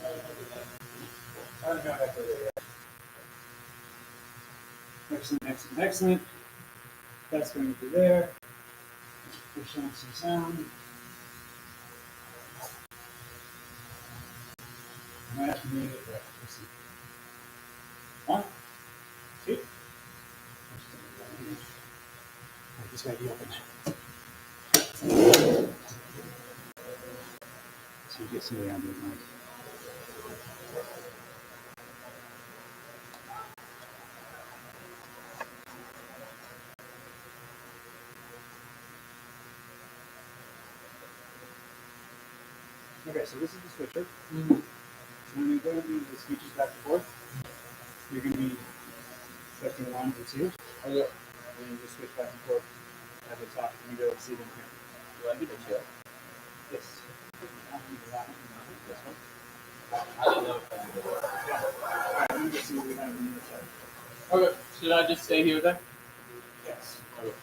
I haven't gone back over there yet. Excellent, excellent, excellent. That's going to be there. Push on some sound. I might have to mute it, but let's see. 1, 2. This might be open. So you get some ambient light. Okay, so this is the switcher. So when you go to move the switches back and forth, you're going to be selecting 1 and 2. And you just switch back and forth at the top, and you go see them here. Do I get a chair? Yes. This one? I don't know if I can do it. Alright, let me just see what we have on the other side. Okay, should I just stay here then? Yes. Okay.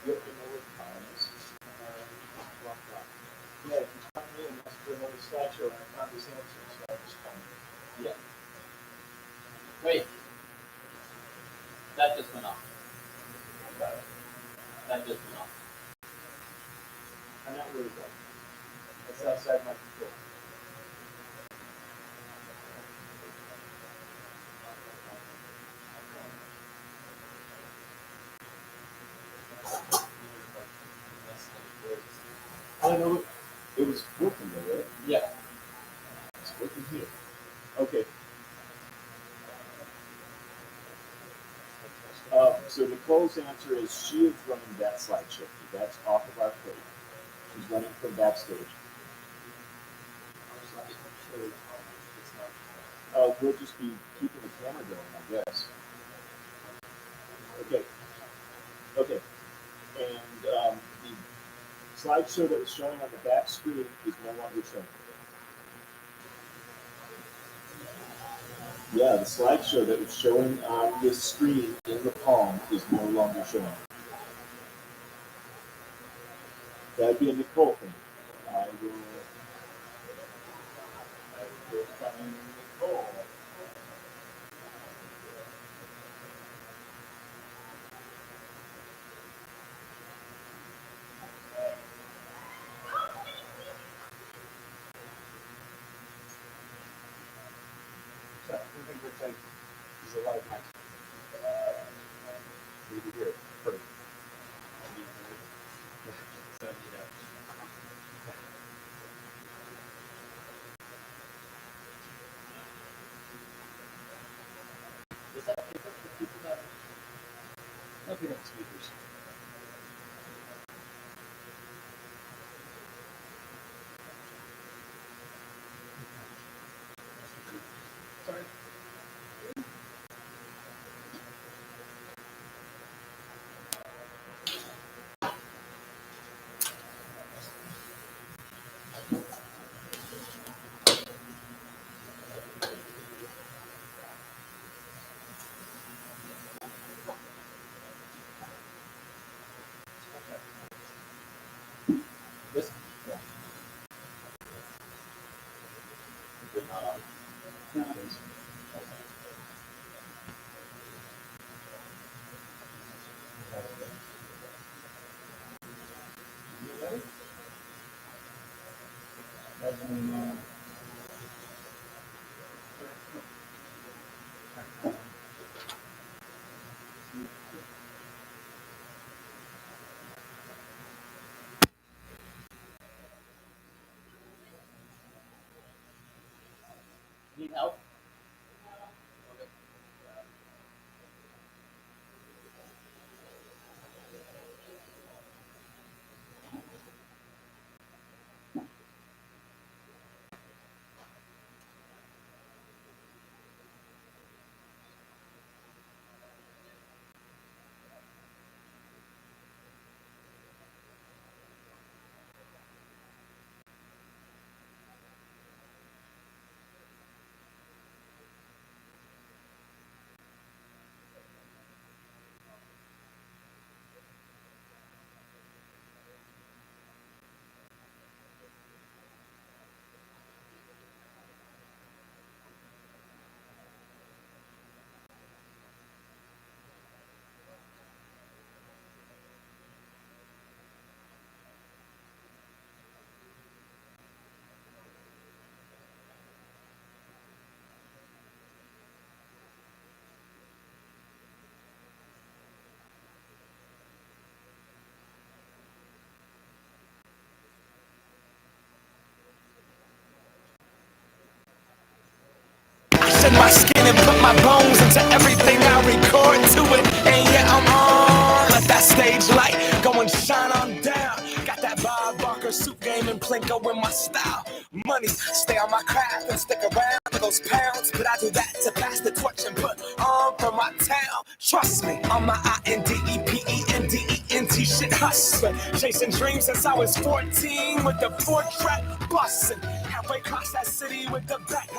You have to know what time it is. Yeah, if you come in and ask for another slideshow, and I found this answer, so I just found it. Yeah. Wait. That just went off. That just went off. I'm not worried about it. That's outside my control. I know it was working there, right? Yeah. It's working here. Okay. Nicole's answer is she is running that slideshow. That's off of our plate. She's running from backstage. We'll just be keeping the camera going, I guess. Okay. Okay. And the slideshow that was showing on the back screen is no longer showing. Yeah, the slideshow that was showing on this screen in the palm is no longer showing. That'd be a Nicole thing. I will find Nicole. So, one thing we're saying is a live mic. Need to hear it. Perfect. So, Is that for people that I'll pick up the speakers. Sorry. this? Yeah. Is it not on? No, it is. You ready? Need help? Shed my skin and put my bones into everything I record to it. And yeah, I'm on. Let that stage light go and shine on down. Got that Bob Barker suit game and Plinko in my style. Money, stay on my craft and stick around for those pounds. But I do that to pass the torch and put on for my town. Trust me, on my INDEPENDENT shit hustling. Chasing dreams since I was 14 with the 4-track bustin'. Halfway across that city with the back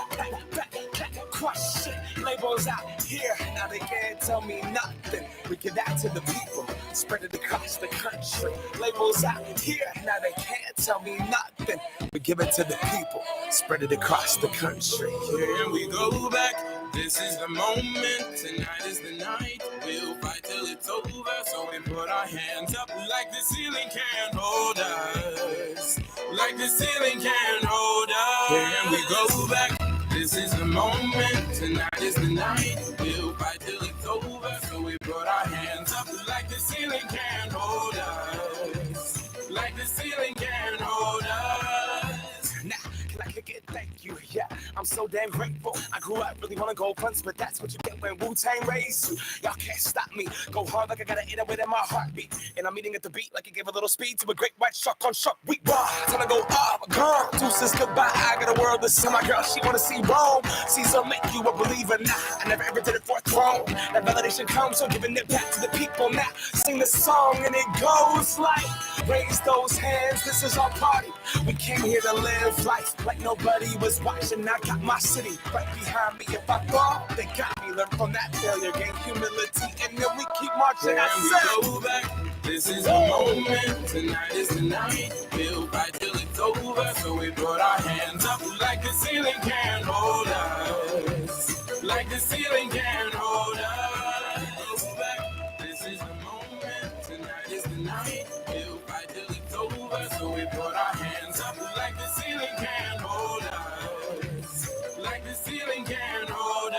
crush shit. Labels out here, now they can't tell me nothing. We give that to the people, spread it across the country. Labels out here, now they can't tell me nothing. We give it to the people, spread it across the country. Here we go back, this is the moment, tonight is the night. We'll fight till it's over, so we put our hands up like the ceiling can't hold us. Like the ceiling can't hold us. Here we go back, this is the moment, tonight is the night. We'll fight till it's over, so we put our hands up like the ceiling can't hold us. Like the ceiling can't hold us. Now, can I kick it? Thank you. Yeah, I'm so so damn grateful. I grew up really wanna go fronts, but that's what you get when Wu-Tang raised you. Y'all can't stop me. Go hard like I gotta eat it within my heartbeat. And I'm eating at the beat like it gave a little speed to a great white shark on shark week. Time to go up, gone. Deuces goodbye. I got a world to see. My girl, she wanna see Rome. Caesar make you a believer. Nah, I never ever did it for a throne. That validation comes, so giving it back to the people now. Sing the song and it goes like, raise those hands, this is our party. We came here to live life like nobody was watching. I got my city right behind me. If I fall, they got me. Learn from that failure, gain humility, and then we keep marching. And we go back. This is the moment. Tonight is the night. We'll fight till it's over. So we put our hands up like the ceiling can't hold us. Like the ceiling can't hold us. Go back. This is the moment. Tonight is the night. We'll fight till it's over. So we put our hands up like the ceiling can't hold us. Like the ceiling can't hold us.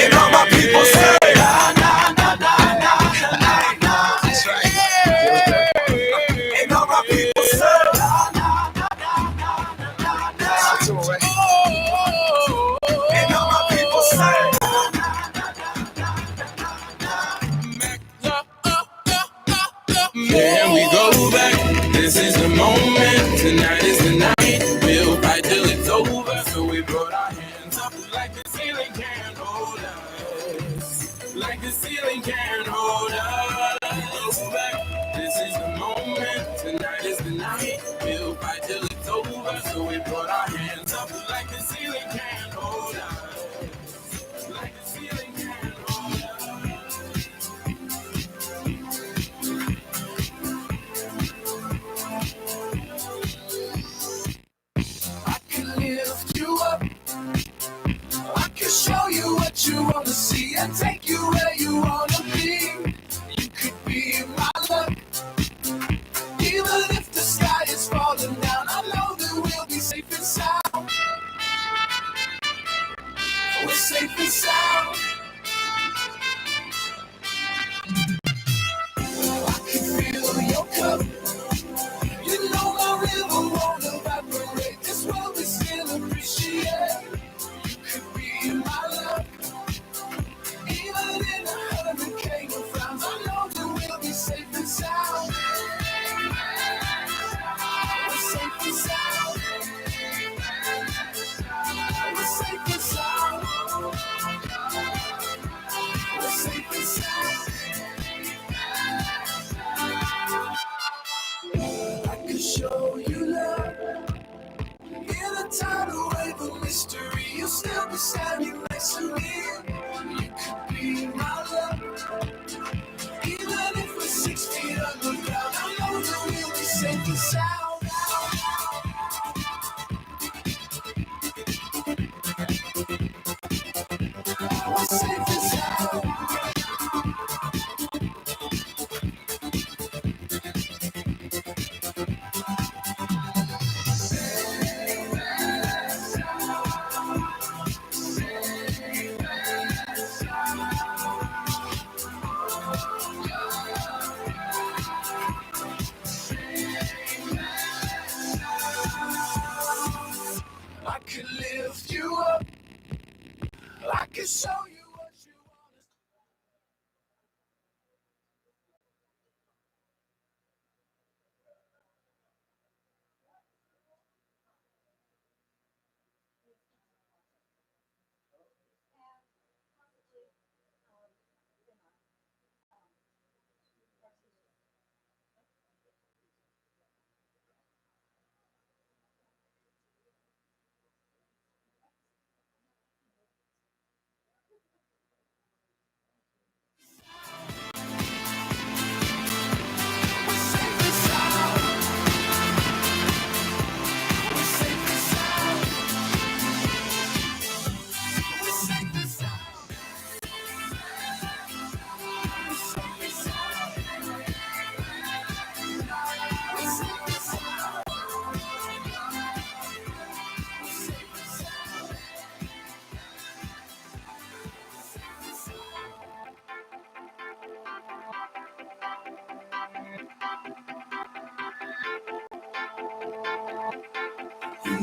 And all my people say, na na na na na na na. That's right. And all my people say, na na na na na na na. That's right. And all my people say, na na na na na na. Can we go back? This is the moment. Tonight is the night. We'll fight till it's over. So we put our hands up like the ceiling can't hold us. Like the ceiling can't hold us. Go back. This is the moment. Tonight is the night. We'll fight till it's over. So we put our hands up like the ceiling can't hold us. Like the ceiling can't hold us. I can lift you up. I can show you what you want to see and take you where you want to be. You could be my luck. Even if the sky is falling down, I know that we'll be safe and sound. We're safe and sound. I can feel your cup. You know my river won't evaporate. This world we still appreciate. You could be my love. Even in a hurricane of frowns, I know that we'll be safe and sound. We're safe and sound. We're safe and sound. We're safe and sound. I can show you love. In a tidal wave of mystery, you'll still be standing next to me. You could be my love. Even if we're 6 feet underground, I know that we'll be safe and sound. We're safe and sound.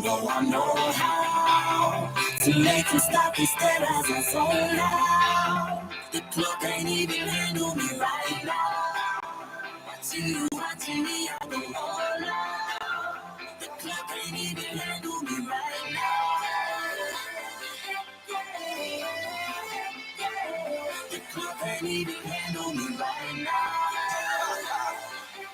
know I know how to make them stop and stare as I zone out. The club can't even handle me right now. Watching me, I go all out. The club can't even handle me right now. The club can't even handle me right now.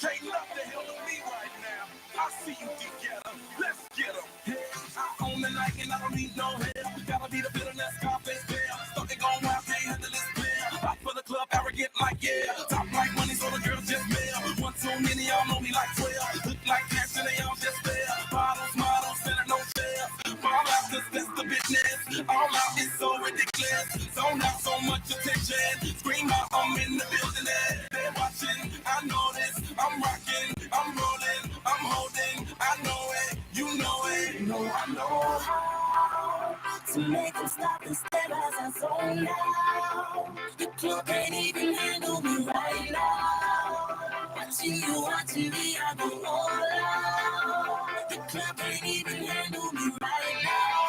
Can't nothing handle me right now. I see you together. Let's get 'em. I own the night and I don't need no help. Gotta be the bitterness, confidence there. Started going wild, can't handle this player. Out for the club, arrogant like yeah. Top like money, so the girls just mail. One too many, y'all know me like 12. Look like cash and they all just there. Bottles, models, standing no chairs. Fall out, cause that's the business. All out is so ridiculous. Zone out so much attention. Scream out, I'm in the building. They're watching, I know this. I'm rocking, I'm rolling, I'm holding. I know it, you know it. You know I know how to make them stop and stare as I zone out. The club can't even handle me right now. Watching me, I go all out. The club can't even handle me right now.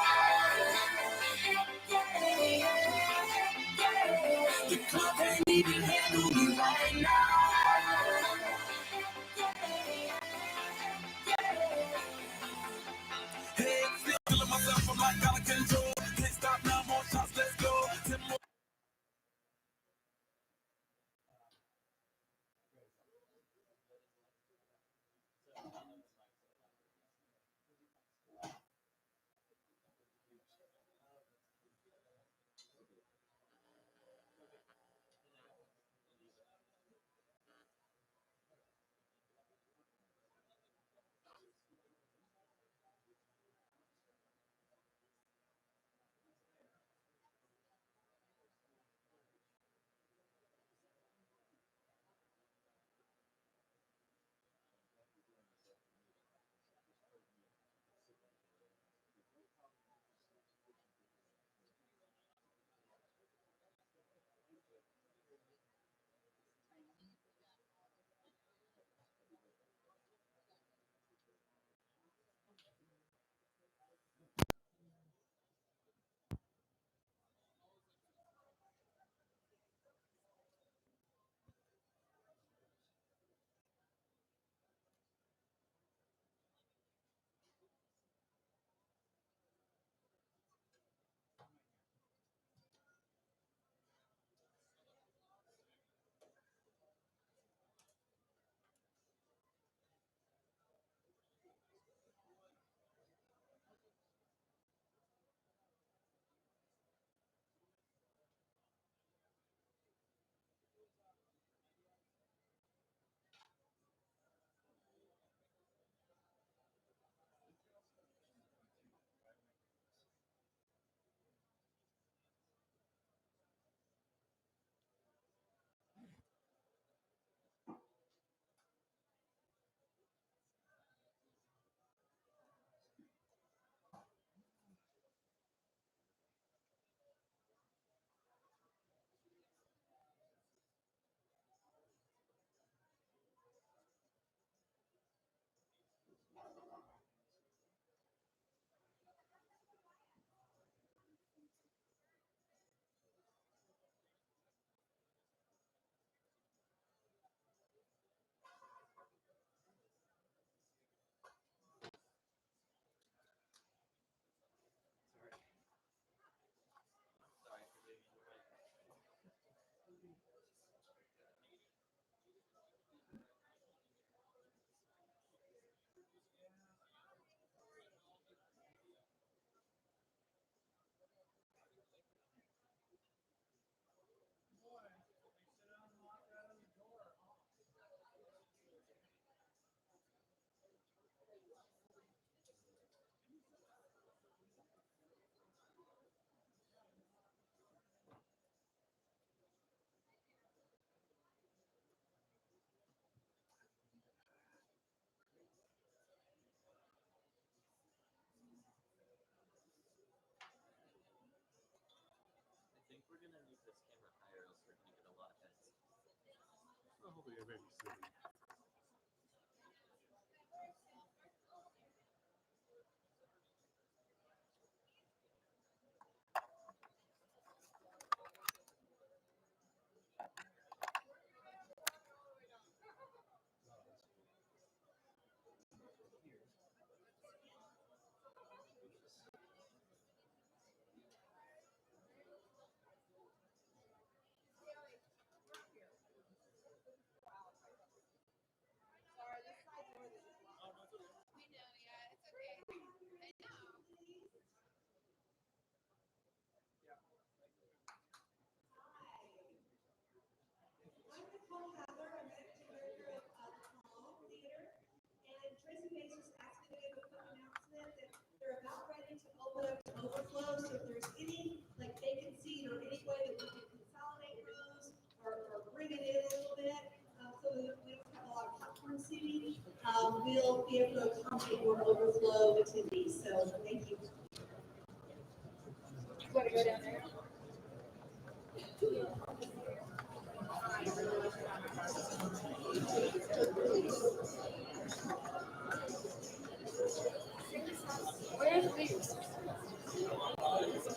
The club can't even handle me right now. Hey, still feeling myself, I'm like out of control. Can't stop now, more shots, let's go. 10 more. we'll be able to accommodate more overflow attendees. So thank you. Want to go down there? Where's Reeves?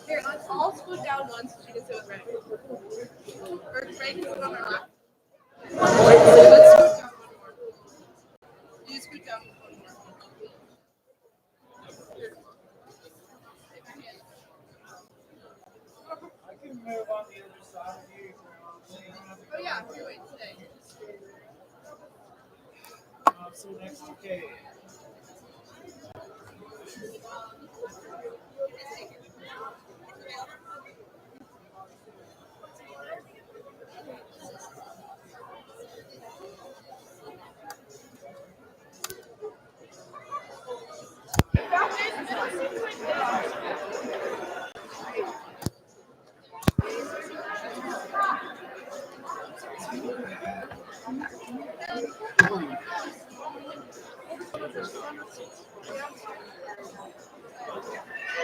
Here, I'll scoot down once so she can sit with Ray. Or Ray can sit on her lap. Let's scoot down one more. You just scoot down one more. I can move on the other side of you. Oh yeah, here, wait, stay. I'll see you next okay.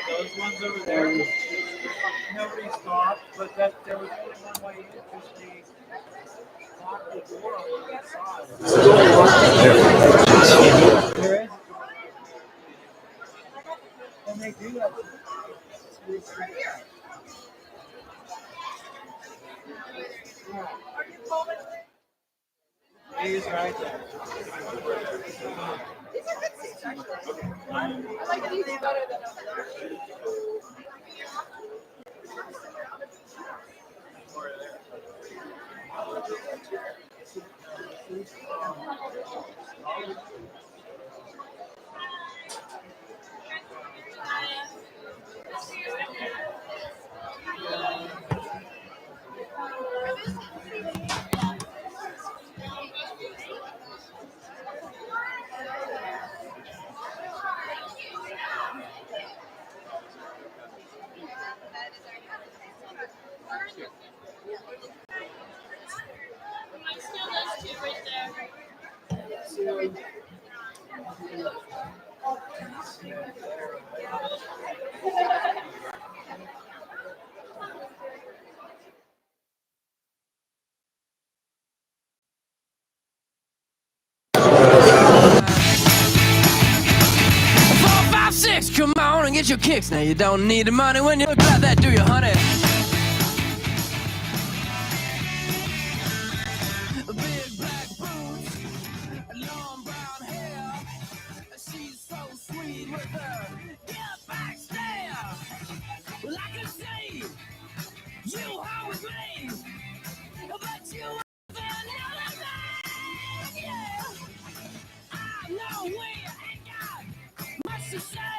Those ones over there, nobody stopped, but there was only one way in because they locked the door on the side. There is. And they do that. He's right there. These are good seats, actually. I like these better than over there. Come on and get your kicks. Now you don't need the money when you look like that, do you, honey? Big black boots, long brown hair. She's so sweet with her get back stare. Well, I can see you are with me, but you with another man. Yeah, I know we ain't got much to say.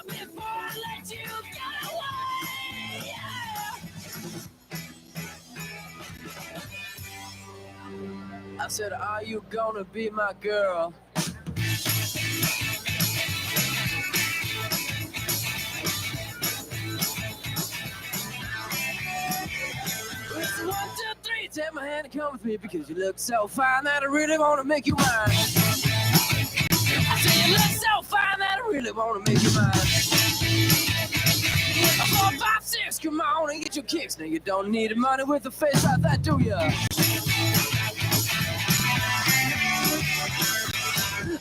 Before I let you get away, yeah. I said, are you gonna be my girl? It's 1, 2, 3, take my hand and come with me because you look so fine that I really wanna make you mine. I say you look so fine that I really wanna make you mine. 4, 5, 6, come on and get your kicks. Now you don't need the money with a face like that, do ya?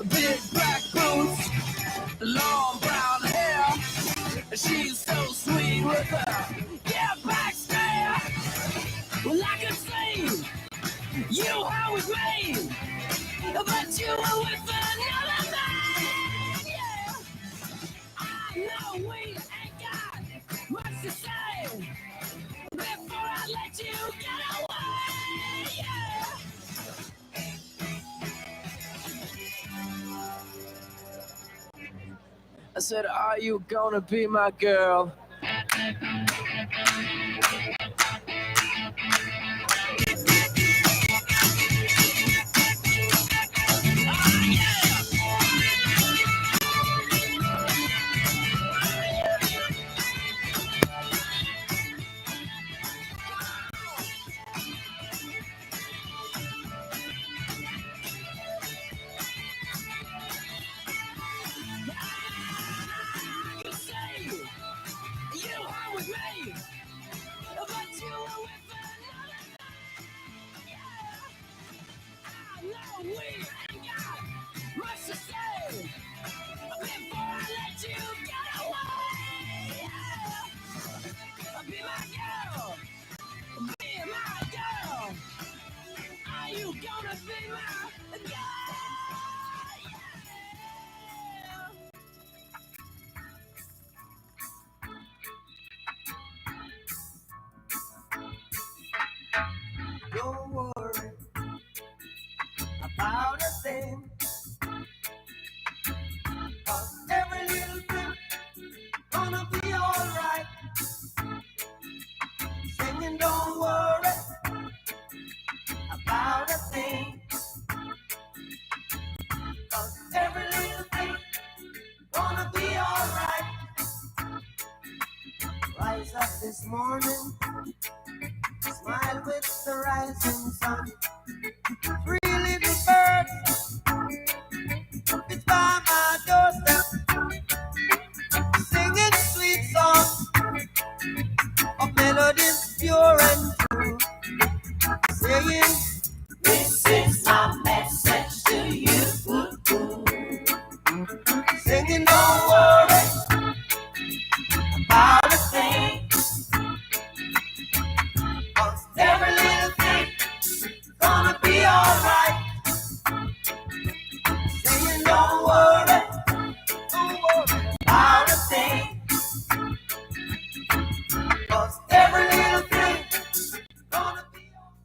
Big black boots, long brown hair. She's so sweet with her get back stare. Well, I can see you are with me, but you were with another man. Yeah, I know we ain't got much to say before I let you get away. Yeah. I said, are you gonna be my girl? every little thing gonna be alright. Rise up this morning, smile with the rising sun. Three little birds, it's by my doorstep, singing sweet songs of melodies pure and true, saying, this is my message to you. Singing, don't worry about a thing, 'cause every little thing gonna be alright. Saying, don't worry about a thing, 'cause every little thing gonna be alright.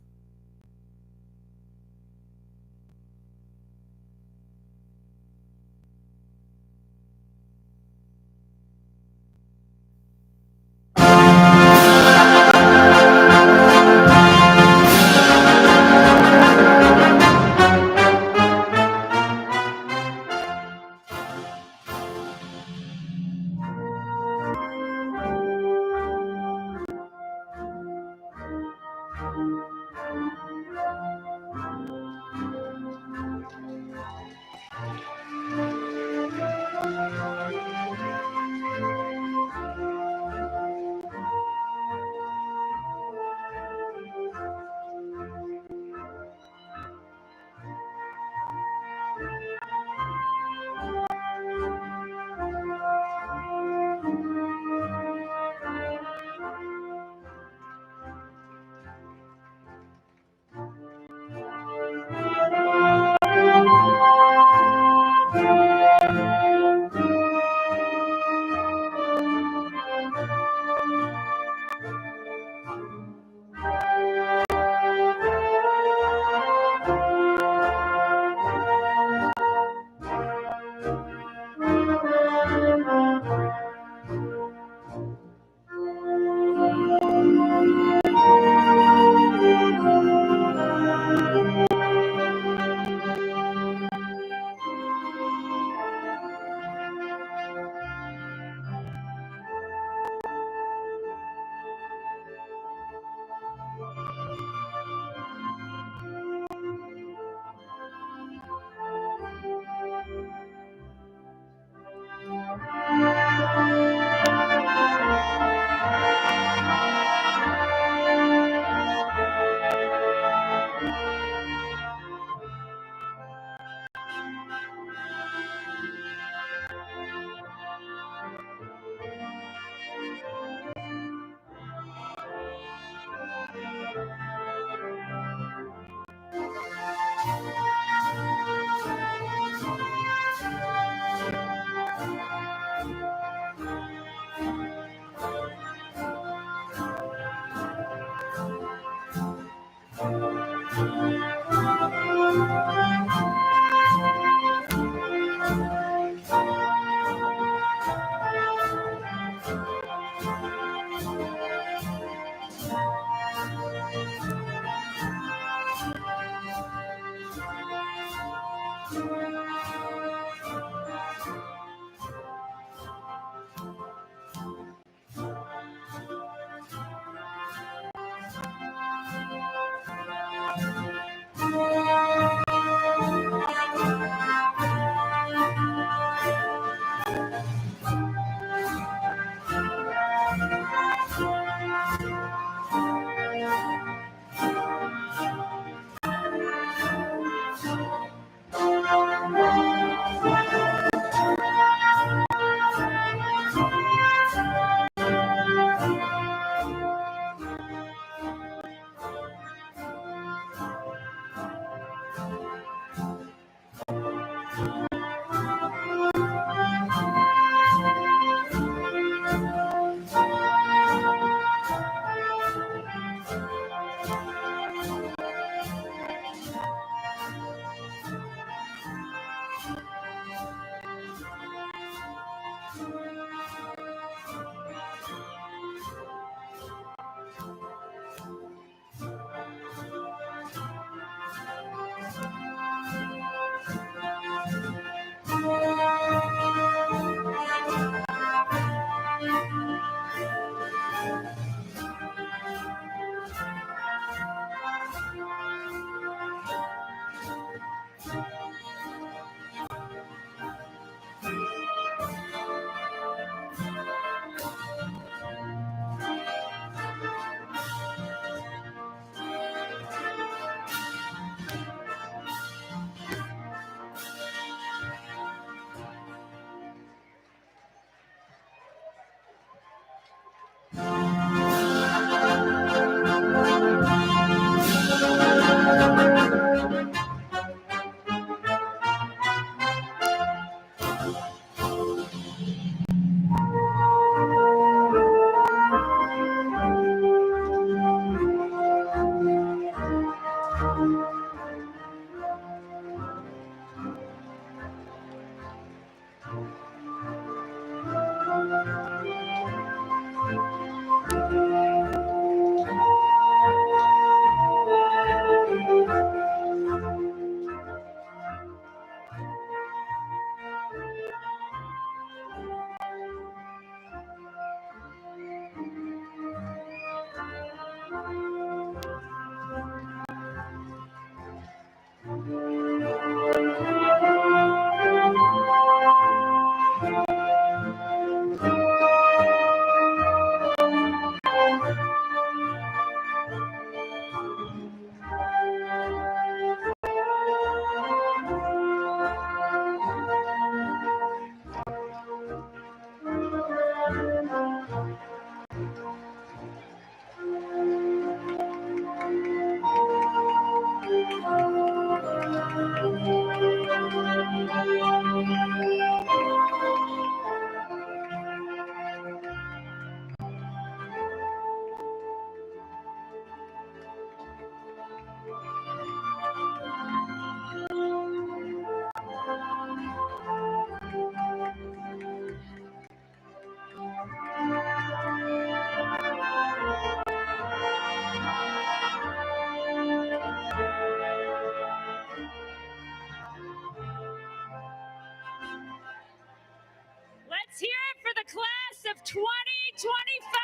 Let's hear it for the class of 2025.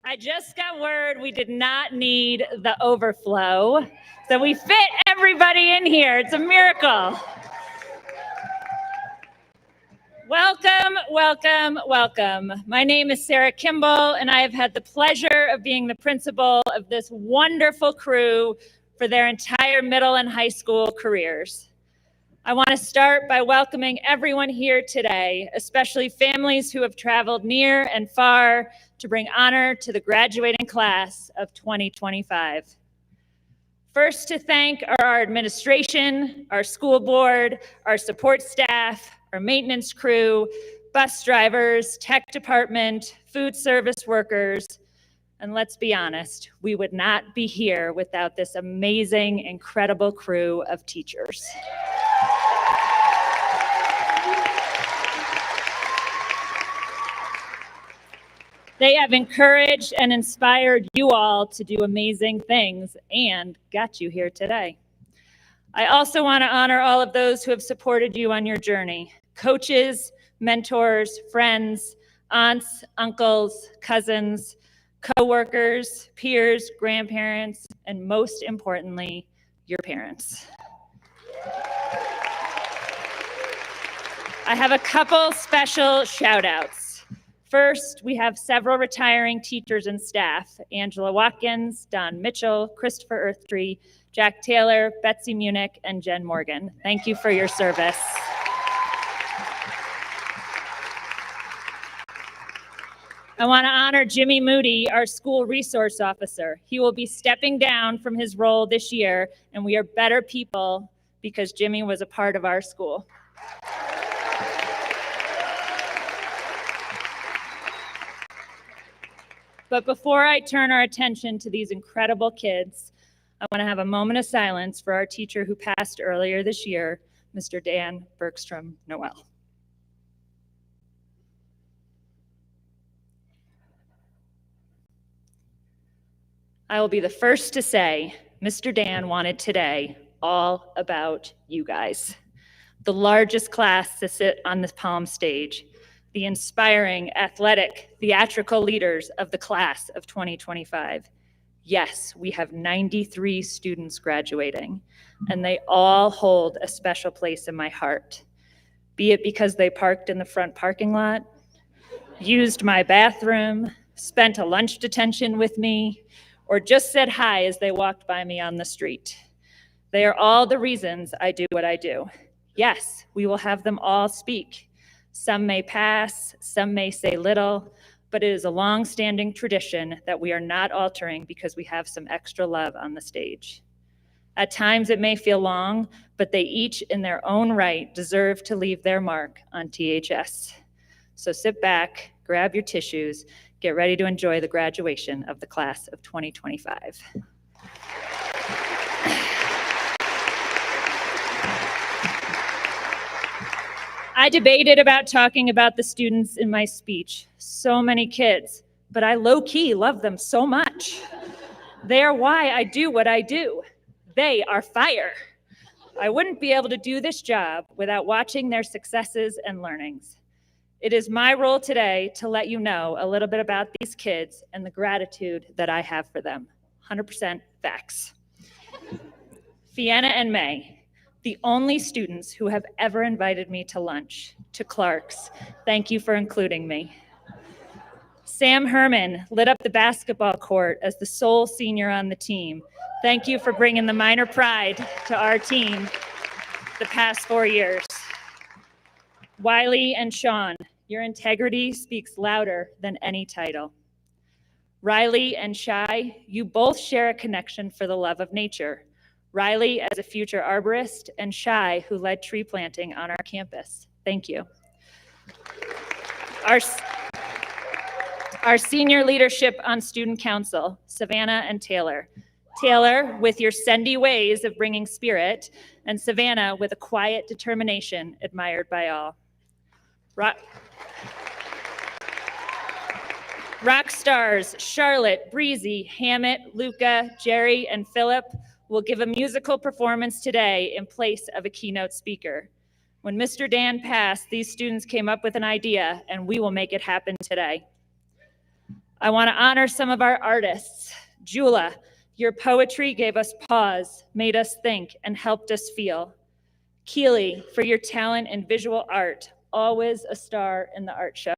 I just got word we did not need the overflow, so we fit everybody in here. It's a miracle. Welcome, welcome, welcome. My name is Sarah Kimball, and I have had the pleasure of being the principal of this wonderful crew for their entire middle and high school careers. I want to start by welcoming everyone here today, especially families who have traveled near and far to bring honor to the graduating class of 2025. First, to thank our administration, our school board, our support staff, our maintenance crew, bus drivers, tech department, food service workers, and let's be honest, we would not be here without this amazing, incredible crew of teachers. They have encouraged and inspired you all to do amazing things and got you here today. I also want to honor all of those who have supported you on your journey. Coaches, mentors, friends, aunts, uncles, cousins, co-workers, peers, grandparents, and most importantly, your parents. I have a couple special shout outs. First, we have several retiring teachers and staff: Angela Watkins, Don Mitchell, Christopher Earthtree, Jack Taylor, Betsy Munich, and Jen Morgan. Thank you for your service. I want to honor Jimmy Moody, our school resource officer. He will be stepping down from his role this year, and we are better people because Jimmy was a part of our school. But before I turn our attention to these incredible kids, I want to have a moment of silence for our teacher who passed earlier this year, Mr. Dan Bergstrom Noel. I will be the first to say, Mr. Dan wanted today all about you guys. The largest class to sit on the Palm stage, the inspiring, athletic, theatrical leaders of the class of 2025. Yes, we have 93 students graduating, and they all hold a special place in my heart. Be it because they parked in the front parking lot, used my bathroom, spent a lunch detention with me, or just said hi as they walked by me on the street. They are all the reasons I do what I do. Yes, we will have them all speak. Some may pass, some may say little, but it is a long-standing tradition that we are not altering because we have some extra love on the stage. At times it may feel long, but they each in their own right deserve to leave their mark on THS. So sit back, grab your tissues, get ready to enjoy the graduation of the class of 2025. I debated about talking about the students in my speech. So many kids, but I low-key love them so much. They are why I do what I do. They are fire. I wouldn't be able to do this job without watching their successes and learnings. It is my role today to let you know a little bit about these kids and the gratitude that I have for them. 100% facts. Fianna and May, the only students who have ever invited me to lunch, to Clark's. Thank you for including me. Sam Herman lit up the basketball court as the sole senior on the team. Thank you for bringing the minor pride to our team the past 4 years. Wiley and Sean, your integrity speaks louder than any title. Riley and Shai, you both share a connection for the love of nature. Riley as a future arborist, and Shai, who led tree planting on our campus. Thank you. Our senior leadership on student council, Savannah and Taylor. Taylor with your sendy ways of bringing spirit, and Savannah with a quiet determination admired by all. Rock stars Charlotte, Breezy, Hammett, Luca, Jerry, and Philip will give a musical performance today in place of a keynote speaker. When Mr. Dan passed, these students came up with an idea, and we will make it happen today. I want to honor some of our artists. Jula, your poetry gave us pause, made us think, and helped us feel. Keely, for your talent in visual art, always a star in the art show.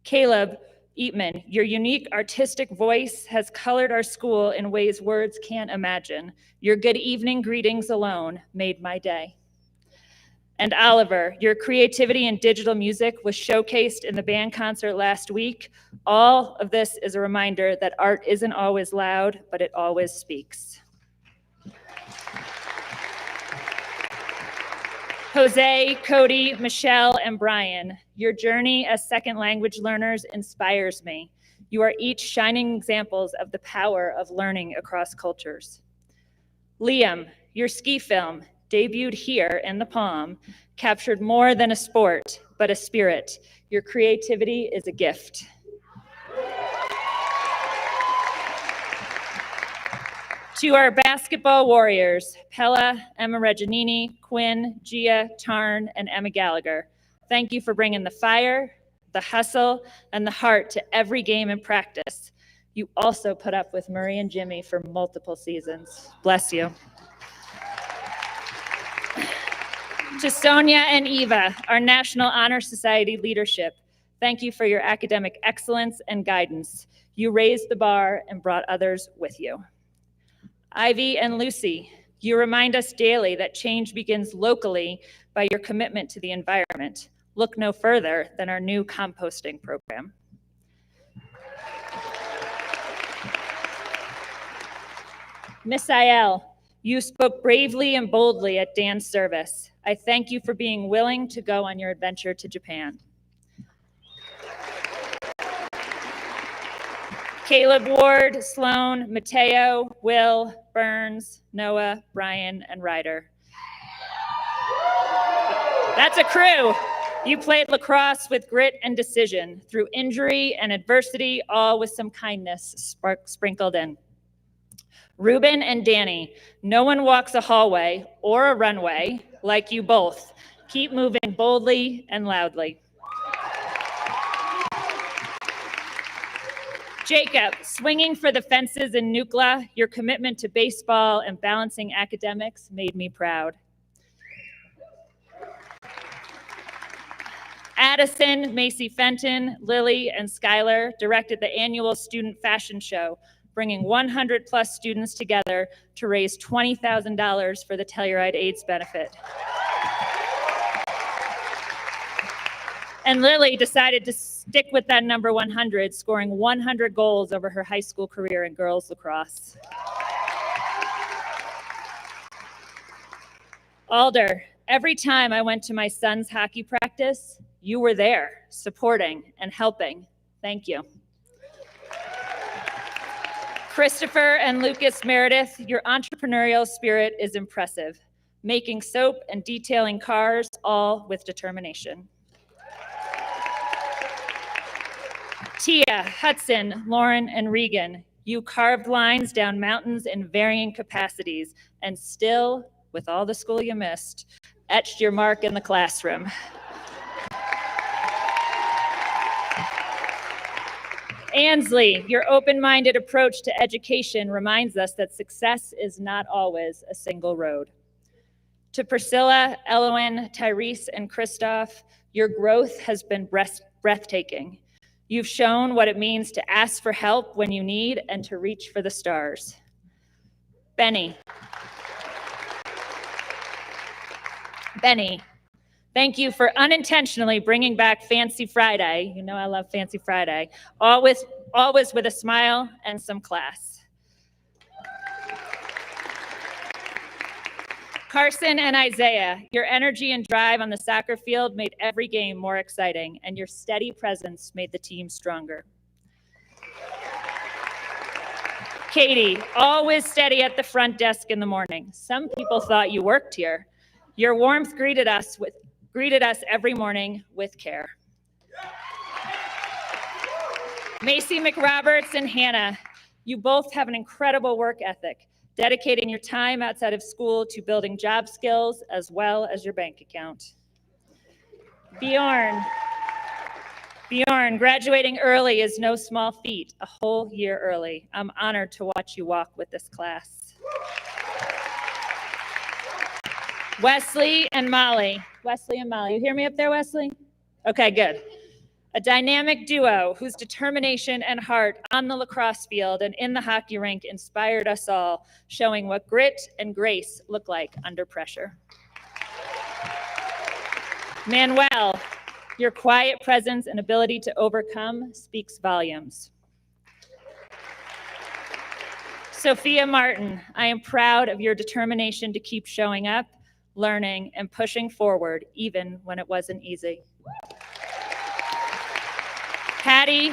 Caleb Eatman, your unique artistic voice has colored our school in ways words can't imagine. Your good evening greetings alone made my day. And Oliver, your creativity in digital music was showcased in the band concert last week. All of this is a reminder that art isn't always loud, but it always speaks. Jose, Cody, Michelle, and Brian, your journey as second language learners inspires me. You are each shining examples of the power of learning across cultures. Liam, your ski film, debuted here in the Palm, captured more than a sport, but a spirit. Your creativity is a gift. To our basketball warriors, Pella, Emma Reginini, Quinn, Gia, Tarn, and Emma Gallagher, thank you for bringing the fire, the hustle, and the heart to every game and practice. You also put up with Murray and Jimmy for multiple seasons. Bless you. To Sonia and Eva, our National Honor Society leadership, thank you for your academic excellence and guidance. You raised the bar and brought others with you. Ivy and Lucy, you remind us daily that change begins locally by your commitment to the environment. Look no further than our new composting program. Miss Ayel, you spoke bravely and boldly at Dan's service. I thank you for being willing to go on your adventure to Japan. Caleb Ward, Sloan, Mateo, Will, Burns, Noah, Brian, and Ryder. That's a crew. You played lacrosse with grit and decision, through injury and adversity, all with some kindness sprinkled in. Ruben and Danny, no one walks a hallway or a runway like you both. Keep moving boldly and loudly. Jacob, swinging for the fences in Nukla, your commitment to baseball and balancing academics made me proud. Addison, Macy Fenton, Lily, and Skylar directed the annual student fashion show, bringing 100 plus students together to raise $20,000 for the Telluride AIDS benefit. And Lily decided to stick with that number 100, scoring 100 goals over her high school career in girls lacrosse. Alder, every time I went to my son's hockey practice, You were there, supporting and helping. Thank you. Christopher and Lucas Meredith, your entrepreneurial spirit is impressive, making soap and detailing cars, all with determination. Tia, Hudson, Lauren, and Regan, you carved lines down mountains in varying capacities and still, with all the school you missed, etched your mark in the classroom. Ansley, your open-minded approach to education reminds us that success is not always a single road. To Priscilla, Elowen, Tyrese, and Christoph, your growth has been breathtaking. You've shown what it means to ask for help when you need and to reach for the stars. Benny, thank you for unintentionally bringing back Fancy Friday. You know I love Fancy Friday. Always with a smile and some class. Carson and Isaiah, your energy and drive on the soccer field made every game more exciting, and your steady presence made the team stronger. Katie, always steady at the front desk in the morning. Some people thought you worked here. Your warmth greeted us every morning with care. Macy McRoberts and Hannah, you both have an incredible work ethic, dedicating your time outside of school to building job skills as well as your bank account. Bjorn, graduating early is no small feat, a whole year early. I'm honored to watch you walk with this class. Wesley and Molly, you hear me up there, Wesley? Okay, good. A dynamic duo whose determination and heart on the lacrosse field and in the hockey rink inspired us all, showing what grit and grace look like under pressure. Manuel, your quiet presence and ability to overcome speaks volumes. Sophia Martin, I am proud of your determination to keep showing up, learning, and pushing forward, even when it wasn't easy. Patty,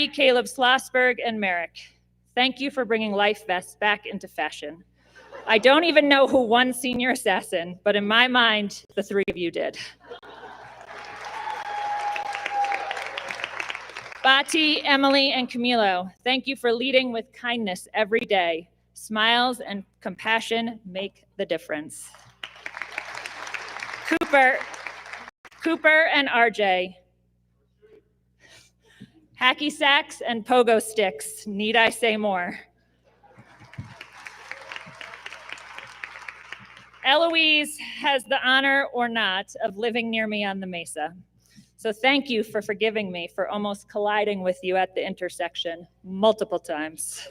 Caleb Schlossberg, and Merrick, thank you for bringing life vests back into fashion. I don't even know who won Senior Assassin, but in my mind, the three of you did. Bati, Emily, and Camilo, thank you for leading with kindness every day. Smiles and compassion make the difference. Cooper and RJ, hacky sacks and pogo sticks, need I say more? Eloise has the honor or not of living near me on the Mesa. So thank you for forgiving me for almost colliding with you at the intersection multiple times.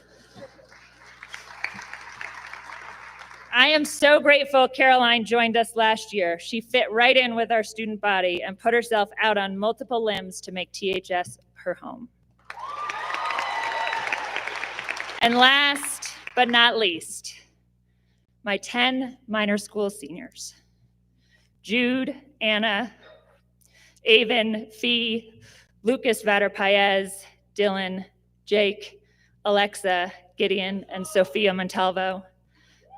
I am so grateful Caroline joined us last year. She fit right in with our student body and put herself out on multiple limbs to make THS her home. And last but not least, my 10 minor school seniors, Jude, Anna, Avon, Fee, Lucas Vader-Paez, Dylan, Jake, Alexa, Gideon, and Sophia Montalvo.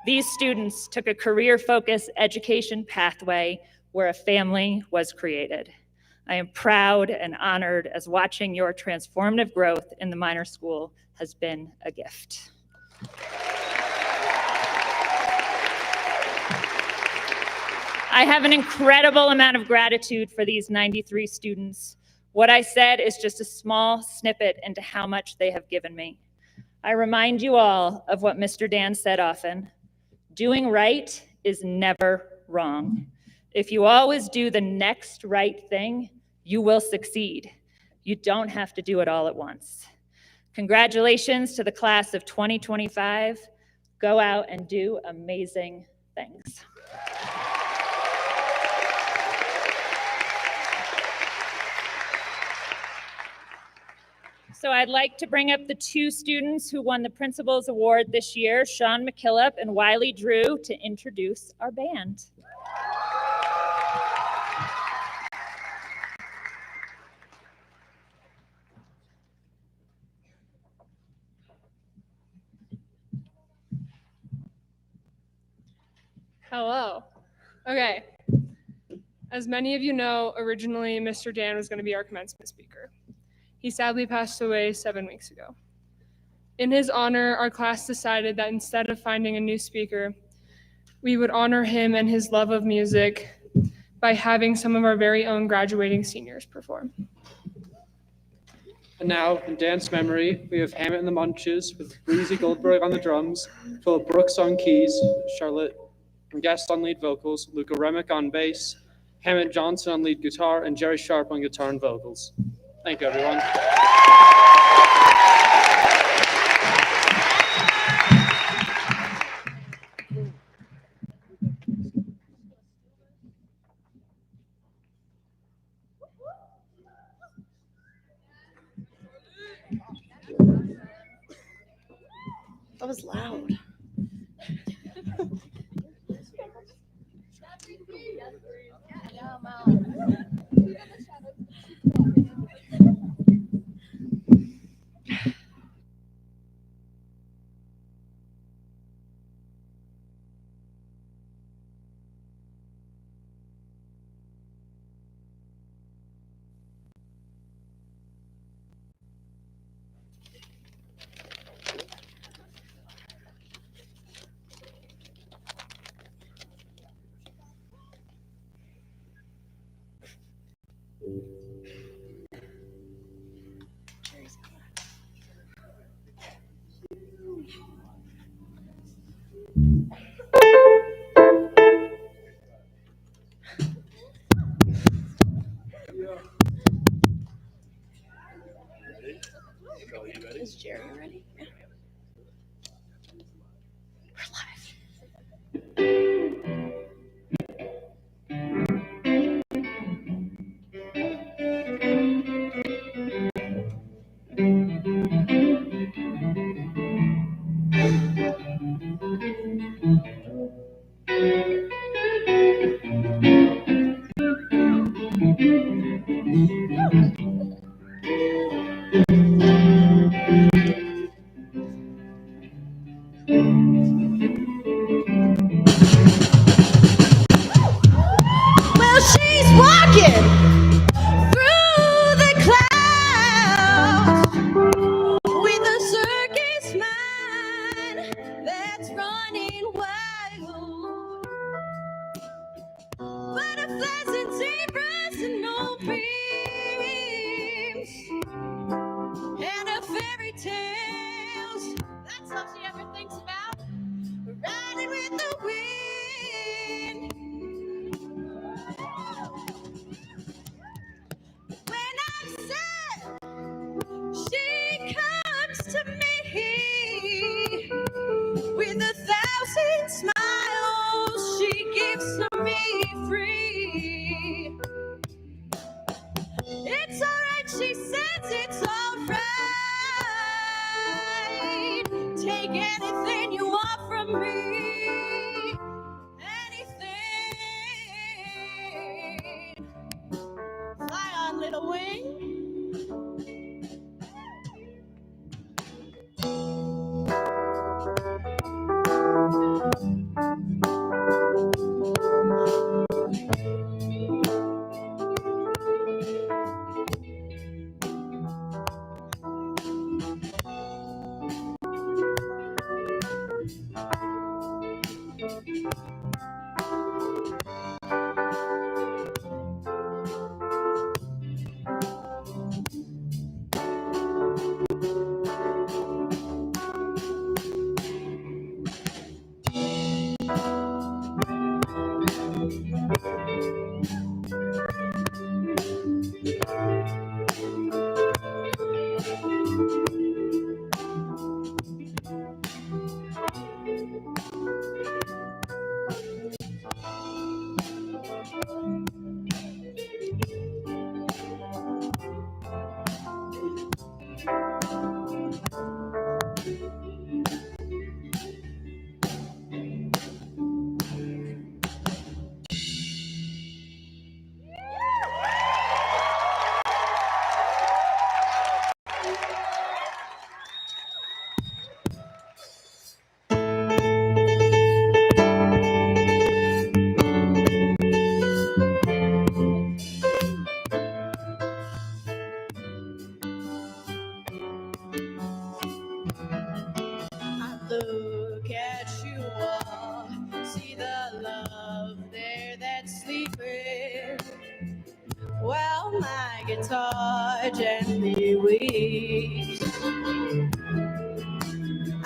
These students took a career-focused education pathway where a family was created. I am proud and honored as watching your transformative growth in the minor school has been a gift. I have an incredible amount of gratitude for these 93 students. What I said is just a small snippet into how much they have given me. I remind you all of what Mr. Dan said often. Doing right is never wrong. If you always do the next right thing, you will succeed. You don't have to do it all at once. Congratulations to the class of 2025. Go out and do amazing things. So I'd like to bring up the two students who won the Principal's Award this year, Sean McKillop and Wiley Drew, to introduce our band. Hello. Okay. As many of you know, originally Mr. Dan was going to be our commencement speaker. He sadly passed away 7 weeks ago. In his honor, our class decided that instead of finding a new speaker, we would honor him and his love of music by having some of our very own graduating seniors perform. And now, in Dan's memory, we have Hammett and the Munches with Breezy Goldberg on the drums, Philip Brooks on keys, Charlotte Guest on lead vocals, Luca Remick on bass, Hammett Johnson on lead guitar, and Jerry Sharp on guitar and vocals. Thank you, everyone. That was loud. Is Jerry ready? Yeah. We're live. Well, she's walking through the clouds with a circus mind that's running wild. Butterflies and zebras and no beams and her fairy tales. That's all she ever thinks about. Riding with the wind. When I'm sad, she comes to me with 1,000 smiles. She gives to me free. It's alright, she says it's alright. Take anything you want from me. Anything. Fly on, little wing. look at you all, see the love there that's sleeping, while my guitar gently weeps.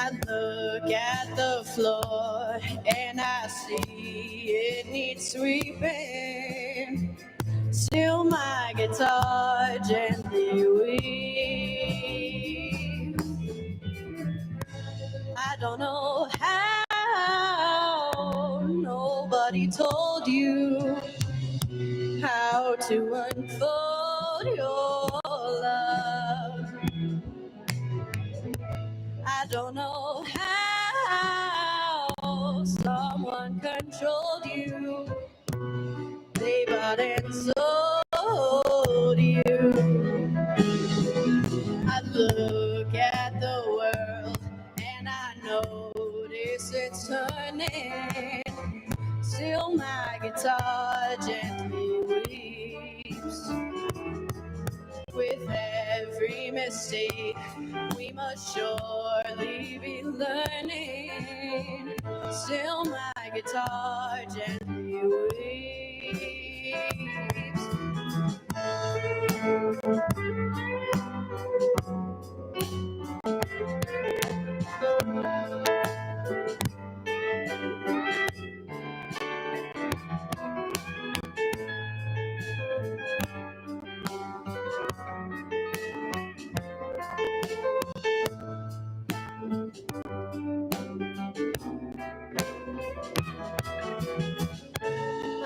I look at the floor and I see it needs sweeping, still my guitar gently weeps. I don't know how, nobody told you how to unfold your love. I don't know how someone controlled you, they bought and sold you. I look at the world and I notice it's turning, still my guitar gently weeps. With every mistake, we must surely be learning, still my guitar gently weeps.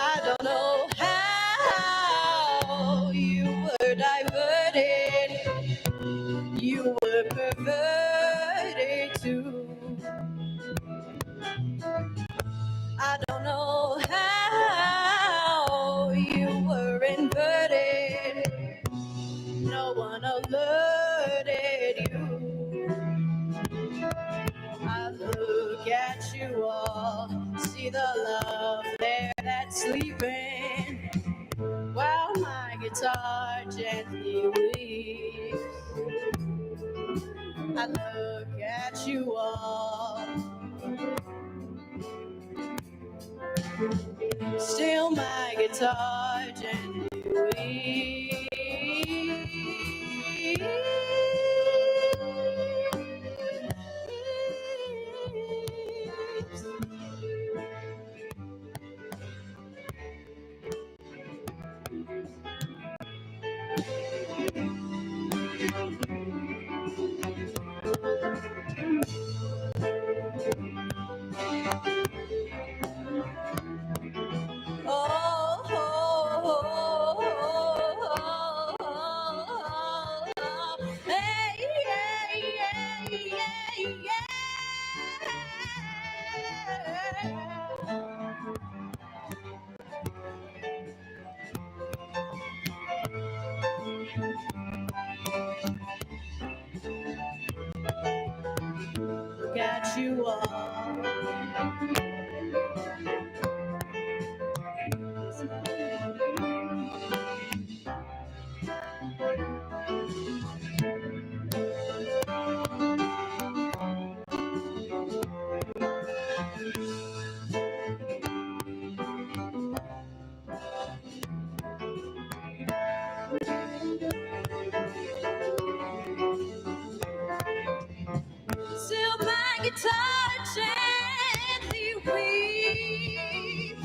I don't know how you were diverted, you were perverted too. I don't know how you were inverted, no one alerted you. I look at you all, see the love there that's sleeping, while my guitar gently weeps. I look at you all, still my guitar gently weeps. Look at you all. Still my guitar gently weeps.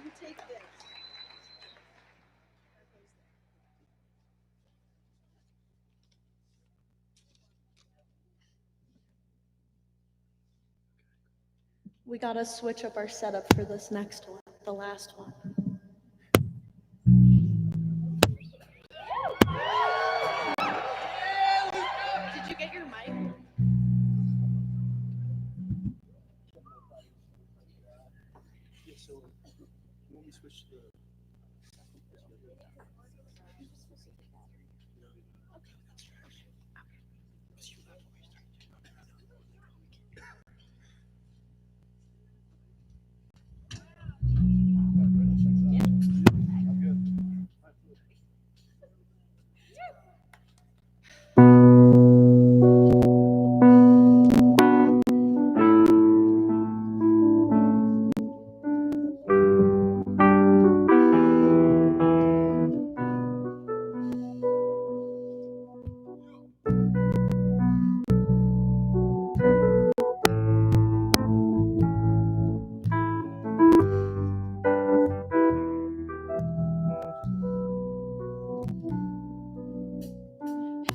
You take this. We gotta switch up our setup for this next one, the last one.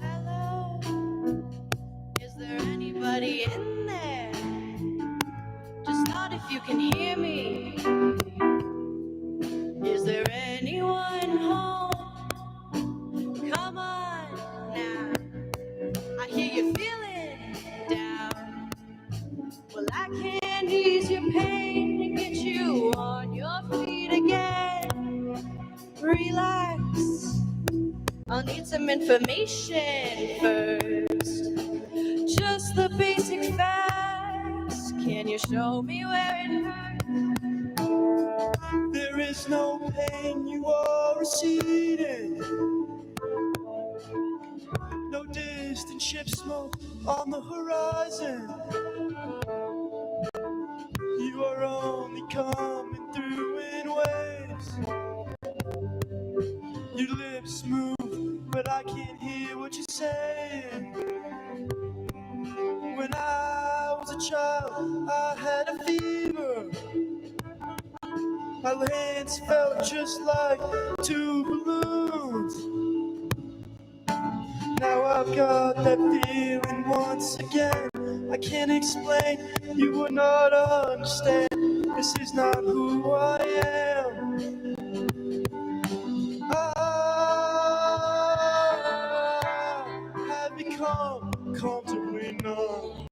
Hello, is there anybody in there? Just not if you can hear me. Is there anyone home? Come on now. I hear you feeling down. Well, I can ease your pain and get you on your feet again. Relax. I'll need some information first. Just the basic facts. Can you show me where it hurts? There is no pain, you are receding. No distant ship smoke on the horizon. You are only coming through in waves. Your lips move, but I can't hear what you're saying. When I was a child, I had a fever. My hands felt just like two balloons. Now I've got that feeling once again. I can't explain, you would not understand. This is not who I am. I have become comfortably numb.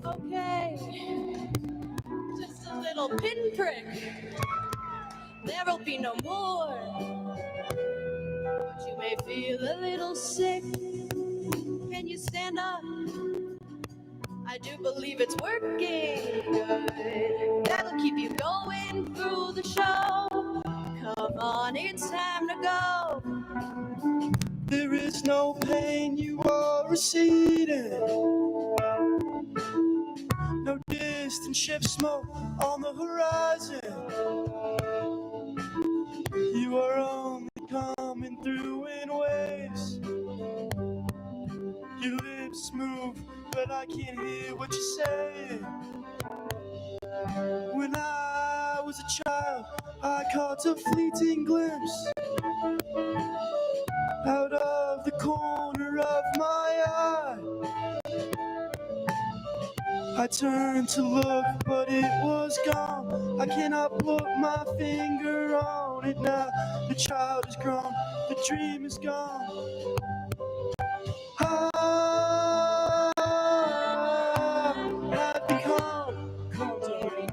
Okay, just a little pinprick. There'll be no more. But you may feel a little sick. Can you stand up? I do believe it's working good. That'll keep you going through the show. Come on, it's time to go. There is no pain, you are receding. No distant ship smoke on the horizon. You are only coming through in waves. Your lips move, but I can't hear what you're saying. When I was a child, I caught a fleeting glimpse out of the corner of my eye. I turned to look, but it was gone. I cannot put my finger on it now. The child is grown, the dream is gone. I have become comfortable.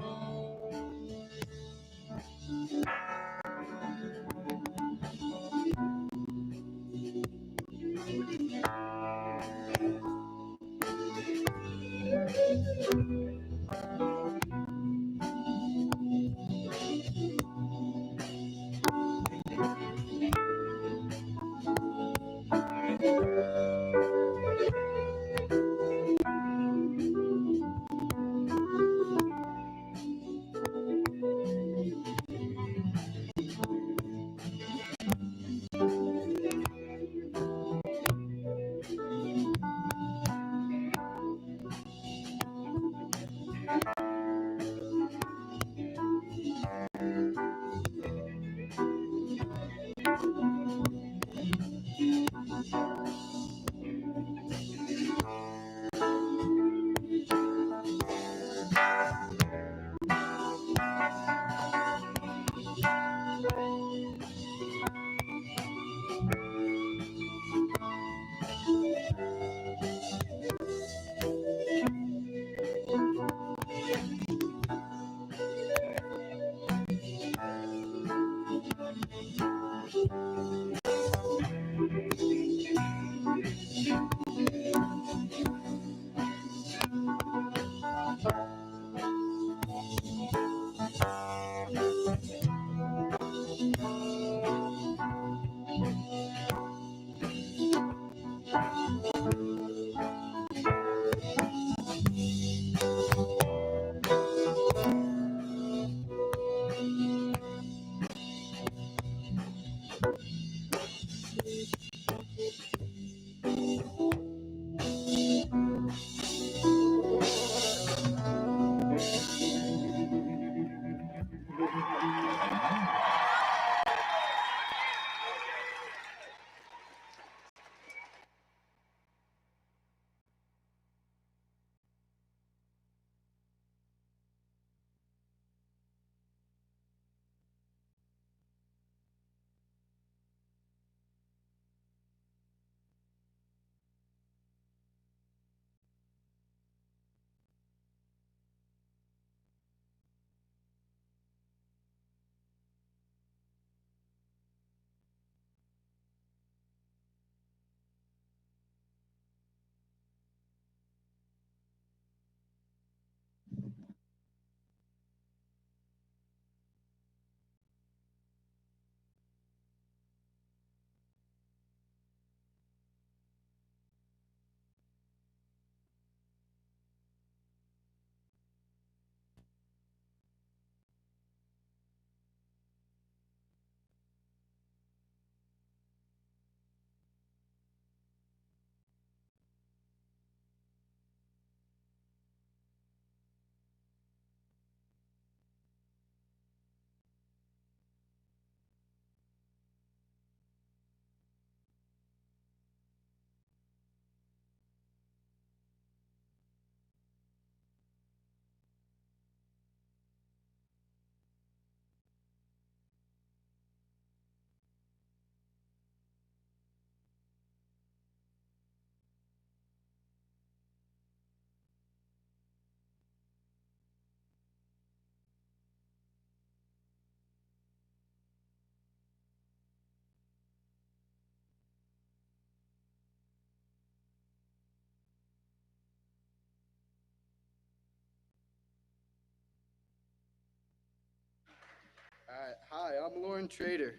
I'm Lauren Trader.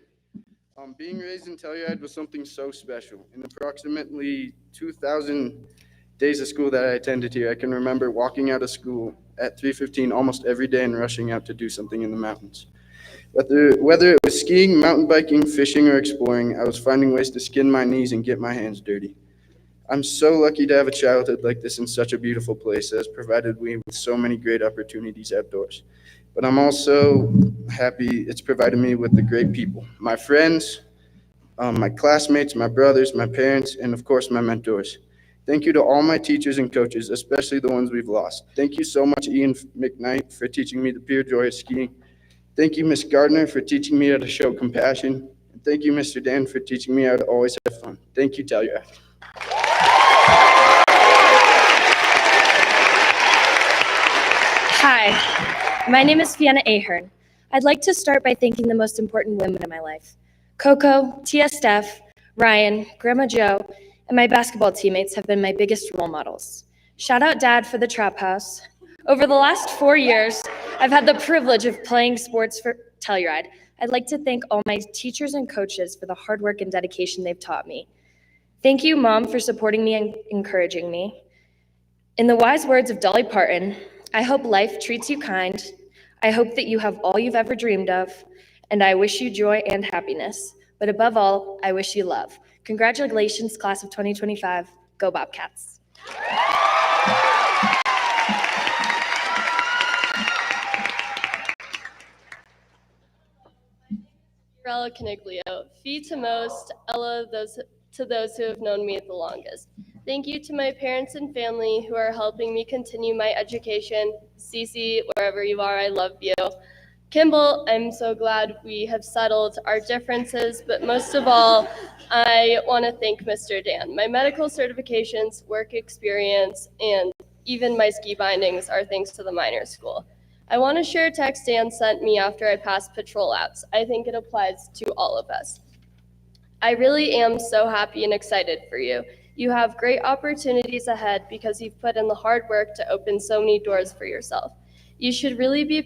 Being raised in Telluride was something so special. In approximately 2,000 days of school that I attended here, I can remember walking out of school at 3:15 almost every day and rushing out to do something in the mountains. Whether it was skiing, mountain biking, fishing, or exploring, I was finding ways to skin my knees and get my hands dirty. I'm so lucky to have a childhood like this in such a beautiful place that has provided me with so many great opportunities outdoors. But I'm also happy it's provided me with the great people, my friends, my classmates, my brothers, my parents, and of course my mentors. Thank you to all my teachers and coaches, especially the ones we've lost. Thank you so much, Ian McKnight, for teaching me the pure joy of skiing. Thank you, Miss Gardner, for teaching me how to show compassion. And thank you, Mr. Dan, for teaching me how to always have fun. Thank you, Telluride. Hi, my name is Fiona Ahern. I'd like to start by thanking the most important women in my life. Coco, Tia Steph, Ryan, Grandma Joe, and my basketball teammates have been my biggest role models. Shout out Dad for the Trap House. Over the last 4 years, I've had the privilege of playing sports for Telluride. I'd like to thank all my teachers and coaches for the hard work and dedication they've taught me. Thank you, Mom, for supporting me and encouraging me. In the wise words of Dolly Parton, I hope life treats you kind. I hope that you have all you've ever dreamed of, and I wish you joy and happiness. But above all, I wish you love. Congratulations, class of 2025. Go Bobcats. Ella Caniglio, fee to most, Ella to those who have known me the longest. Thank you to my parents and family who are helping me continue my education. Cece, wherever you are, I love you. Kimball, I'm so glad we have settled our differences, but most of all, I want to thank Mr. Dan. My medical certifications, work experience, and even my ski bindings are thanks to the minor school. I want to share a text Dan sent me after I passed patrol outs. I think it applies to all of us. I really am so happy and excited for you. You have great opportunities ahead because you've put in the hard work to open so many doors for yourself. You should really be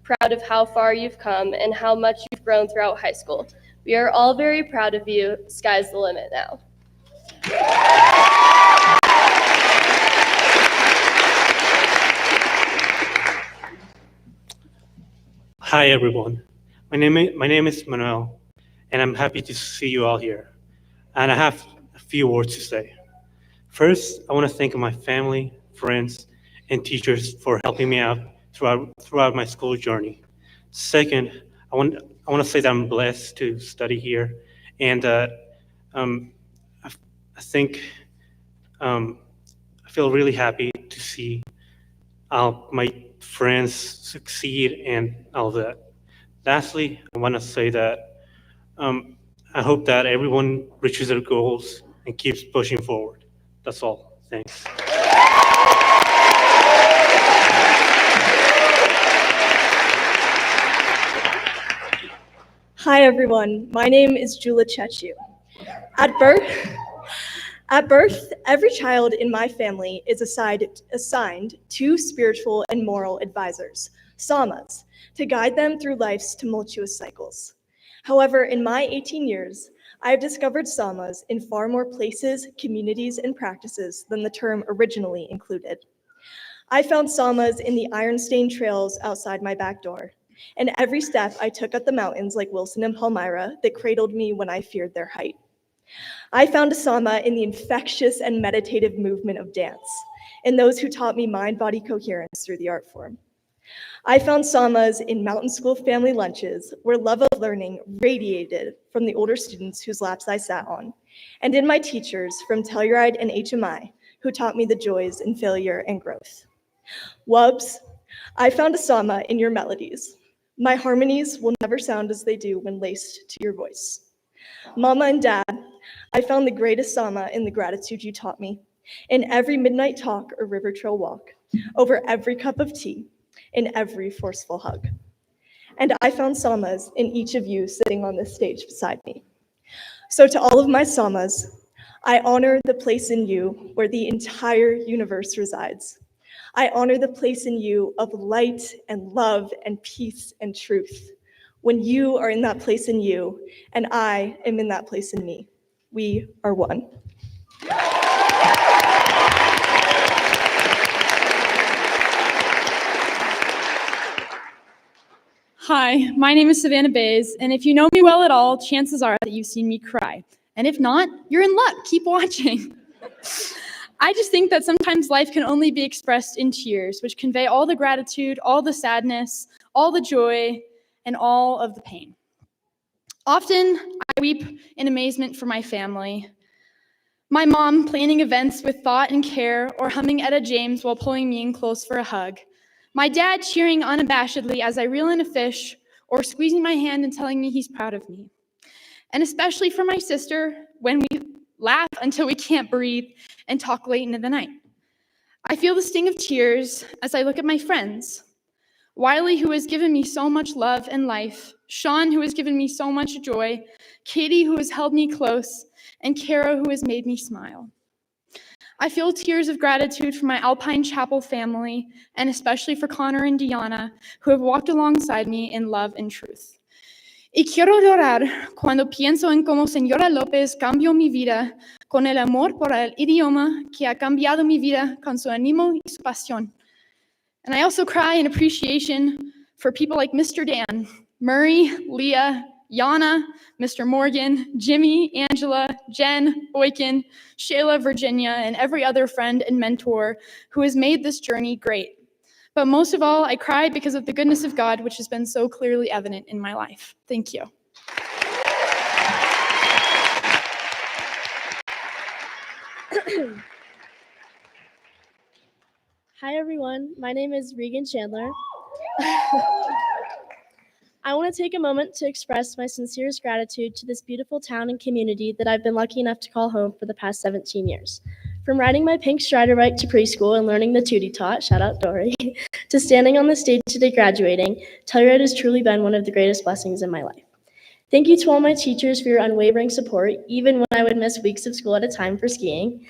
proud of how far you've come and how much you've grown throughout high school. We are all very proud of you. Sky's the limit now. Hi everyone, my name is Manuel, and I'm happy to see you all here. And I have a few words to say. First, I want to thank my family, friends, and teachers for helping me out throughout my school journey. Second, I want to say that I'm blessed to study here, and I think I feel really happy to see my friends succeed and all that. Lastly, I want to say that I hope that everyone reaches their goals and keeps pushing forward. That's all. Thanks. Hi everyone, my name is Jula Chechu. At birth, every child in my family is assigned 2 spiritual and moral advisors, samas, to guide them through life's tumultuous cycles. However, in my 18 years, I have discovered samas in far more places, communities, and practices than the term originally included. I found samas in the iron-stained trails outside my back door, and every step I took up the mountains like Wilson and Palmyra that cradled me when I feared their height. I found a sama in the infectious and meditative movement of dance, and those who taught me mind-body coherence through the art form. I found samas in mountain school family lunches where love of learning radiated from the older students whose laps I sat on, and in my teachers from Telluride and HMI who taught me the joys in failure and growth. Wubs, I found a sama in your melodies. My harmonies will never sound as they do when laced to your voice. Mama and Dad, I found the greatest sama in the gratitude you taught me, in every midnight talk or river trail walk, over every cup of tea, in every forceful hug. And I found samas in each of you sitting on this stage beside me. So to all of my samas, I honor the place in you where the entire universe resides. I honor the place in you of light and love and peace and truth. when you are in that place in you, and I am in that place in me. We are one. Hi, my name is Savannah Bays, and if you know me well at all, chances are that you've seen me cry. And if not, you're in luck. Keep watching. I just think that sometimes life can only be expressed in tears, which convey all the gratitude, all the sadness, all the joy, and all of the pain. Often, I weep in amazement for my family. My mom planning events with thought and care, or humming Etta James while pulling me in close for a hug. My dad cheering unabashedly as I reel in a fish, or squeezing my hand and telling me he's proud of me. And especially for my sister, when we laugh until we can't breathe and talk late into the night. I feel the sting of tears as I look at my friends. Wiley, who has given me so much love and life, Sean, who has given me so much joy, Katie, who has held me close, and Kara, who has made me smile. I feel tears of gratitude for my Alpine Chapel family, and especially for Connor and Deanna, who have walked alongside me in love and truth. Y quiero llorar cuando pienso en cómo Señora López cambió mi vida con el amor por el idioma que ha cambiado mi vida con su ánimo y su pasión. And I also cry in appreciation for people like Mr. Dan, Murray, Leah, Yana, Mr. Morgan, Jimmy, Angela, Jen, Boykin, Shayla, Virginia, and every other friend and mentor who has made this journey great. But most of all, I cry because of the goodness of God, which has been so clearly evident in my life. Thank you. Hi everyone, my name is Regan Chandler. I want to take a moment to express my sincerest gratitude to this beautiful town and community that I've been lucky enough to call home for the past 17 years. From riding my pink Strider bike to preschool and learning the Tootie Tot, shout out Dory, to standing on the stage today graduating, Telluride has truly been one of the greatest blessings in my life. Thank you to all my teachers for your unwavering support, even when I would miss weeks of school at a time for skiing.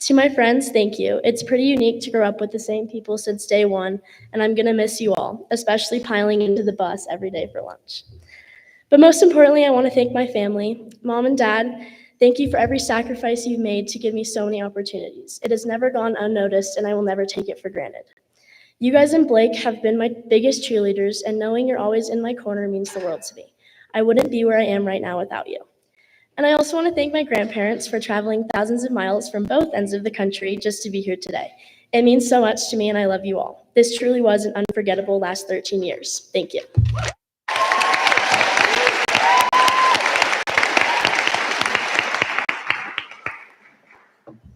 To my friends, thank you. It's pretty unique to grow up with the same people since day one, and I'm gonna miss you all, especially piling into the bus every day for lunch. But most importantly, I wanna thank my family. Mom and Dad, thank you for every sacrifice you've made to give me so many opportunities. It has never gone unnoticed, and I will never take it for granted. You guys and Blake have been my biggest cheerleaders, and knowing you're always in my corner means the world to me. I wouldn't be where I am right now without you. And I also want to thank my grandparents for traveling thousands of miles from both ends of the country just to be here today. It means so much to me, and I love you all. This truly was an unforgettable last 13 years. Thank you.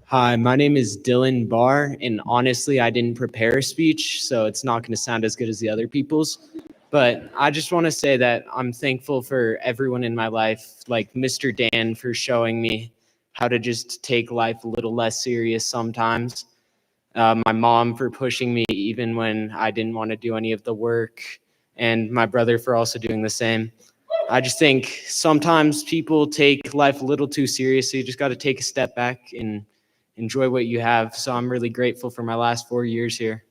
Hi, my name is Dylan Barr, and honestly, I didn't prepare a speech, so it's not going to sound as good as the other people's. But I just want to say that I'm thankful for everyone in my life, like Mr. Dan for showing me how to just take life a little less serious sometimes. My mom for pushing me even when I didn't want to do any of the work, and my brother for also doing the same. I just think sometimes people take life a little too seriously. You just got to take a step back and enjoy what you have. So I'm really grateful for my last 4 years here.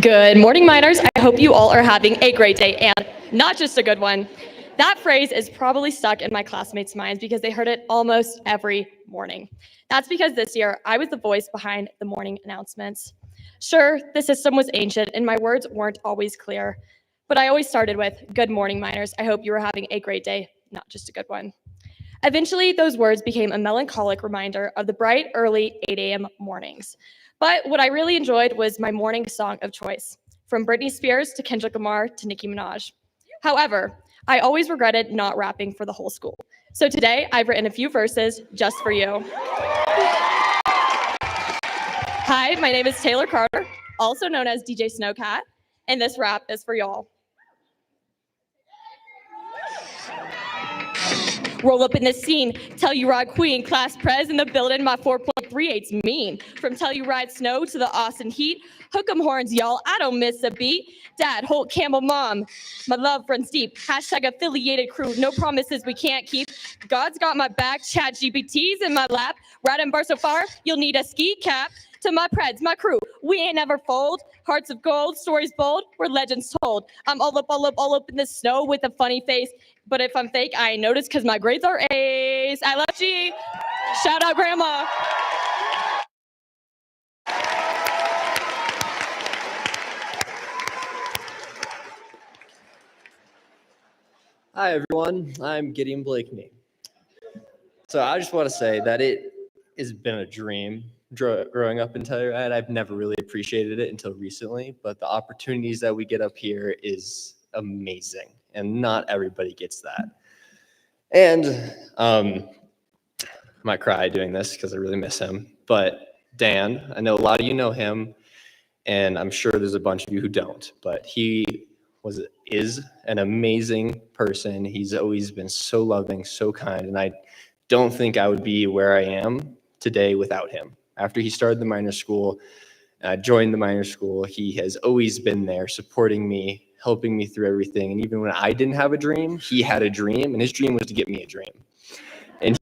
Good morning, minors. I hope you all are having a great day, and not just a good one. That phrase is probably stuck in my classmates' minds because they heard it almost every morning. That's because this year, I was the voice behind the morning announcements. Sure, the system was ancient and my words weren't always clear, but I always started with, good morning, minors. I hope you are having a great day, not just a good one. Eventually, those words became a melancholic reminder of the bright, early 8 a.m. mornings. But what I really enjoyed was my morning song of choice, from Britney Spears to Kendrick Lamar to Nicki Minaj. However, I always regretted not rapping for the whole school. So today, I've written a few verses just for you. Hi, my name is Taylor Carter, also known as DJ Snowcat, and this rap is for y'all. Roll up in the scene, Telluride queen, class pres in the building, my 4.38's mean. From Telluride snow to the Austin heat, hook 'em horns, y'all, I don't miss a beat. Dad, Holt, Campbell, mom, my love runs deep. Hashtag affiliated crew, no promises we can't keep. God's got my back, Chat GPT's in my lap. Riding bar so far, you'll need a ski cap. To my preds, my crew, we ain't never fold. Hearts of gold, stories bold, where legends told. I'm all up in the snow with a funny face. But if I'm fake, I ain't noticed because my grades are A's. I love G. Shout out, Grandma. Hi, everyone. I'm Gideon Blakeney. So I just want to say that it has been a dream growing up in Telluride. I've never really appreciated it until recently, but the opportunities that we get up here is amazing, and not everybody gets that. And I might cry doing this because I really miss him, but Dan, I know a lot of you know him, and I'm sure there's a bunch of you who don't, but he is an amazing person. He's always been so loving, so kind, and I don't think I would be where I am today without him. After he started the minor school, joined the minor school, he has always been there supporting me, helping me through everything. And even when I didn't have a dream, he had a dream, and his dream was to get me a dream. And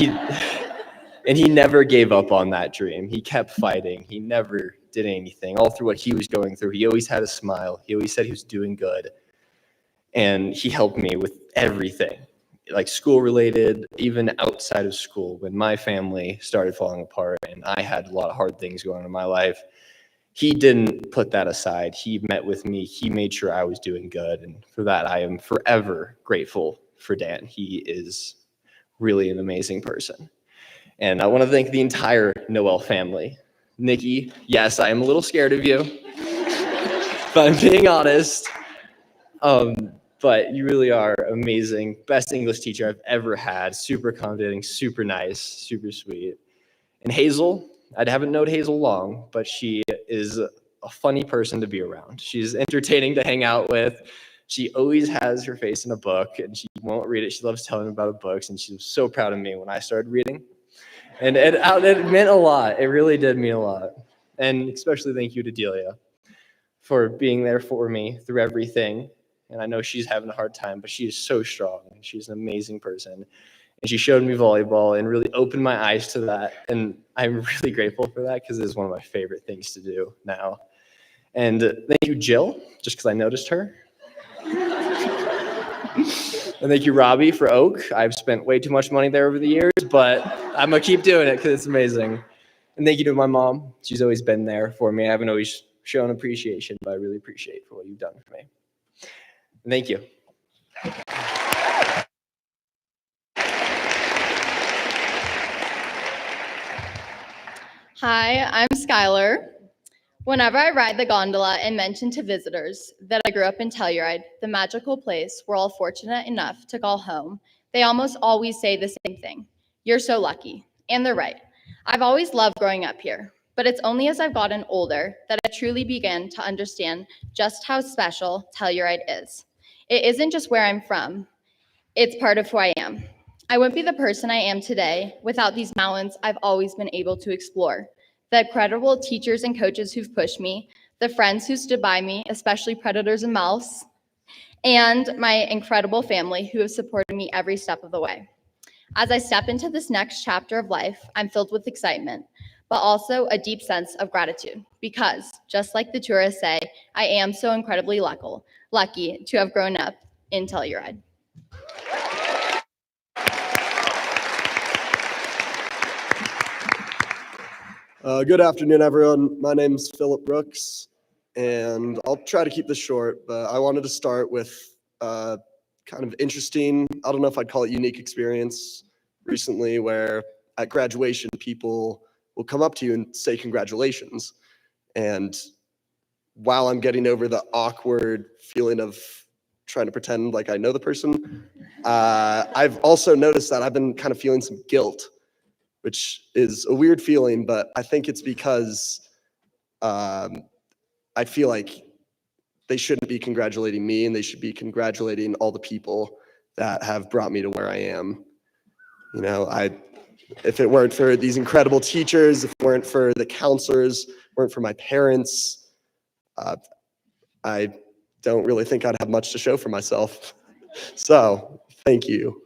he never gave up on that dream. He kept fighting. He never did anything. All through what he was going through, he always had a smile. He always said he was doing good. And he helped me with everything, like school related, even outside of school. When my family started falling apart and I had a lot of hard things going on in my life, he didn't put that aside. He met with me. He made sure I was doing good. And for that, I am forever grateful for Dan. He is really an amazing person. And I want to thank the entire Noel family. Nikki, yes, I am a little scared of you, if I'm being honest. But you really are amazing. Best English teacher I've ever had. Super accommodating, super nice, super sweet. And Hazel, I haven't known Hazel long, but she is a funny person to be around. She's entertaining to hang out with. She always has her face in a book, and she won't read it. She loves telling about books, and she was so proud of me when I started reading. And it meant a lot. It really did mean a lot. And especially thank you to Delia for being there for me through everything. And I know she's having a hard time, but she is so strong. She's an amazing person. And she showed me volleyball and really opened my eyes to that. And I'm really grateful for that because it is one of my favorite things to do now. And thank you, Jill, just because I noticed her. And thank you, Robbie, for Oak. I've spent way too much money there over the years, but I'm going to keep doing it because it's amazing. And thank you to my mom. She's always been there for me. I haven't always shown appreciation, but I really appreciate for what you've done for me. And thank you. Hi, I'm Skylar. Whenever I ride the gondola and mention to visitors that I grew up in Telluride, the magical place we're all fortunate enough to call home, they almost always say the same thing. You're so lucky. And they're right. I've always loved growing up here, but it's only as I've gotten older that I truly began to understand just how special Telluride is. It isn't just where I'm from, it's part of who I am. I wouldn't be the person I am today without these mountains I've always been able to explore. The incredible teachers and coaches who've pushed me, the friends who stood by me, especially predators and mouse, and my incredible family who have supported me every step of the way. As I step into this next chapter of life, I'm filled with excitement, but also a deep sense of gratitude because, just like the tourists say, I am so incredibly lucky to have grown up in Telluride. Good afternoon, everyone. My name's Philip Brooks, and I'll try to keep this short, but I wanted to start with a kind of interesting, I don't know if I'd call it unique experience recently, where at graduation, people will come up to you and say congratulations. And while I'm getting over the awkward feeling of trying to pretend like I know the person, I've also noticed that I've been kind of feeling some guilt, which is a weird feeling, but I think it's because I feel like they shouldn't be congratulating me and they should be congratulating all the people that have brought me to where I am. If it weren't for these incredible teachers, if it weren't for the counselors, weren't for my parents, I don't really think I'd have much to show for myself. So, thank you.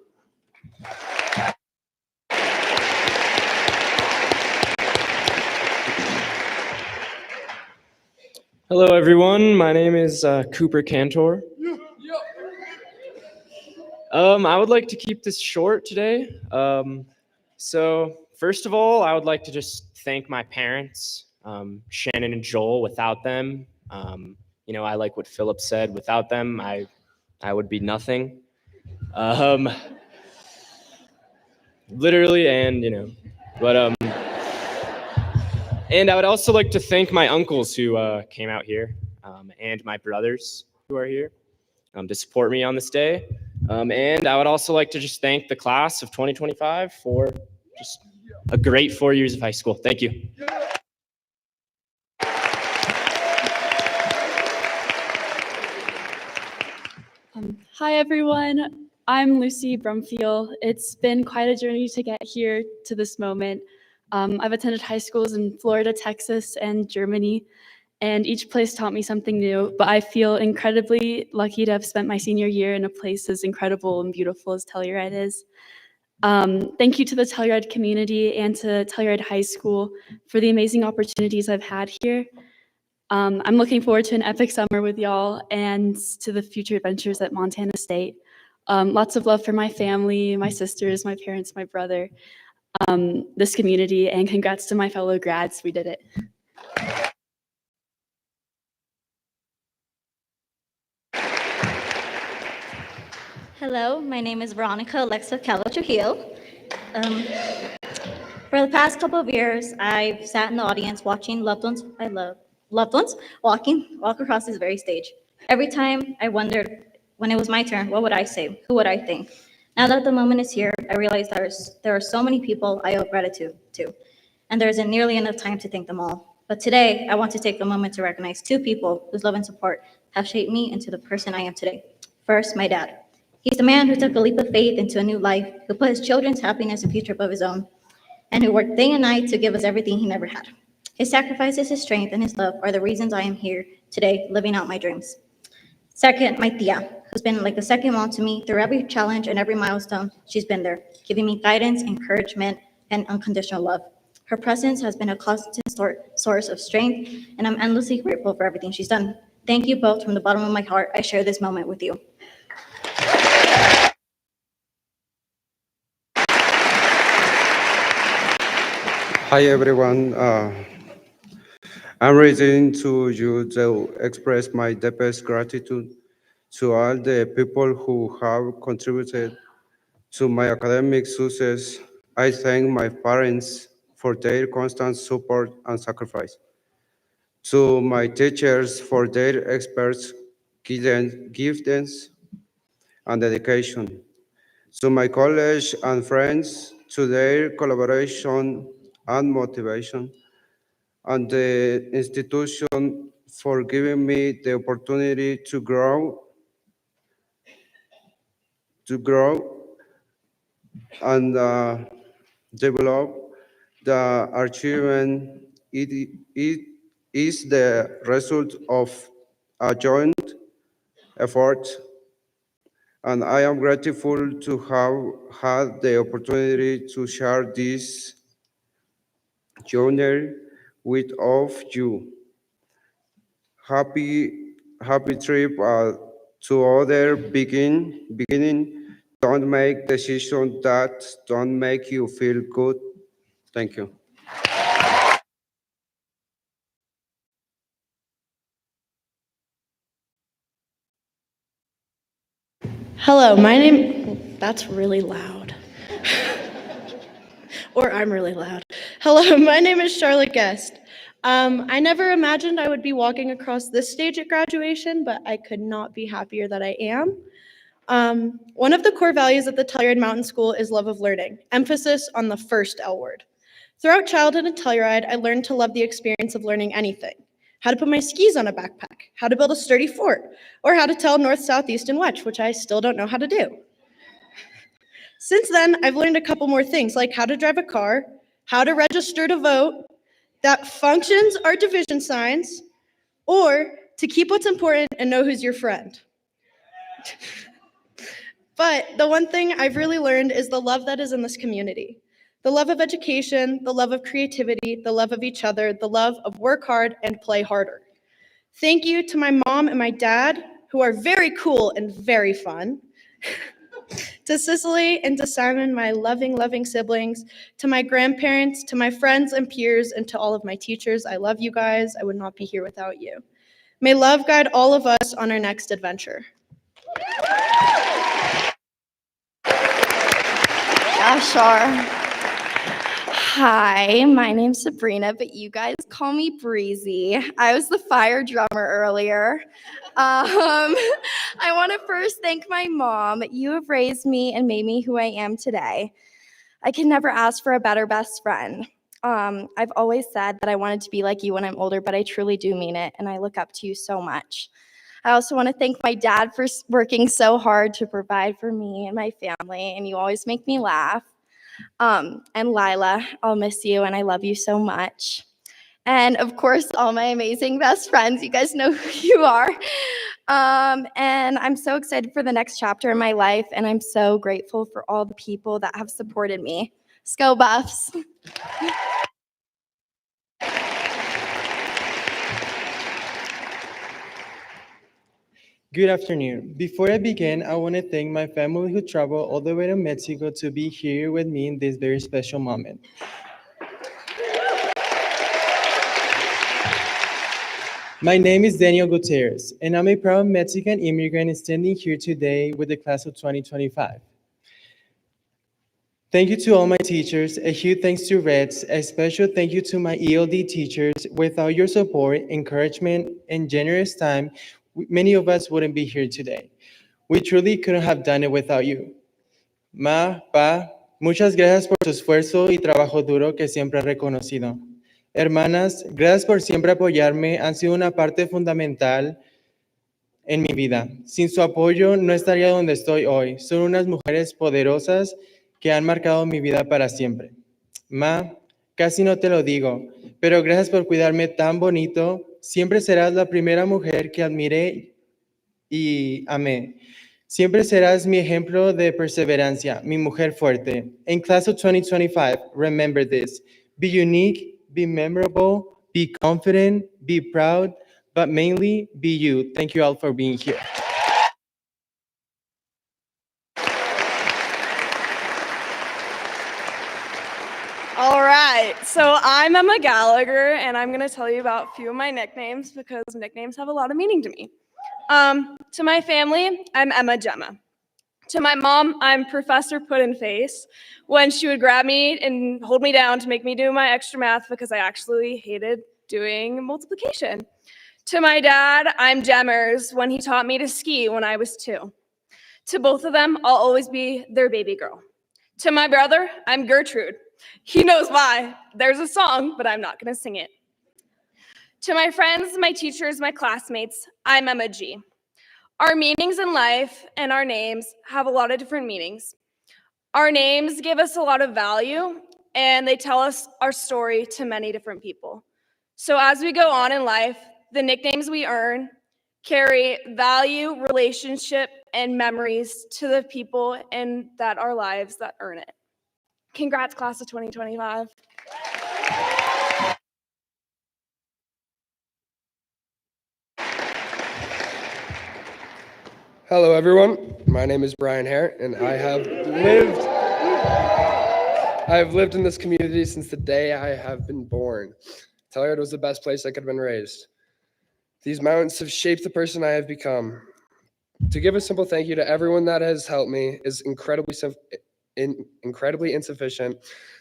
Hello, everyone. My name is Cooper Cantor. I would like to keep this short today. So first of all, I would like to just thank my parents, Shannon and Joel. Without them, I like what Philip said. Without them, I would be nothing. Literally, and but and I would also like to thank my uncles who came out here, and my brothers who are here to support me on this day. And I would also like to just thank the class of 2025 for just a great 4 years of high school. Thank you. Hi, everyone. I'm Lucy Brumfield. It's been quite a journey to get here to this moment. I've attended high schools in Florida, Texas, and Germany, and each place taught me something new, but I feel incredibly lucky to have spent my senior year in a place as incredible and beautiful as Telluride is. Thank you to the Telluride community and to Telluride High School for the amazing opportunities I've had here. I'm looking forward to an epic summer with y'all and to the future adventures at Montana State. Lots of love for my family, my sisters, my parents, my brother, this community, and congrats to my fellow grads. We did it. Hello, my name is Veronica Alexa Callo Trujillo. For the past couple of years, I've sat in the audience watching loved ones I love, loved ones walk across this very stage. Every time I wondered, when it was my turn, what would I say? Who would I thank? Now that the moment is here, I realize there are so many people I owe gratitude to, and there isn't nearly enough time to thank them all. But today, I want to take a moment to recognize two people whose love and support have shaped me into the person I am today. First, my dad. He's the man who took a leap of faith into a new life, who put his children's happiness and future above his own, and who worked day and night to give us everything he never had. His sacrifices, his strength, and his love are the reasons I am here today, living out my dreams. Second, my tia, who's been like a second mom to me through every challenge and every milestone. She's been there, giving me guidance, encouragement, and unconditional love. Her presence has been a constant source of strength, and I'm endlessly grateful for everything she's done. Thank you both from the bottom of my heart. I share this moment with you. Hi everyone, I'm writing to you to express my deepest gratitude to all the people who have contributed to my academic success. I thank my parents for their constant support and sacrifice. To my teachers for their experts, guidance and dedication. To my college and friends, to their collaboration and motivation, and the institution for giving me the opportunity to grow and develop. The achievement it is the result of a joint effort, and I am grateful to have had the opportunity to share this journey with all of you. Happy trip to other beginning. Don't make decisions that don't make you feel good. Thank you. Hello, that's really loud. Or I'm really loud. Hello, my name is Charlotte Guest. I never imagined I would be walking across this stage at graduation, but I could not be happier that I am. One of the core values at the Telluride Mountain School is love of learning, emphasis on the first L word. Throughout childhood at Telluride, I learned to love the experience of learning anything. How to put my skis on a backpack, how to build a sturdy fort, or how to tell north, south, east, and west, which I still don't know how to do. Since then, I've learned a couple more things, like how to drive a car, how to register to vote, that functions are division signs, or to keep what's important and know who's your friend. But the one thing I've really learned is the love that is in this community. The love of education, the love of creativity, the love of each other, the love of work hard and play harder. Thank you to my mom and my dad, who are very cool and very fun. To Cicely and to Simon, my loving, loving siblings, to my grandparents, to my friends and peers, and to all of my teachers. I love you guys. I would not be here without you. May love guide all of us on our next adventure. Yeah, sure. Hi, my name's Sabrina, but you guys call me Breezy. I was the fire drummer earlier. I want to first thank my mom. You have raised me and made me who I am today. I can never ask for a better best friend. I've always said that I wanted to be like you when I'm older, but I truly do mean it, and I look up to you so much. I also want to thank my dad for working so hard to provide for me and my family, and you always make me laugh. And Lila, I'll miss you, and I love you so much. And of course, all my amazing best friends, you guys know who you are. And I'm so excited for the next chapter in my life, and I'm so grateful for all the people that have supported me. Go Buffs! Good afternoon. Before I begin, I want to thank my family who traveled all the way to Mexico to be here with me in this very special moment. My name is Daniel Gutierrez, and I'm a proud Mexican immigrant standing here today with the class of 2025. Thank you to all my teachers. A huge thanks to Reds. A special thank you to my ELD teachers. Without your support, encouragement, and generous time, many of us wouldn't be here today. We truly couldn't have done it without you. Ma, Pa, muchas gracias por su esfuerzo y trabajo duro que siempre he reconocido. Hermanas, gracias por siempre apoyarme. Han sido una parte fundamental en mi vida. Sin su apoyo no estaría donde estoy hoy. Son unas mujeres poderosas que han marcado mi vida para siempre. Ma, casi no te lo digo, pero gracias por cuidarme tan bonito. Siempre serás la primera mujer que admiré y amé. Siempre serás mi ejemplo de perseverancia, mi mujer fuerte. In class of 2025, remember this. Be unique, be memorable, be confident, be proud, but mainly be you. Thank you all for being here. All right, so I'm Emma Gallagher, and I'm going to tell you about a few of my nicknames because nicknames have a lot of meaning to me. To my family, I'm Emma Gemma. To my mom, I'm Professor Put-in-Face when she would grab me and hold me down to make me do my extra math because I actually hated doing multiplication. To my dad, I'm Gemmers when he taught me to ski when I was 2. To both of them, I'll always be their baby girl. To my brother, I'm Gertrude. He knows why. There's a song, but I'm not going to sing it. To my friends, my teachers, my classmates, I'm Emma G. Our meanings in life and our names have a lot of different meanings. Our names give us a lot of value, and they tell us our story to many different people. So as we go on in life, the nicknames we earn carry value, relationship, and memories to the people in that our lives that earn it. Congrats, class of 2025. Hello, everyone. My name is Brian Hare, and I have lived in this community since the day I have been born. Telluride was the best place I could have been raised. These mountains have shaped the person I have become. To give a simple thank you to everyone that has helped me is incredibly insufficient,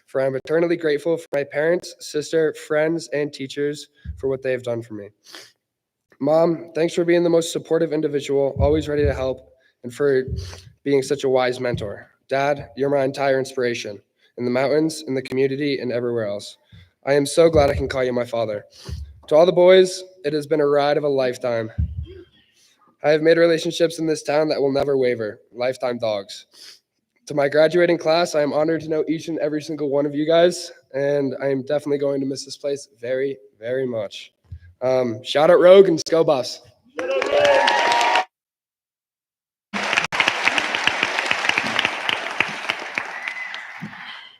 for I'm eternally grateful for my parents, sister, friends, and teachers for what they have done for me. Mom, thanks for being the most supportive individual, always ready to help, and for being such a wise mentor. Dad, you're my entire inspiration, in the mountains, in the community, and everywhere else. I am so glad I can call you my father. To all the boys, it has been a ride of a lifetime. I have made relationships in this town that will never waver, lifetime dogs. To my graduating class, I am honored to know each and every single one of you guys, and I am definitely going to miss this place very, very much. Shout out Rogue and Go Buffs.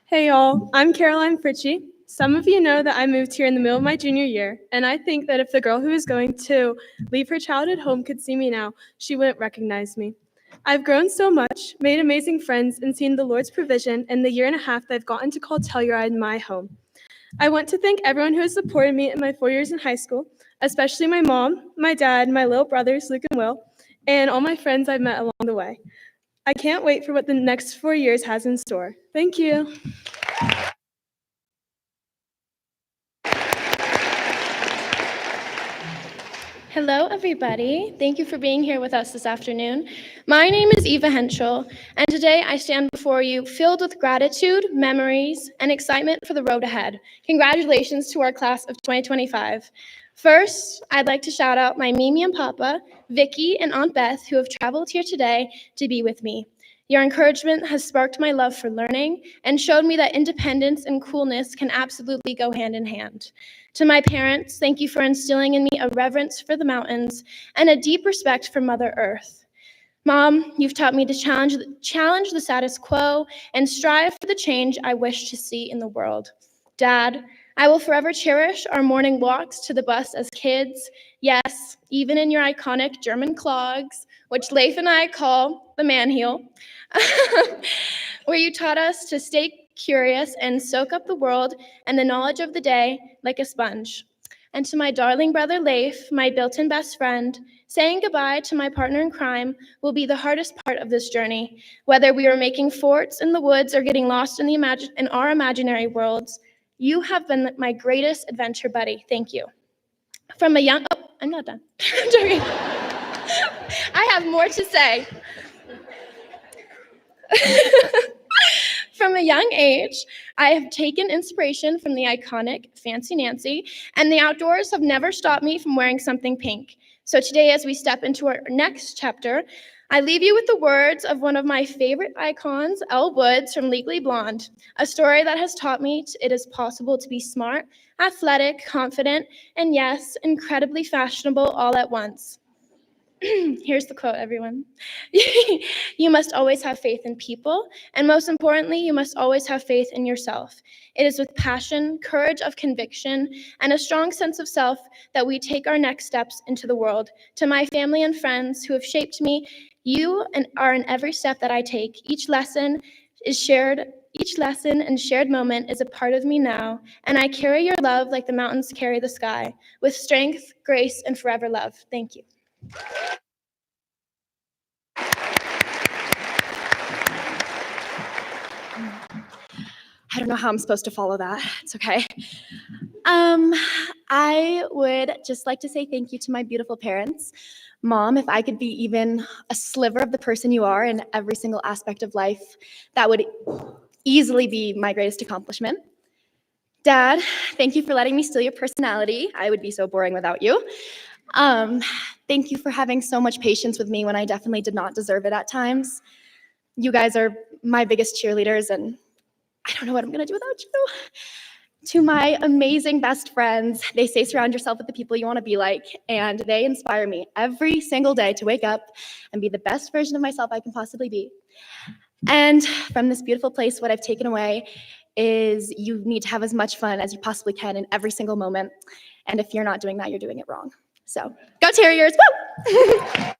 Hey y'all, I'm Caroline Fritchie. Some of you know that I moved here in the middle of my junior year, and I think that if the girl who is going to leave her childhood home could see me now, she wouldn't recognize me. I've grown so much, made amazing friends, and seen the Lord's provision in the year and a half that I've gotten to call Telluride my home. I want to thank everyone who has supported me in my 4 years in high school, especially my mom, my dad, my little brothers, Luke and Will, and all my friends I've met along the way. I can't wait for what the next 4 years has in store. Thank you. Hello, everybody. Thank you for being here with us this afternoon. My name is Eva Henschel, and today I stand before you filled with gratitude, memories, and excitement for the road ahead. Congratulations to our class of 2025. First, I'd like to shout out my Mimi and Papa, Vicky and Aunt Beth, who have traveled here today to be with me. Your encouragement has sparked my love for learning and showed me that independence and coolness can absolutely go hand in hand. To my parents, thank you for instilling in me a reverence for the mountains and a deep respect for Mother Earth. Mom, you've taught me to challenge the status quo and strive for the change I wish to see in the world. Dad, I will forever cherish our morning walks to the bus as kids. Yes, even in your iconic German clogs, which Leif and I call the man heel, where you taught us to stay curious and soak up the world and the knowledge of the day like a sponge. And to my darling brother Leif, my built-in best friend, saying goodbye to my partner in crime will be the hardest part of this journey. Whether we are making forts in the woods or getting lost in our imaginary worlds, you have been my greatest adventure buddy. Thank you. From a young, oh, I'm not done. I'm joking. I have more to say. From a young age, I have taken inspiration from the iconic Fancy Nancy, and the outdoors have never stopped me from wearing something pink. So today, as we step into our next chapter, I leave you with the words of one of my favorite icons, Elle Woods from Legally Blonde, a story that has taught me it is possible to be smart, athletic, confident, and yes, incredibly fashionable all at once. Here's the quote, everyone. You must always have faith in people, and most importantly, you must always have faith in yourself. It is with passion, courage of conviction, and a strong sense of self that we take our next steps into the world. To my family and friends who have shaped me, you are in every step that I take. Each lesson and shared moment is a part of me now, and I carry your love like the mountains carry the sky, with strength, grace, and forever love. Thank you. I don't know how I'm supposed to follow that. It's okay. I would just like to say thank you to my beautiful parents. Mom, if I could be even a sliver of the person you are in every single aspect of life, that would easily be my greatest accomplishment. Dad, thank you for letting me steal your personality. I would be so boring without you. Thank you for having so much patience with me when I definitely did not deserve it at times. You guys are my biggest cheerleaders, and I don't know what I'm gonna do without you. To my amazing best friends, they say surround yourself with the people you wanna be like, and they inspire me every single day to wake up and be the best version of myself I can possibly be. And from this beautiful place, what I've taken away is you need to have as much fun as you possibly can in every single moment. And if you're not doing that, you're doing it wrong. So, go Terriers, woo!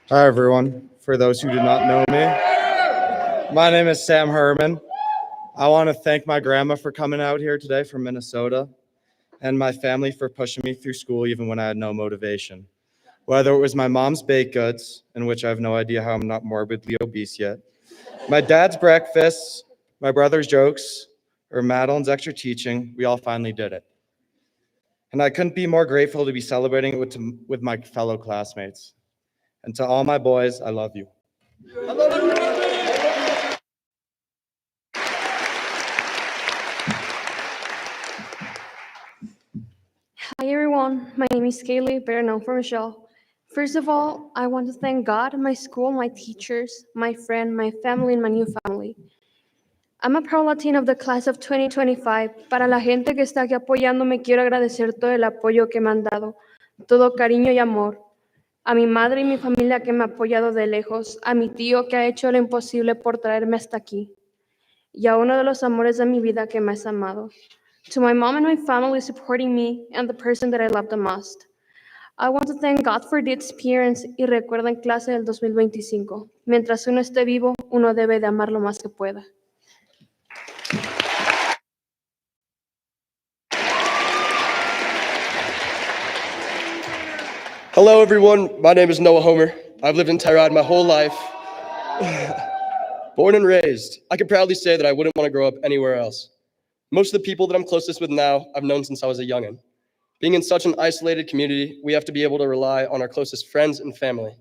Hi, everyone. For those who do not know me, my name is Sam Herman. I want to thank my grandma for coming out here today from Minnesota and my family for pushing me through school even when I had no motivation. Whether it was my mom's baked goods, in which I have no idea how I'm not morbidly obese yet, my dad's breakfasts, my brother's jokes, or Madeline's extra teaching, we all finally did it. And I couldn't be more grateful to be celebrating it with my fellow classmates. And to all my boys, I love you. Hi everyone, my name is Kaylee, better known for Michelle. First of all, I want to thank God, my school, my teachers, my friend, my family, and my new family. I'm a proud Latina of the class of 2025. Para la gente que está aquí apoyándome, quiero agradecer todo el apoyo que me han dado, todo cariño y amor. A mi madre y mi familia que me ha apoyado de lejos, a mi tío que ha hecho lo imposible por traerme hasta aquí, y a uno de los amores de mi vida que me has amado. To my mom and my family supporting me and the person that I love the most. I want to thank God for the experience y recuerden clase del 2025. Mientras uno esté vivo, uno debe de amar lo más que pueda. Hello, everyone. My name is Noah Homer. I've lived in Telluride my whole life. Born and raised, I can proudly say that I wouldn't want to grow up anywhere else. Most of the people that I'm closest with now, I've known since I was a youngin'. Being in such an isolated community, we have to be able to rely on our closest friends and family.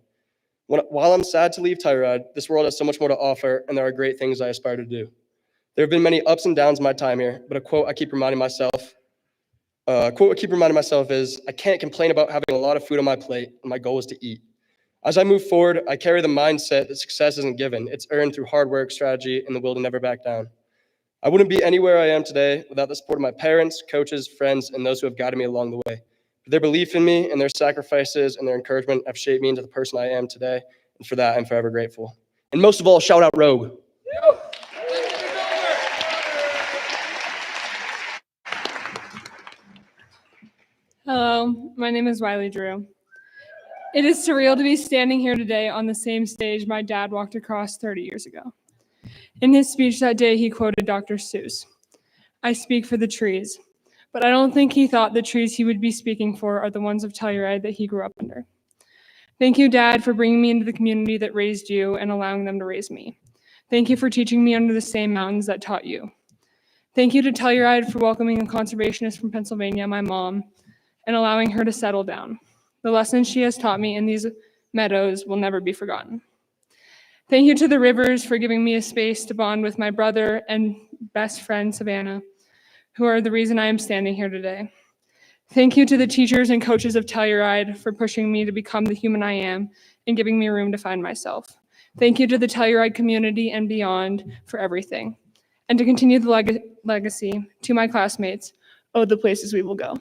While I'm sad to leave Telluride, this world has so much more to offer, and there are great things I aspire to do. There have been many ups and downs in my time here, but a quote I keep reminding myself is, I can't complain about having a lot of food on my plate, and my goal is to eat. As I move forward, I carry the mindset that success isn't given, it's earned through hard work, strategy, and the will to never back down. I wouldn't be anywhere I am today without the support of my parents, coaches, friends, and those who have guided me along the way. Their belief in me and their sacrifices and their encouragement have shaped me into the person I am today, and for that, I'm forever grateful. And most of all, shout out Rogue. Hello, my name is Riley Drew. It is surreal to be standing here today on the same stage my dad walked across 30 years ago. In his speech that day, he quoted Dr. Seuss. I speak for the trees, but I don't think he thought the trees he would be speaking for are the ones of Telluride that he grew up under. Thank you, Dad, for bringing me into the community that raised you and allowing them to raise me. Thank you for teaching me under the same mountains that taught you. Thank you to Telluride for welcoming a conservationist from Pennsylvania, my mom, and allowing her to settle down. The lessons she has taught me in these meadows will never be forgotten. Thank you to the rivers for giving me a space to bond with my brother and best friend, Savannah, who are the reason I am standing here today. Thank you to the teachers and coaches of Telluride for pushing me to become the human I am and giving me room to find myself. Thank you to the Telluride community and beyond for everything. And to continue the legacy, to my classmates, oh, the places we will go.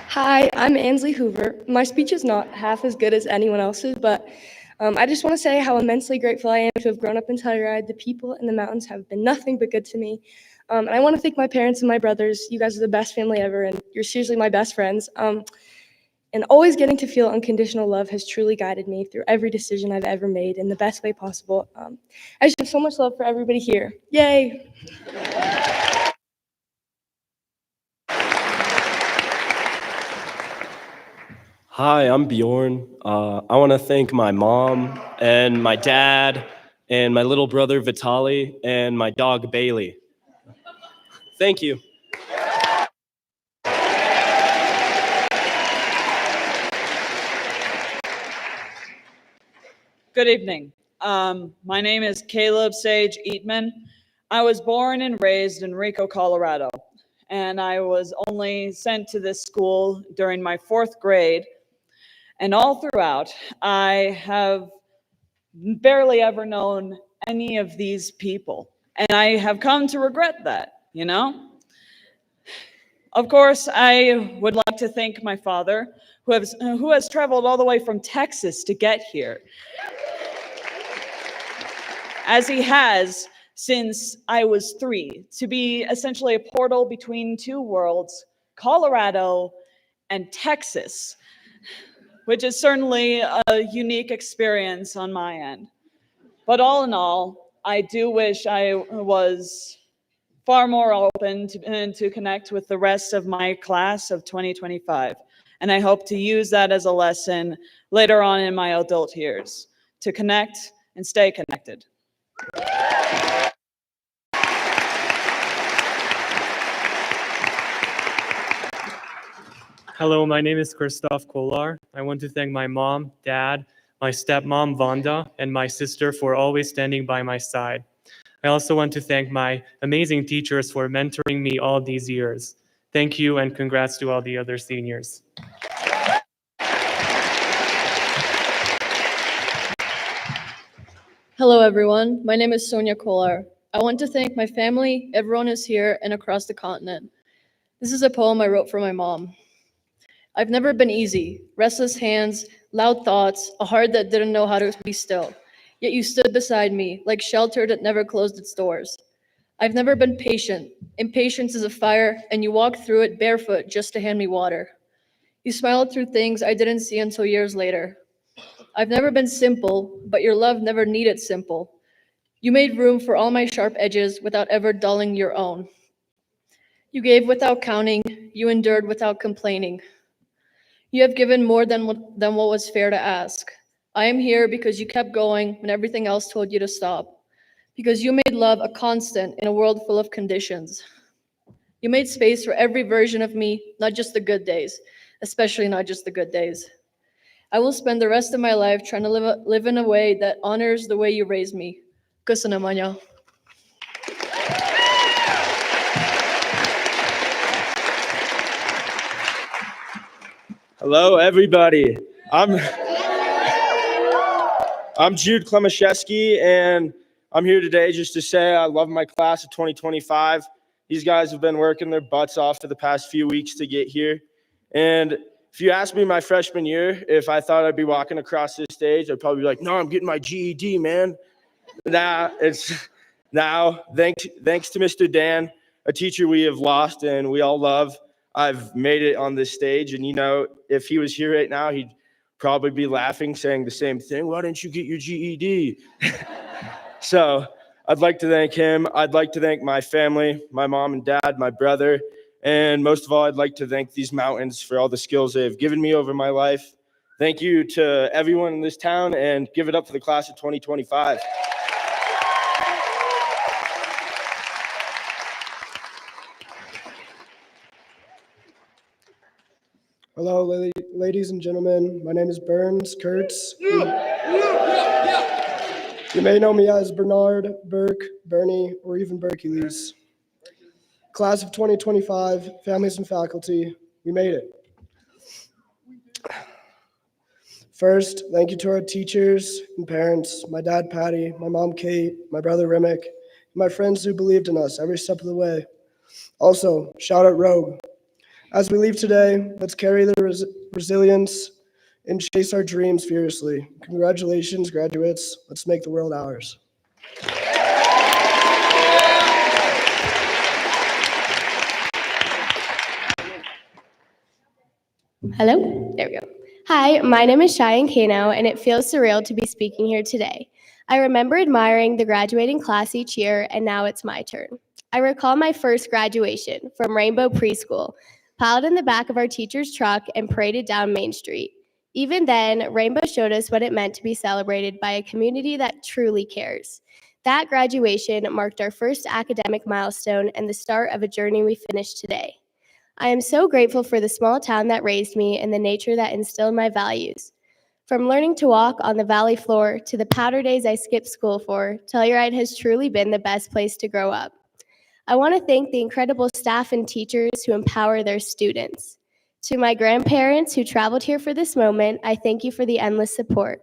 Hi, I'm Ansley Hoover. My speech is not half as good as anyone else's, but I just want to say how immensely grateful I am to have grown up in Telluride. The people in the mountains have been nothing but good to me. And I want to thank my parents and my brothers. You guys are the best family ever, and you're seriously my best friends. And always getting to feel unconditional love has truly guided me through every decision I've ever made in the best way possible. I just have so much love for everybody here. Yay! Hi, I'm Bjorn. I want to thank my mom and my dad and my little brother Vitali and my dog Bailey. Thank you. Good evening. My name is Caleb Sage Eatman. I was born and raised in Rico, Colorado, and I was only sent to this school during my 4th grade. And all throughout, I have barely ever known any of these people. And I have come to regret that, you know? Of course, I would like to thank my father, who has traveled all the way from Texas to get here, as he has since I was 3, to be essentially a portal between 2 worlds, Colorado and Texas, which is certainly a unique experience on my end. But all in all, I do wish I was far more open to connect with the rest of my class of 2025. And I hope to use that as a lesson later on in my adult years, to connect and stay connected. Hello, my name is Christoph Kolar. I want to thank my mom, dad, my stepmom, Vanda, and my sister for always standing by my side. I also want to thank my amazing teachers for mentoring me all these years. Thank you and congrats to all the other seniors. Hello, everyone. My name is Sonia Kolar. I want to thank my family, everyone who's here, and across the continent. This is a poem I wrote for my mom. I've never been easy. Restless hands, loud thoughts, a heart that didn't know how to be still. Yet you stood beside me, like shelter that never closed its doors. I've never been patient. Impatience is a fire, and you walked through it barefoot just to hand me water. You smiled through things I didn't see until years later. I've never been simple, but your love never needed simple. You made room for all my sharp edges without ever dulling your own. You gave without counting, you endured without complaining. You have given more than what was fair to ask. I am here because you kept going when everything else told you to stop. Because you made love a constant in a world full of conditions. You made space for every version of me, not just the good days, especially not just the good days. I will spend the rest of my life trying to live in a way that honors the way you raised me. Gusto naman niya. Hello, everybody. I'm Jude Klemaszewski, and I'm here today just to say I love my class of 2025. These guys have been working their butts off for the past few weeks to get here. And if you asked me my freshman year if I thought I'd be walking across this stage, I'd probably be like, no, I'm getting my GED, man. Now, thanks to Mr. Dan, a teacher we have lost and we all love, I've made it on this stage. And, you know, if he was here right now, he'd probably be laughing, saying the same thing. Why didn't you get your GED? So I'd like to thank him. I'd like to thank my family, my mom and dad, my brother. And most of all, I'd like to thank these mountains for all the skills they've given me over my life. Thank you to everyone in this town, and give it up for the class of 2025. Hello, ladies and gentlemen. My name is Burns Kurtz. You may know me as Bernard, Burke, Bernie, or even Berkeleys. Class of 2025, families and faculty, we made it. First, thank you to our teachers and parents, my dad, Patty, my mom, Kate, my brother, Remick, and my friends who believed in us every step of the way. Also, shout out Rogue. As we leave today, let's carry the resilience and chase our dreams fiercely. Congratulations, graduates. Let's make the world ours. Hello? There we go. Hi, my name is Cheyenne Kano, and it feels surreal to be speaking here today. I remember admiring the graduating class each year, and now it's my turn. I recall my first graduation from Rainbow Preschool, piled in the back of our teacher's truck and paraded down Main Street. Even then, Rainbow showed us what it meant to be celebrated by a community that truly cares. That graduation marked our first academic milestone and the start of a journey we finished today. I am so grateful for the small town that raised me and the nature that instilled my values. From learning to walk on the valley floor to the powder days I skipped school for, Telluride has truly been the best place to grow up. I want to thank the incredible staff and teachers who empower their students. To my grandparents who traveled here for this moment, I thank you for the endless support.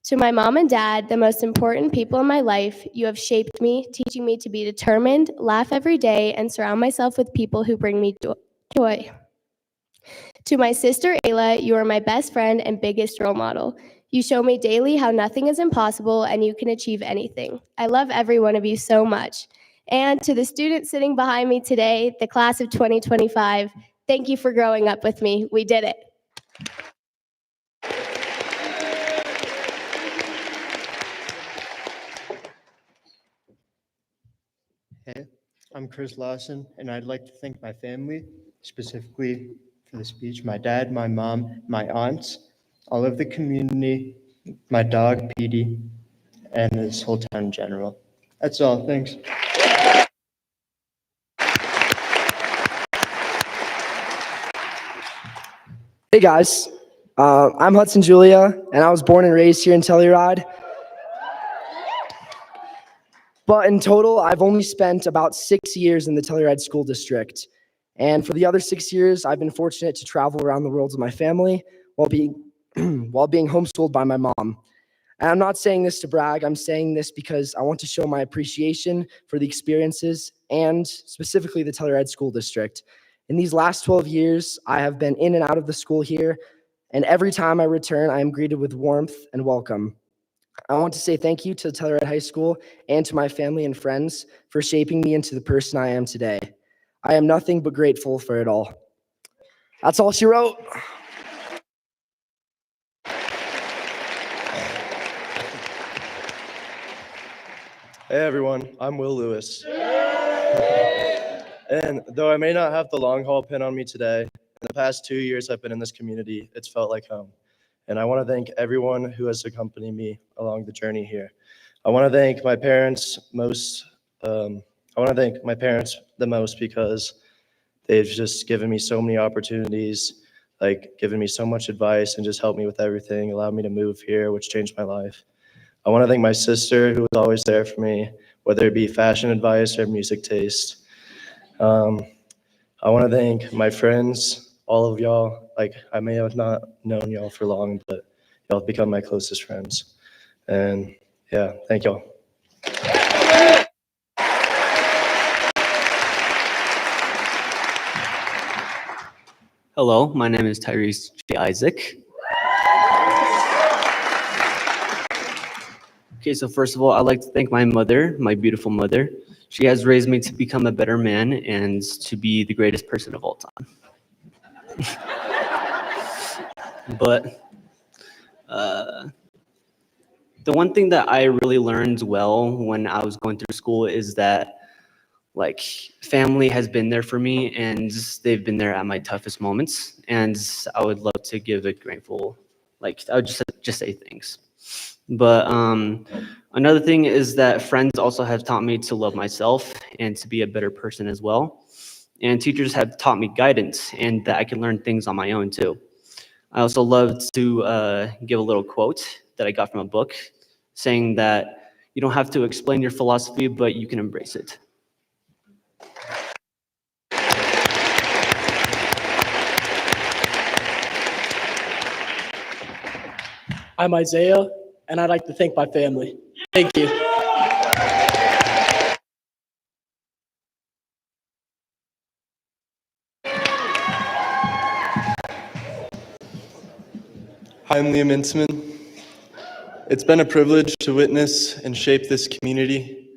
To my mom and dad, the most important people in my life, you have shaped me, teaching me to be determined, laugh every day, and surround myself with people who bring me joy. To my sister Ayla, you are my best friend and biggest role model. You show me daily how nothing is impossible and you can achieve anything. I love every one of you so much. And to the students sitting behind me today, the class of 2025, thank you for growing up with me. We did it. Hey, I'm Chris Lawson, and I'd like to thank my family, specifically for the speech, my dad, my mom, my aunts, all of the community, my dog, Petey, and this whole town in general. That's all, thanks. Hey guys, I'm Hudson Julia, and I was born and raised here in Telluride. But in total, I've only spent about 6 years in the Telluride School District. And for the other 6 years, I've been fortunate to travel around the world with my family while being, while being homeschooled by my mom. And I'm not saying this to brag, I'm saying this because I want to show my appreciation for the experiences and specifically the Telluride School District. In these last 12 years, I have been in and out of the school here, and every time I return, I am greeted with warmth and welcome. I want to say thank you to Telluride High School and to my family and friends for shaping me into the person I am today. I am nothing but grateful for it all. That's all she wrote. Hey everyone, I'm Will Lewis. And though I may not have the long haul pin on me today, in the past 2 years I've been in this community, it's felt like home. And I want to thank everyone who has accompanied me along the journey here. I want to thank my parents the most because they've just given me so many opportunities, like given me so much advice and just helped me with everything, allowed me to move here, which changed my life. I want to thank my sister who was always there for me, whether it be fashion advice or music taste. I want to thank my friends, all of y'all. Like, I may have not known y'all for long, but y'all have become my closest friends. And yeah, thank y'all. Hello, my name is Tyrese J. Isaac. Okay, so first of all, I'd like to thank my mother, my beautiful mother. She has raised me to become a better man and to be the greatest person of all time. But the one thing that I really learned well when I was going through school is that like family has been there for me and they've been there at my toughest moments. And I would love to give a grateful, like I would just say thanks. But another thing is that friends also have taught me to love myself and to be a better person as well. And teachers have taught me guidance and that I can learn things on my own too. I also love to give a little quote that I got from a book saying that you don't have to explain your philosophy, but you can embrace it. I'm Isaiah, and I'd like to thank my family. Thank you. Hi, I'm Liam Intzman. It's been a privilege to witness and shape this community,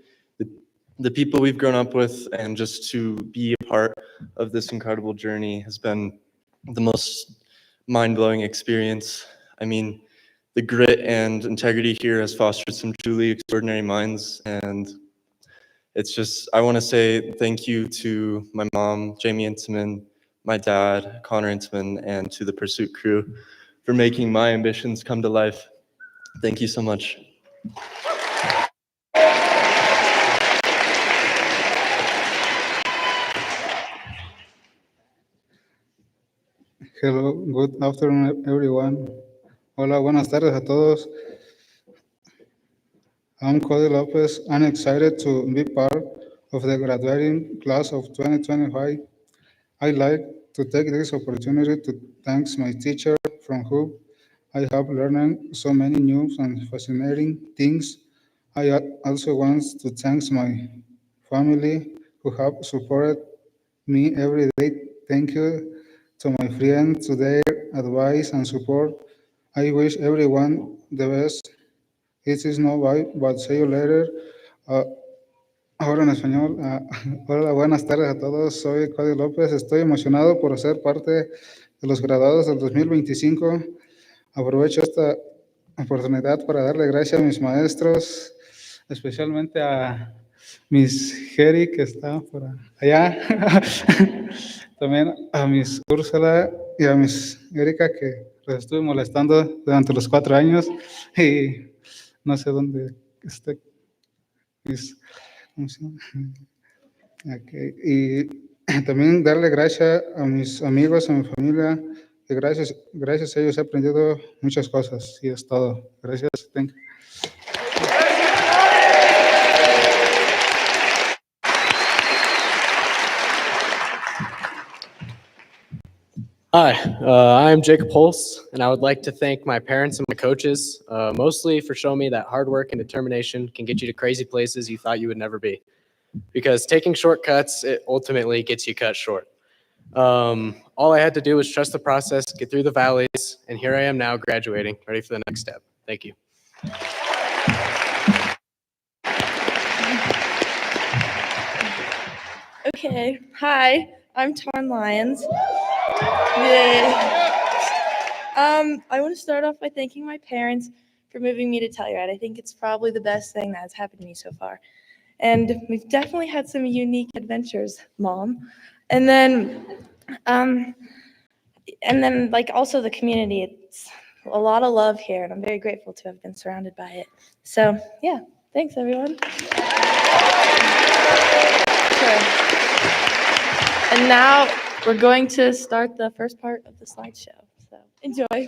the people we've grown up with, and just to be a part of this incredible journey has been the most mind-blowing experience. I mean, the grit and integrity here has fostered some truly extraordinary minds, and it's just, I want to say thank you to my mom, Jamie Intzman, my dad, Connor Intzman, and to the Pursuit crew for making my ambitions come to life. Thank you so much. Hello, good afternoon, everyone. Hola, buenas tardes a todos. I'm Cody Lopez. I'm excited to be part of the graduating class of 2025. I'd like to take this opportunity to thank my teacher from whom I have learned so many new and fascinating things. I also want to thank my family who have supported me every day. Thank you to my friends to their advice and support. I wish everyone the best. It is no bye, but see you later. Ahora en español. Hola, buenas tardes a todos. Soy Cody López. Estoy emocionado por ser parte de los graduados del 2025. Aprovecho esta oportunidad para darle gracias a mis maestros, especialmente a Miss Jerry, que está por allá. También a Miss Úrsula y a Miss Erika, que los estuve molestando durante los 4 años. Y no sé dónde esté. ¿Cómo se llama? Okay. Y también darle gracias a mis amigos, a mi familia, que gracias a ellos he aprendido muchas cosas y es todo. Gracias. Thank you. Hi, I'm Jacob Holst, and I would like to thank my parents and my coaches, mostly for showing me that hard work and determination can get you to crazy places you thought you would never be. Because taking shortcuts, it ultimately gets you cut short. All I had to do was trust the process, get through the valleys, and here I am now graduating, ready for the next step. Thank you. Okay, hi, I'm Tarn Lyons. Yay. I want to start off by thanking my parents for moving me to Telluride. I think it's probably the best thing that's happened to me so far. And we've definitely had some unique adventures, Mom. And then, like also the community. It's a lot of love here, and I'm very grateful to have been surrounded by it. So yeah, thanks everyone. Sure. And now we're going to start the first part of the slideshow. So enjoy.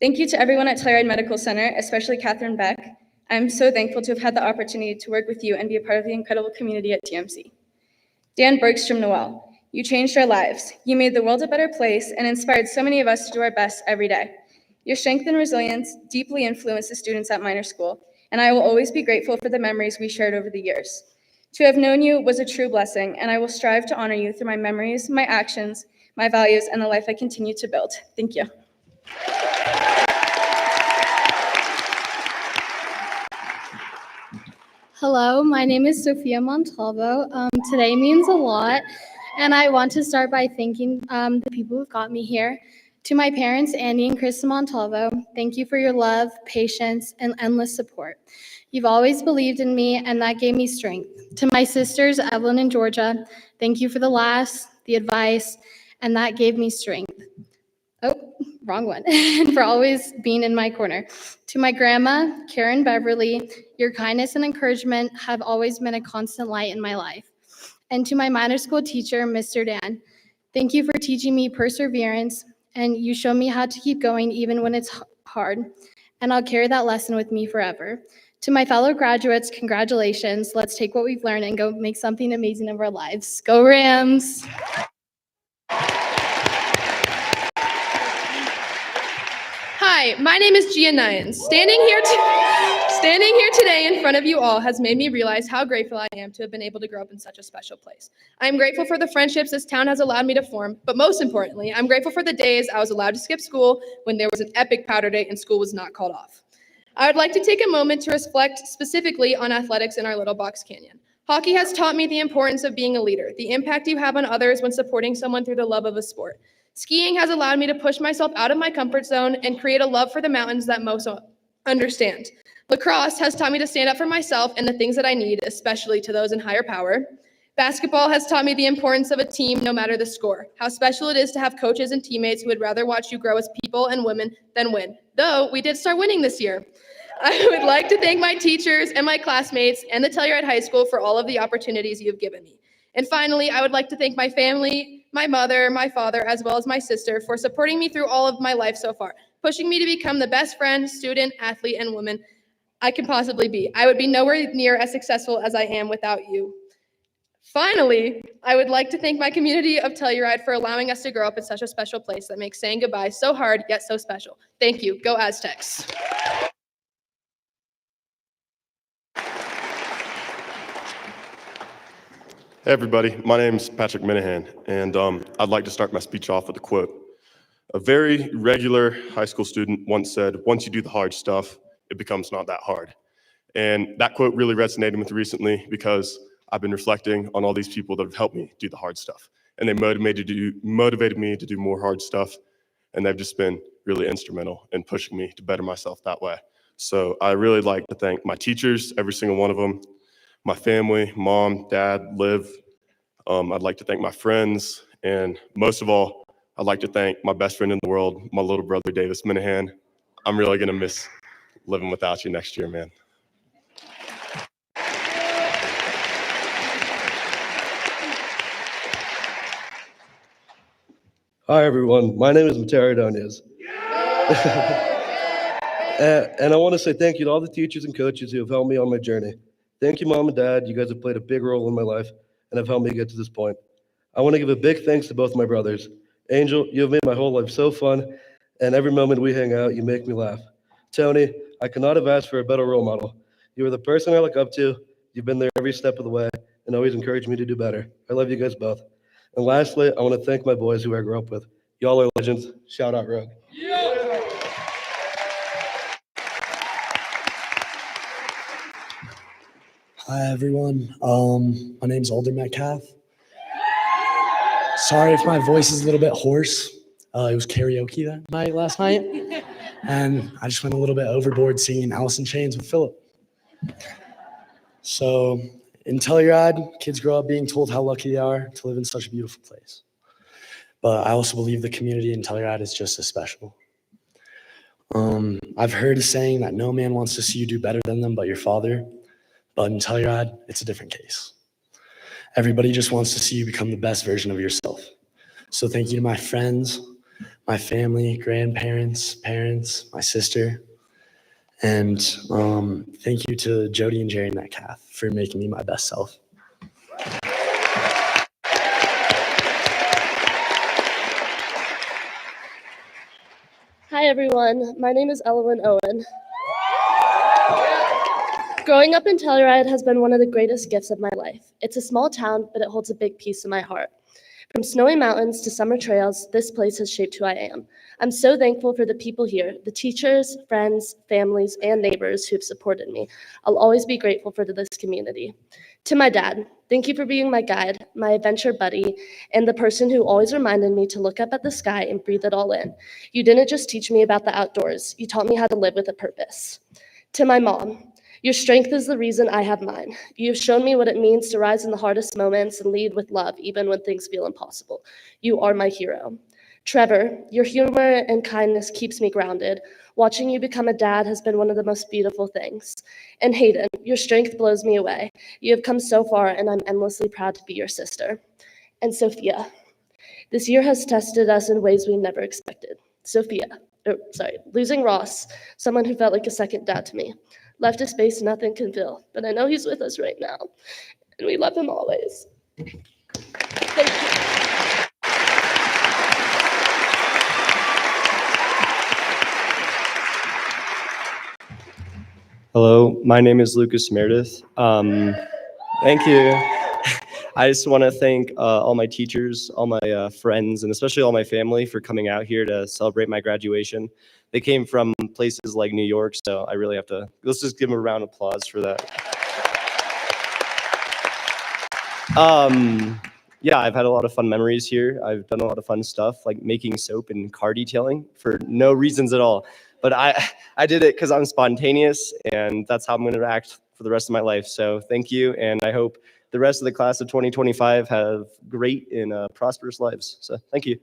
Thank you to everyone at Telluride Medical Center, especially Catherine Beck. I'm so thankful to have had the opportunity to work with you and be a part of the incredible community at TMC. Dan Bergstrom Noel, you changed our lives. You made the world a better place and inspired so many of us to do our best every day. Your strength and resilience deeply influenced the students at Minor School, and I will always be grateful for the memories we shared over the years. To have known you was a true blessing, and I will strive to honor you through my memories, my actions, my values, and the life I continue to build. Thank you. Hello, my name is Sophia Montalvo. Today means a lot, and I want to start by thanking the people who got me here. To my parents, Andy and Krista Montalvo, thank you for your love, patience, and endless support. You've always believed in me, and that gave me strength. To my sisters, Evelyn and Georgia, thank you for the laughs, the advice, and that gave me strength. Oh, wrong one. And for always being in my corner. To my grandma, Karen Beverly, your kindness and encouragement have always been a constant light in my life. And to my minor school teacher, Mr. Dan, thank you for teaching me perseverance, and you show me how to keep going even when it's hard. And I'll carry that lesson with me forever. To my fellow graduates, congratulations. Let's take what we've learned and go make something amazing of our lives. Go Rams! Hi, my name is Gia Nyans. Standing here today in front of you all has made me realize how grateful I am to have been able to grow up in such a special place. I am grateful for the friendships this town has allowed me to form, but most importantly, I'm grateful for the days I was allowed to skip school when there was an epic powder day and school was not called off. I would like to take a moment to reflect specifically on athletics in our Little Box Canyon. Hockey has taught me the importance of being a leader, the impact you have on others when supporting someone through the love of a sport. Skiing has allowed me to push myself out of my comfort zone and create a love for the mountains that most understand. Lacrosse has taught me to stand up for myself and the things that I need, especially to those in higher power. Basketball has taught me the importance of a team no matter the score, how special it is to have coaches and teammates who would rather watch you grow as people and women than win, though we did start winning this year. I would like to thank my teachers and my classmates and the Telluride High School for all of the opportunities you have given me. And finally, I would like to thank my family, my mother, my father, as well as my sister for supporting me through all of my life so far, pushing me to become the best friend, student, athlete, and woman I can possibly be. I would be nowhere near as successful as I am without you. Finally, I would like to thank my community of Telluride for allowing us to grow up in such a special place that makes saying goodbye so hard yet so special. Thank you. Go Aztecs. Hey everybody, my name is Patrick Minahan, and I'd like to start my speech off with a quote. A very regular high school student once said, "Once you do the hard stuff, it becomes not that hard." And that quote really resonated with me recently because I've been reflecting on all these people that have helped me do the hard stuff. And they motivated me to do more hard stuff, and they've just been really instrumental in pushing me to better myself that way. So I really like to thank my teachers, every single one of them, my family, mom, dad, Liv. I'd like to thank my friends, and most of all, I'd like to thank my best friend in the world, my little brother, Davis Minahan. I'm really gonna miss living without you next year, man. Hi, everyone. My name is Mateo Ordonez. And I want to say thank you to all the teachers and coaches who have helped me on my journey. Thank you, Mom and Dad. You guys have played a big role in my life and have helped me get to this point. I want to give a big thanks to both my brothers. Angel, you have made my whole life so fun, and every moment we hang out, you make me laugh. Tony, I could not have asked for a better role model. You are the person I look up to. You've been there every step of the way and always encouraged me to do better. I love you guys both. And lastly, I want to thank my boys who I grew up with. Y'all are legends. Shout out, Rogue. Hi, everyone. My name's Alder Metcalf. Sorry if my voice is a little bit hoarse. It was karaoke that night last night, and I just went a little bit overboard singing Alice in Chains with Philip. So in Telluride, kids grow up being told how lucky they are to live in such a beautiful place. But I also believe the community in Telluride is just as special. I've heard a saying that no man wants to see you do better than them but your father. But in Telluride, it's a different case. Everybody just wants to see you become the best version of yourself. So thank you to my friends, my family, grandparents, parents, my sister. And thank you to Jody and Jerry Metcalf for making me my best self. Hi, everyone. My name is Evelyn Owen. Growing up in Telluride has been one of the greatest gifts of my life. It's a small town, but it holds a big piece of my heart. From snowy mountains to summer trails, this place has shaped who I am. I'm so thankful for the people here, the teachers, friends, families, and neighbors who have supported me. I'll always be grateful for this community. To my dad, thank you for being my guide, my adventure buddy, and the person who always reminded me to look up at the sky and breathe it all in. You didn't just teach me about the outdoors, you taught me how to live with a purpose. To my mom, your strength is the reason I have mine. You've shown me what it means to rise in the hardest moments and lead with love, even when things feel impossible. You are my hero. Trevor, your humor and kindness keeps me grounded. Watching you become a dad has been one of the most beautiful things. And Hayden, your strength blows me away. You have come so far, and I'm endlessly proud to be your sister. And Sophia, this year has tested us in ways we never expected. Losing Ross, someone who felt like a second dad to me. Left a space nothing can fill, but I know he's with us right now, and we love him always. Thank you. Hello, my name is Lucas Meredith. Thank you. I just want to thank all my teachers, all my friends, and especially all my family for coming out here to celebrate my graduation. They came from places like New York, so I really have to, let's just give them a round of applause for that. Yeah, I've had a lot of fun memories here. I've done a lot of fun stuff like making soap and car detailing for no reasons at all. But I did it because I'm spontaneous, and that's how I'm going to act for the rest of my life. So thank you, and I hope the rest of the class of 2025 have great and prosperous lives. So thank you.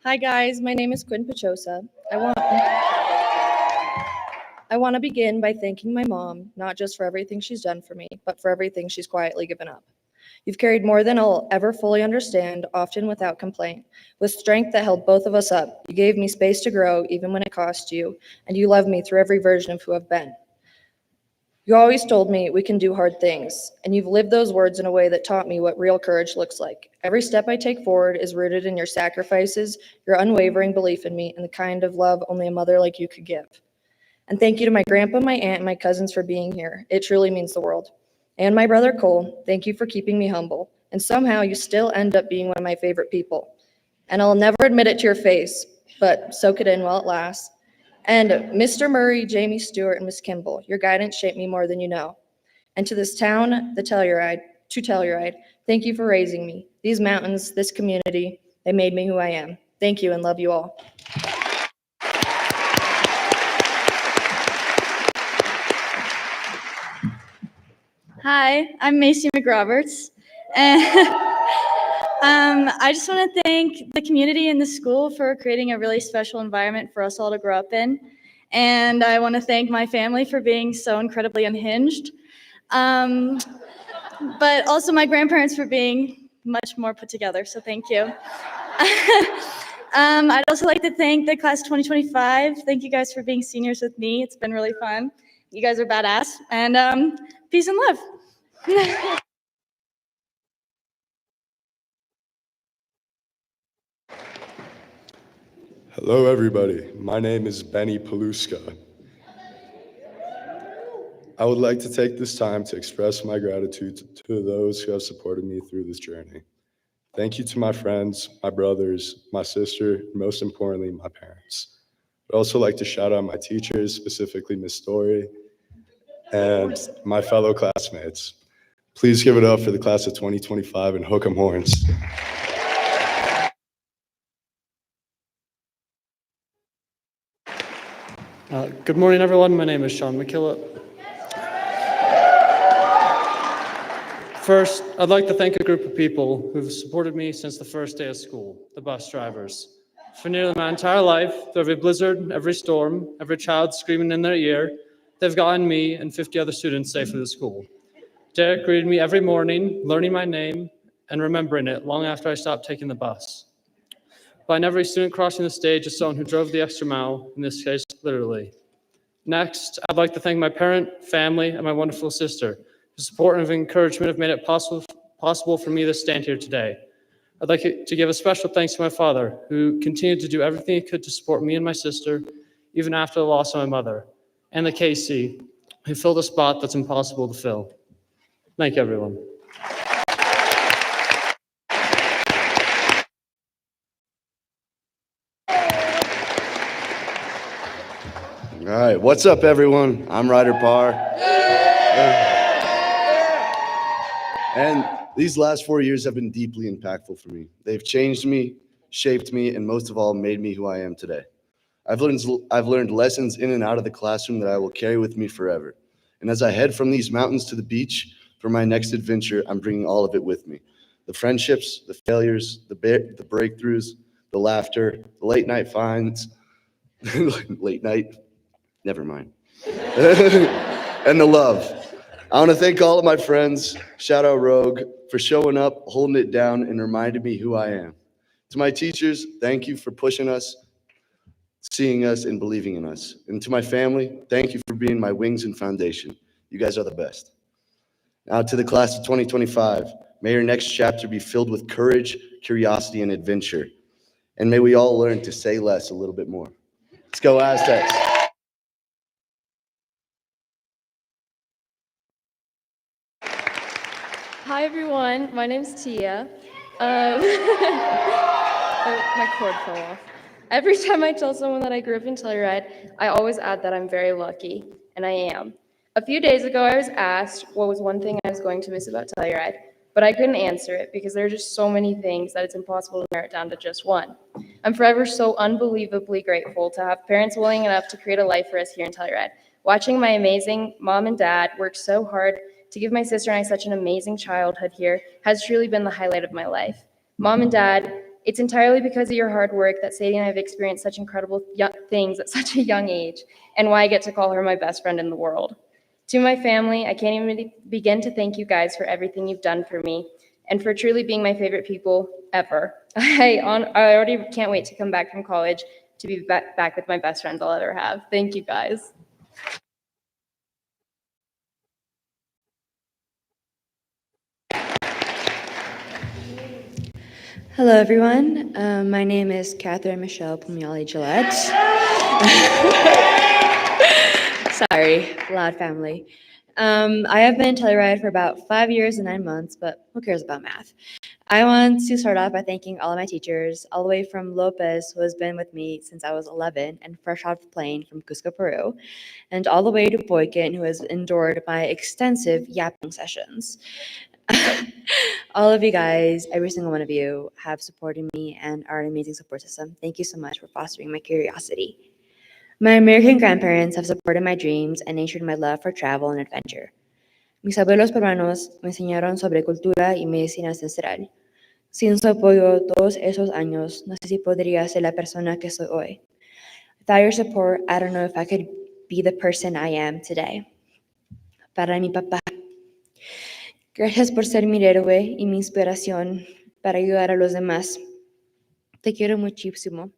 Hi guys, my name is Quinn Pachosa. I want to begin by thanking my mom, not just for everything she's done for me, but for everything she's quietly given up. You've carried more than I'll ever fully understand, often without complaint, with strength that held both of us up. You gave me space to grow, even when it cost you, and you loved me through every version of who I've been. You always told me we can do hard things, and you've lived those words in a way that taught me what real courage looks like. Every step I take forward is rooted in your sacrifices, your unwavering belief in me, and the kind of love only a mother like you could give. And thank you to my grandpa, my aunt, and my cousins for being here. It truly means the world. And my brother Cole, thank you for keeping me humble. And somehow you still end up being one of my favorite people. And I'll never admit it to your face, but soak it in while it lasts. And Mr. Murray, Jamie Stewart, and Miss Kimball, your guidance shaped me more than you know. And to this town, Telluride, thank you for raising me. These mountains, this community, they made me who I am. Thank you and love you all. Hi, I'm Macy McRoberts. And I just want to thank the community and the school for creating a really special environment for us all to grow up in. And I want to thank my family for being so incredibly unhinged. But also my grandparents for being much more put together, so thank you. I'd also like to thank the class of 2025. Thank you guys for being seniors with me. It's been really fun. You guys are badass. And peace and love. Hello, everybody. My name is Benny Paluska. I would like to take this time to express my gratitude to those who have supported me through this journey. Thank you to my friends, my brothers, my sister, and most importantly, my parents. I'd also like to shout out my teachers, specifically Miss Story, and my fellow classmates. Please give it up for the class of 2025 and hook 'em horns. Good morning, everyone. My name is Sean McKillop. First, I'd like to thank a group of people who've supported me since the first day of school, the bus drivers. For nearly my entire life, through every blizzard, every storm, every child screaming in their ear, they've gotten me and 50 other students safely to school. Derek greeted me every morning, learning my name and remembering it long after I stopped taking the bus. Behind every student crossing the stage is someone who drove the extra mile, in this case, literally. Next, I'd like to thank my parent, family, and my wonderful sister. The support and encouragement have made it possible for me to stand here today. I'd like to give a special thanks to my father, who continued to do everything he could to support me and my sister, even after the loss of my mother, and the KC, who filled a spot that's impossible to fill. Thank you, everyone. All right, what's up, everyone? I'm Ryder Parr. And these last 4 years have been deeply impactful for me. They've changed me, shaped me, and most of all, made me who I am today. I've learned lessons in and out of the classroom that I will carry with me forever. And as I head from these mountains to the beach for my next adventure, I'm bringing all of it with me. The friendships, the failures, the breakthroughs, the laughter, the late night finds, late night, never mind. And the love. I want to thank all of my friends, shout out Rogue, for showing up, holding it down, and reminding me who I am. To my teachers, thank you for pushing us, seeing us, and believing in us. And to my family, thank you for being my wings and foundation. You guys are the best. Now to the class of 2025, may your next chapter be filled with courage, curiosity, and adventure. And may we all learn to say less a little bit more. Let's go Aztecs. Hi everyone, my name's Tia. My cord fell off. Every time I tell someone that I grew up in Telluride, I always add that I'm very lucky, and I am. A few days ago, I was asked what was one thing I was going to miss about Telluride, but I couldn't answer it because there are just so many things that it's impossible to narrow it down to just one. I'm forever so unbelievably grateful to have parents willing enough to create a life for us here in Telluride. Watching my amazing mom and dad work so hard to give my sister and I such an amazing childhood here has truly been the highlight of my life. Mom and Dad, it's entirely because of your hard work that Sadie and I have experienced such incredible things at such a young age, and why I get to call her my best friend in the world. To my family, I can't even begin to thank you guys for everything you've done for me, and for truly being my favorite people ever. I already can't wait to come back from college to be back with my best friends I'll ever have. Thank you guys. Hello, everyone. My name is Catherine Michelle Pumiali Gillette. Sorry, loud family. I have been in Telluride for about 5 years and 9 months, but who cares about math? I want to start off by thanking all of my teachers, all the way from Lopez, who has been with me since I was 11 and fresh off the plane from Cusco, Peru, and all the way to Boykin, who has endured my extensive yapping sessions. All of you guys, every single one of you, have supported me and are an amazing support system. Thank you so much for fostering my curiosity. My American grandparents have supported my dreams and nurtured my love for travel and adventure. Mis abuelos peruanos me enseñaron sobre cultura y medicina ancestral. Sin su apoyo todos esos años, no sé si podría ser la persona que soy hoy. Without your support, I don't know if I could be the person I am today. Para mi papá, gracias por ser mi héroe y mi inspiración para ayudar a los demás. Te quiero muchísimo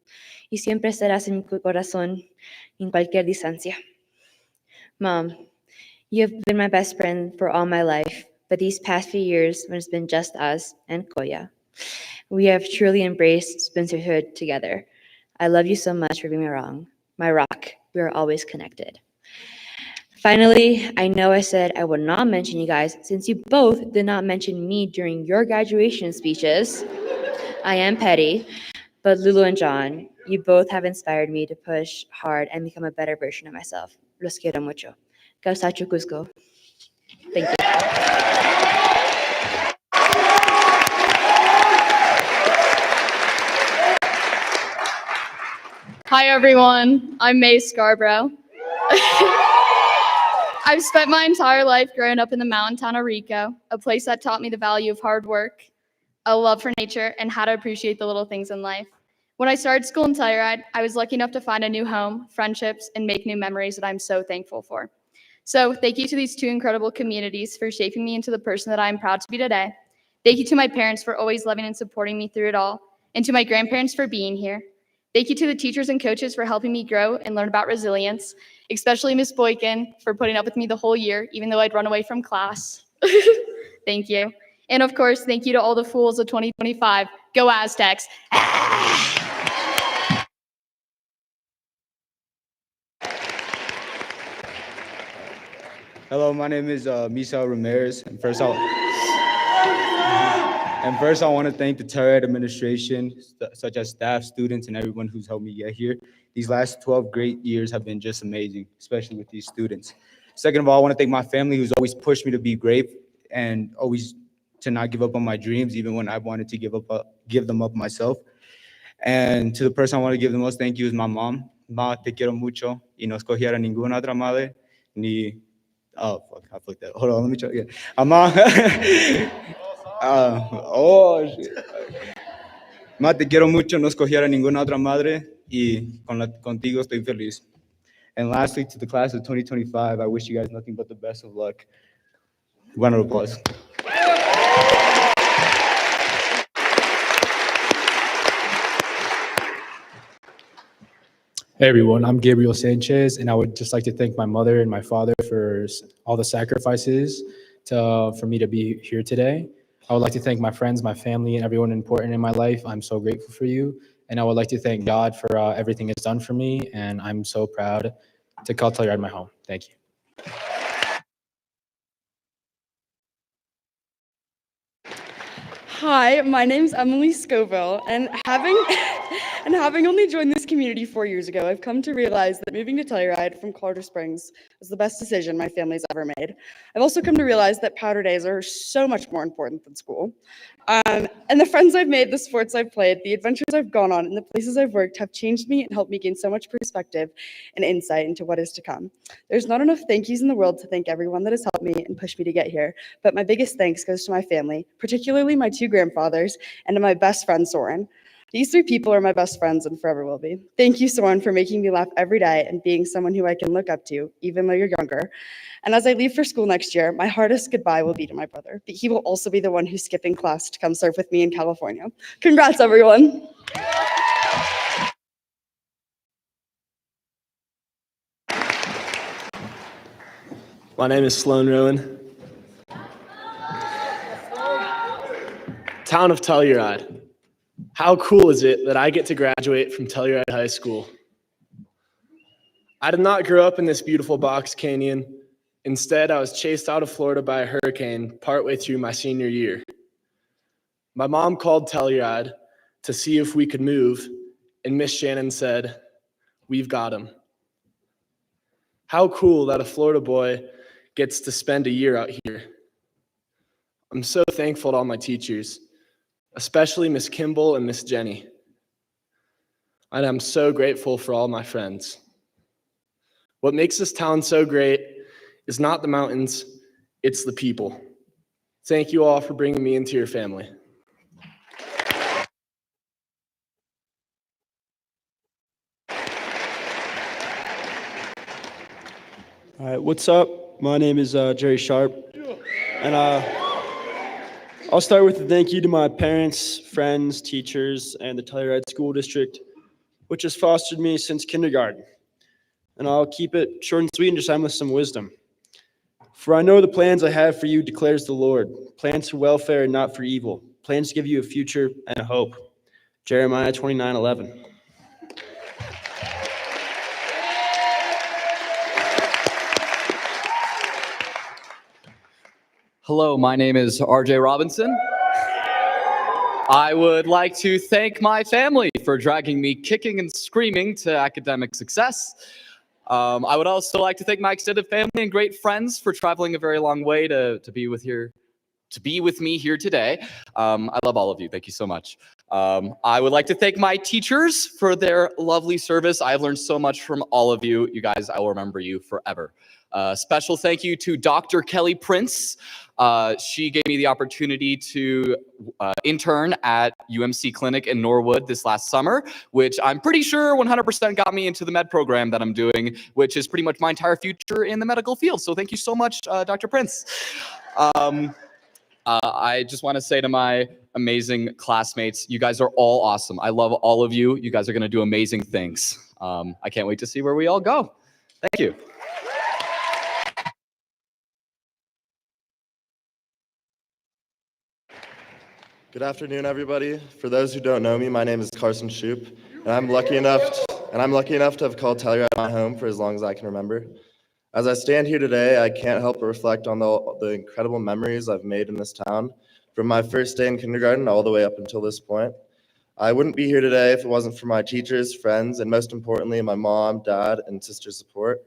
y siempre estarás en mi corazón en cualquier distancia. Mom, you have been my best friend for all my life, but these past few years, when it's been just us and Koya, we have truly embraced Spencerhood together. I love you so much for being my rock. We are always connected. Finally, I know I said I would not mention you guys since you both did not mention me during your graduation speeches. I am petty, but Lulu and John, you both have inspired me to push hard and become a better version of myself. Los quiero mucho. Kausachu Cusco. Thank you. Hi everyone, I'm May Scarborough. I've spent my entire life growing up in the mountain town of Rico, a place that taught me the value of hard work, a love for nature, and how to appreciate the little things in life. When I started school in Telluride, I was lucky enough to find a new home, friendships, and make new memories that I'm so thankful for. So thank you to these two incredible communities for shaping me into the person that I am proud to be today. Thank you to my parents for always loving and supporting me through it all, and to my grandparents for being here. Thank you to the teachers and coaches for helping me grow and learn about resilience, especially Ms. Boykin for putting up with me the whole year, even though I'd run away from class. Thank you. And of course, thank you to all the fools of 2025. Go Aztecs. Hello, my name is Misael Ramirez, and first I want to thank the Telluride administration, such as staff, students, and everyone who's helped me get here. These last 12 great years have been just amazing, especially with these students. Second of all, I want to thank my family who's always pushed me to be great and always to not give up on my dreams, even when I wanted to give them up myself. And to the person I want to give the most thank you is my mom. Ma, te quiero mucho, y no escogiera ninguna otra madre, ni oh, fuck, I flicked that. Hold on, let me try again. Ma, shit. Ma, te quiero mucho, no escogiera ninguna otra madre, y contigo estoy feliz. And lastly, to the class of 2025, I wish you guys nothing but the best of luck. Round of applause. Hey everyone, I'm Gabriel Sanchez, and I would just like to thank my mother and my father for all the sacrifices for me to be here today. I would like to thank my friends, my family, and everyone important in my life. I'm so grateful for you. And I would like to thank God for everything it's done for me, and I'm so proud to call Telluride my home. Thank you. Hi, my name's Emily Scoville, and having only joined this community 4 years ago, I've come to realize that moving to Telluride from Colorado Springs was the best decision my family's ever made. I've also come to realize that powder days are so much more important than school. And the friends I've made, the sports I've played, the adventures I've gone on, and the places I've worked have changed me and helped me gain so much perspective and insight into what is to come. There's not enough thank yous in the world to thank everyone that has helped me and pushed me to get here, but my biggest thanks goes to my family, particularly my two grandfathers, and to my best friend, Soren. These three people are my best friends and forever will be. Thank you, Soren, for making me laugh every day and being someone who I can look up to, even though you're younger. And as I leave for school next year, my hardest goodbye will be to my brother, but he will also be the one who's skipping class to come surf with me in California. Congrats, everyone. My name is Sloan Rowan. Town of Telluride. How cool is it that I get to graduate from Telluride High School? I did not grow up in this beautiful box canyon. Instead, I was chased out of Florida by a hurricane partway through my senior year. My mom called Telluride to see if we could move, and Miss Shannon said, "We've got him." How cool that a Florida boy gets to spend a year out here. I'm so thankful to all my teachers, especially Miss Kimball and Miss Jenny. And I'm so grateful for all my friends. What makes this town so great is not the mountains, it's the people. Thank you all for bringing me into your family. All right, what's up? My name is Jerry Sharp, and I'll start with a thank you to my parents, friends, teachers, and the Telluride School District, which has fostered me since kindergarten. And I'll keep it short and sweet and just end with some wisdom. For I know the plans I have for you, declares the Lord, plans for welfare and not for evil, plans to give you a future and a hope. Jeremiah 29:11. Hello, my name is RJ Robinson. I would like to thank my family for dragging me kicking and screaming to academic success. I would also like to thank my extended family and great friends for traveling a very long way to be with me here today. I love all of you. Thank you so much. I would like to thank my teachers for their lovely service. I've learned so much from all of you. You guys, I will remember you forever. Special thank you to Dr. Kelly Prince. She gave me the opportunity to intern at UMC Clinic in Norwood this last summer, which I'm pretty sure 100% got me into the med program that I'm doing, which is pretty much my entire future in the medical field. So thank you so much, Dr. Prince. I just want to say to my amazing classmates, you guys are all awesome. I love all of you. You guys are going to do amazing things. I can't wait to see where we all go. Thank you. Good afternoon, everybody. For those who don't know me, my name is Carson Shoup, and I'm lucky enough to have called Telluride my home for as long as I can remember. As I stand here today, I can't help but reflect on the incredible memories I've made in this town, from my first day in kindergarten all the way up until this point. I wouldn't be here today if it wasn't for my teachers, friends, and most importantly, my mom, dad, and sister's support.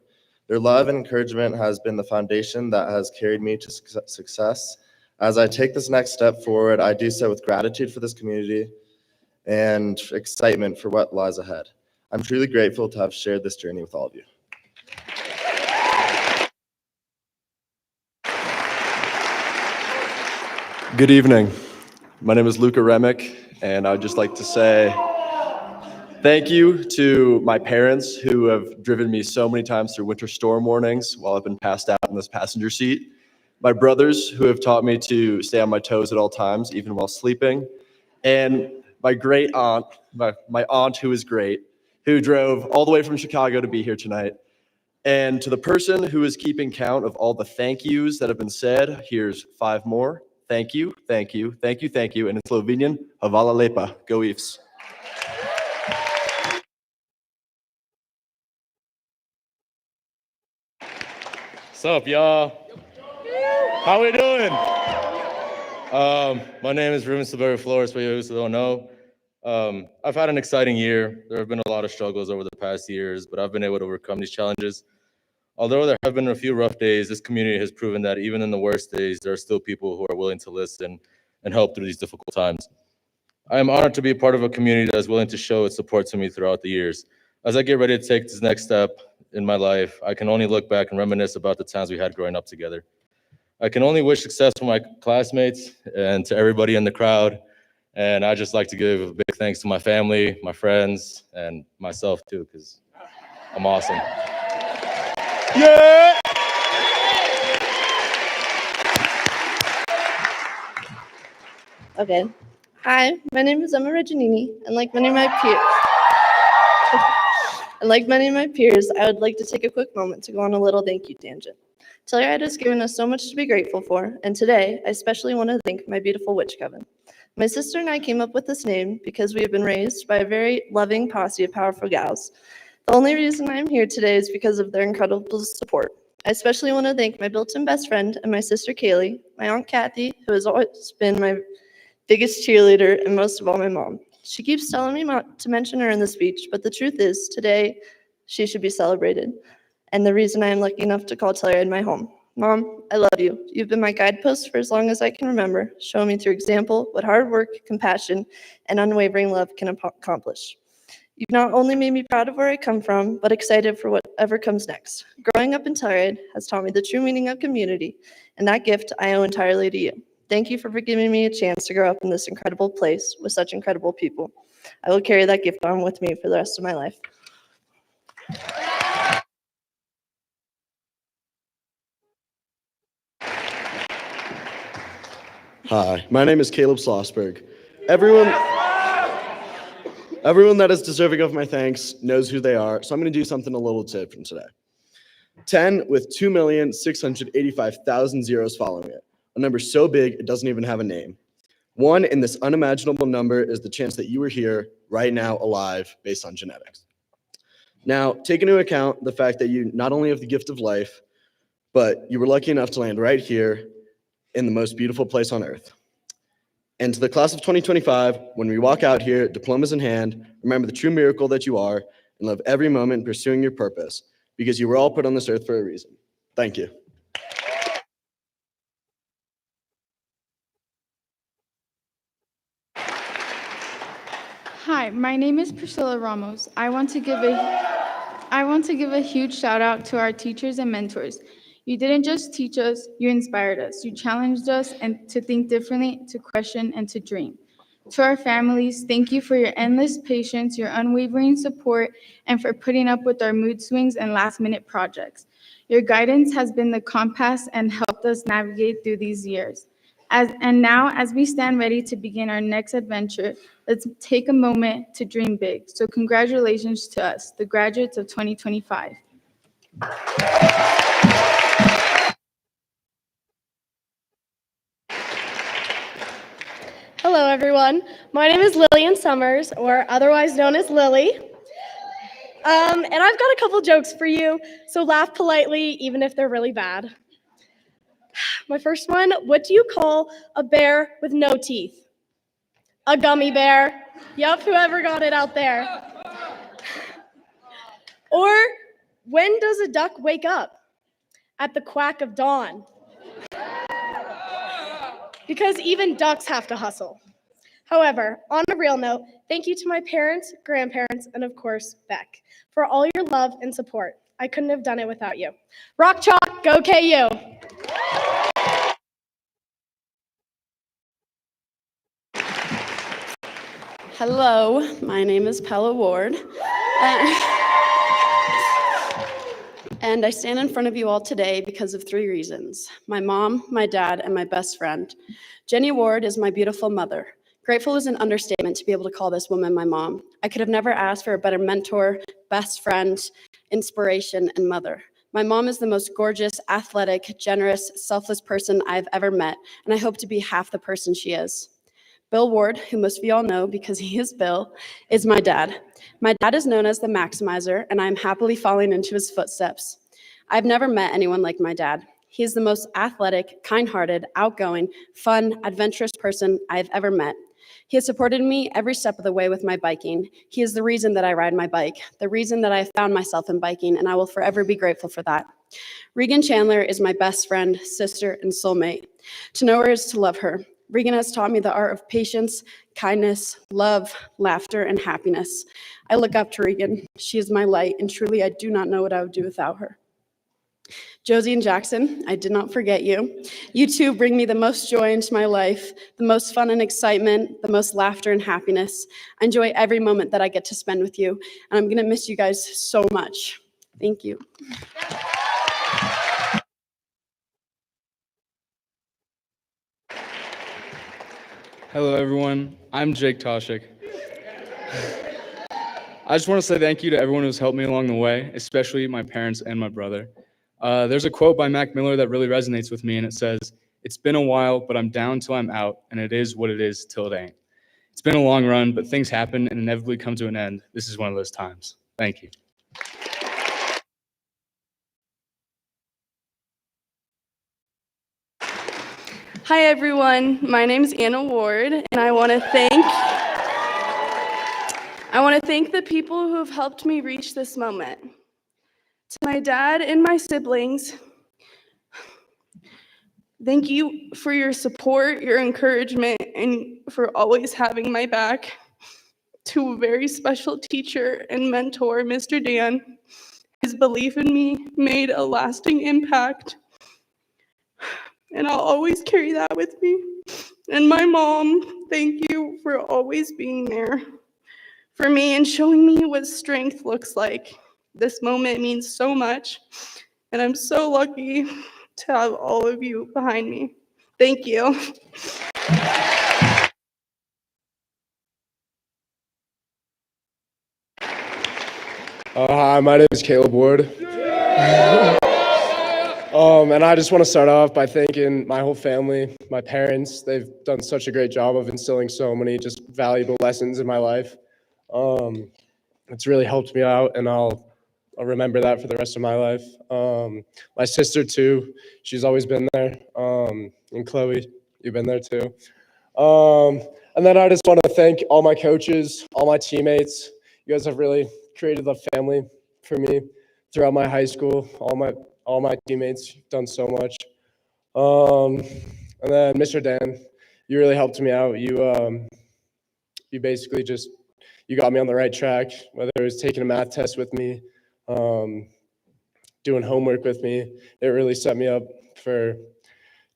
Their love and encouragement has been the foundation that has carried me to success. As I take this next step forward, I do so with gratitude for this community and excitement for what lies ahead. I'm truly grateful to have shared this journey with all of you. Good evening. My name is Luca Remick, and I'd just like to say thank you to my parents who have driven me so many times through winter storm warnings while I've been passed out in this passenger seat. My brothers who have taught me to stay on my toes at all times, even while sleeping. And my great aunt, my aunt who is great, who drove all the way from Chicago to be here tonight. And to the person who is keeping count of all the thank yous that have been said, here's 5 more. Thank you, thank you, thank you, thank you. And in Slovenian, hvala lepa. Go Eves. What's up, y'all? How we doing? My name is Ruben Silverio Flores, for those who don't know. I've had an exciting year. There have been a lot of struggles over the past years, but I've been able to overcome these challenges. Although there have been a few rough days, this community has proven that even in the worst days, there are still people who are willing to listen and help through these difficult times. I am honored to be a part of a community that is willing to show its support to me throughout the years. As I get ready to take this next step in my life, I can only look back and reminisce about the times we had growing up together. I can only wish success for my classmates and to everybody in the crowd. And I'd just like to give a big thanks to my family, my friends, and myself too, because I'm awesome. Yeah! Okay. Hi, my name is Emma Reginini, and like many of my peers, I would like to take a quick moment to go on a little thank you tangent. Telluride has given us so much to be grateful for, and today, I especially want to thank my beautiful witch coven. My sister and I came up with this name because we have been raised by a very loving posse of powerful gals. The only reason I'm here today is because of their incredible support. I especially want to thank my built-in best friend and my sister Kaylee, my aunt Kathy, who has always been my biggest cheerleader, and most of all, my mom. She keeps telling me not to mention her in the speech, but the truth is, today, she should be celebrated. And the reason I am lucky enough to call Telluride my home. Mom, I love you. You've been my guidepost for as long as I can remember, showing me through example what hard work, compassion, and unwavering love can accomplish. You've not only made me proud of where I come from, but excited for whatever comes next. Growing up in Telluride has taught me the true meaning of community, and that gift I owe entirely to you. Thank you for giving me a chance to grow up in this incredible place with such incredible people. I will carry that gift on with me for the rest of my life. Hi, my name is Caleb Schlossberg. Everyone that is deserving of my thanks knows who they are, so I'm going to do something a little different today. 10 with 2,685,000 zeros following it, a number so big it doesn't even have a name. 1 in this unimaginable number is the chance that you are here right now alive based on genetics. Now, take into account the fact that you not only have the gift of life, but you were lucky enough to land right here in the most beautiful place on earth. And to the class of 2025, when we walk out here, diplomas in hand, remember the true miracle that you are and live every moment pursuing your purpose, because you were all put on this earth for a reason. Thank you. Hi, my name is Priscilla Ramos. I want to give a huge shout out to our teachers and mentors. You didn't just teach us, you inspired us. You challenged us and to think differently, to question, and to dream. To our families, thank you for your endless patience, your unwavering support, and for putting up with our mood swings and last-minute projects. Your guidance has been the compass and helped us navigate through these years. Now, as we stand ready to begin our next adventure, let's take a moment to dream big. So congratulations to us, the graduates of 2025. Hello, everyone. My name is Lillian Summers, or otherwise known as Lily. And I've got a couple jokes for you, so laugh politely, even if they're really bad. My first one, what do you call a bear with no teeth? A gummy bear. Yup, whoever got it out there. Or, when does a duck wake up? At the quack of dawn. Because even ducks have to hustle. However, on a real note, thank you to my parents, grandparents, and of course, Beck, for all your love and support. I couldn't have done it without you. Rock chalk, go KU! Hello, my name is Pella Ward. And I stand in front of you all today because of 3 reasons: my mom, my dad, and my best friend. Jenny Ward is my beautiful mother. Grateful is an understatement to be able to call this woman my mom. I could have never asked for a better mentor, best friend, inspiration, and mother. My mom is the most gorgeous, athletic, generous, selfless person I've ever met, and I hope to be half the person she is. Bill Ward, who most of you all know because he is Bill, is my dad. My dad is known as the Maximizer, and I'm happily following into his footsteps. I've never met anyone like my dad. He is the most athletic, kind-hearted, outgoing, fun, adventurous person I've ever met. He has supported me every step of the way with my biking. He is the reason that I ride my bike, the reason that I found myself in biking, and I will forever be grateful for that. Regan Chandler is my best friend, sister, and soulmate. To know her is to love her. Regan has taught me the art of patience, kindness, love, laughter, and happiness. I look up to Regan. She is my light, and truly I do not know what I would do without her. Josie and Jackson, I did not forget you. You two bring me the most joy into my life, the most fun and excitement, the most laughter and happiness. I enjoy every moment that I get to spend with you, and I'm gonna miss you guys so much. Thank you. Hello, everyone. I'm Jake Toshik. I just want to say thank you to everyone who's helped me along the way, especially my parents and my brother. There's a quote by Mac Miller that really resonates with me, and it says, "It's been a while, but I'm down till I'm out, and it is what it is till it ain't." It's been a long run, but things happen and inevitably come to an end. This is one of those times. Thank you. Hi, everyone. My name is Anna Ward, and I want to thank the people who have helped me reach this moment. To my dad and my siblings, thank you for your support, your encouragement, and for always having my back. To a very special teacher and mentor, Mr. Dan, his belief in me made a lasting impact, and I'll always carry that with me. And my mom, thank you for always being there for me and showing me what strength looks like. This moment means so much, and I'm so lucky to have all of you behind me. Thank you. Hi, my name is Caleb Ward. And I just want to start off by thanking my whole family, my parents. They've done such a great job of instilling so many just valuable lessons in my life. It's really helped me out, and I'll remember that for the rest of my life. My sister too, she's always been there. And Chloe, you've been there too. And then I just want to thank all my coaches, all my teammates. You guys have really created a family for me throughout my high school. All my teammates, you've done so much. And then Mr. Dan, you really helped me out. You basically just, you got me on the right track, whether it was taking a math test with me, doing homework with me. It really set me up for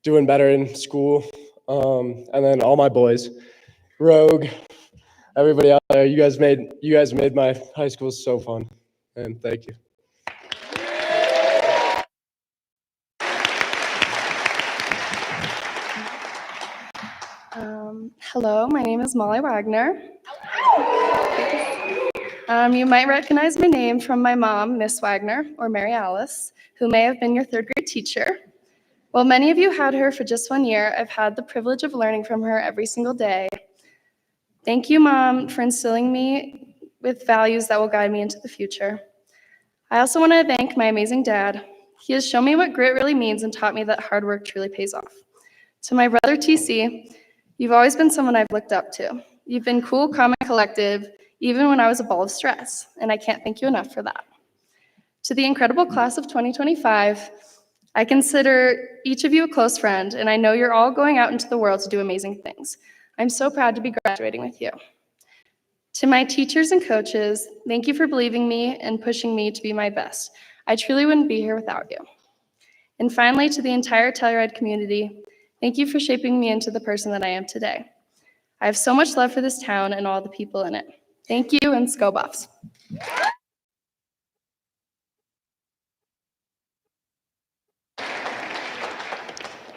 doing better in school. And then all my boys, Rogue, everybody out there, you guys made my high school so fun, and thank you. Hello, my name is Molly Wagner. You might recognize my name from my mom, Miss Wagner, or Mary Alice, who may have been your third grade teacher. While many of you had her for just 1 year, I've had the privilege of learning from her every single day. Thank you, Mom, for instilling me with values that will guide me into the future. I also want to thank my amazing dad. He has shown me what grit really means and taught me that hard work truly pays off. To my brother, TC, you've always been someone I've looked up to. You've been cool, calm, and collective, even when I was a ball of stress, and I can't thank you enough for that. To the incredible class of 2025, I consider each of you a close friend, and I know you're all going out into the world to do amazing things. I'm so proud to be graduating with you. To my teachers and coaches, thank you for believing me and pushing me to be my best. I truly wouldn't be here without you. And finally, to the entire Telluride community, thank you for shaping me into the person that I am today. I have so much love for this town and all the people in it. Thank you, and Go Buffs.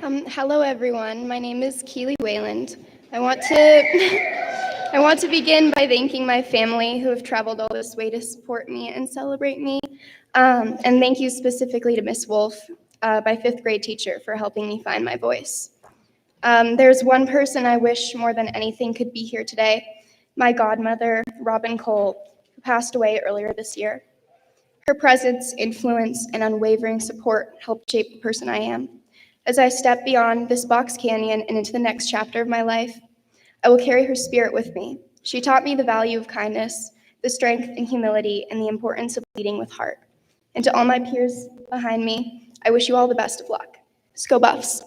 Hello, everyone. My name is Keely Wayland. I want to begin by thanking my family who have traveled all this way to support me and celebrate me. And thank you specifically to Miss Wolf, my fifth grade teacher, for helping me find my voice. There's one person I wish more than anything could be here today, my godmother, Robin Cole, who passed away earlier this year. Her presence, influence, and unwavering support helped shape the person I am. As I step beyond this box canyon and into the next chapter of my life, I will carry her spirit with me. She taught me the value of kindness, the strength and humility, and the importance of leading with heart. And to all my peers behind me, I wish you all the best of luck. Go Buffs!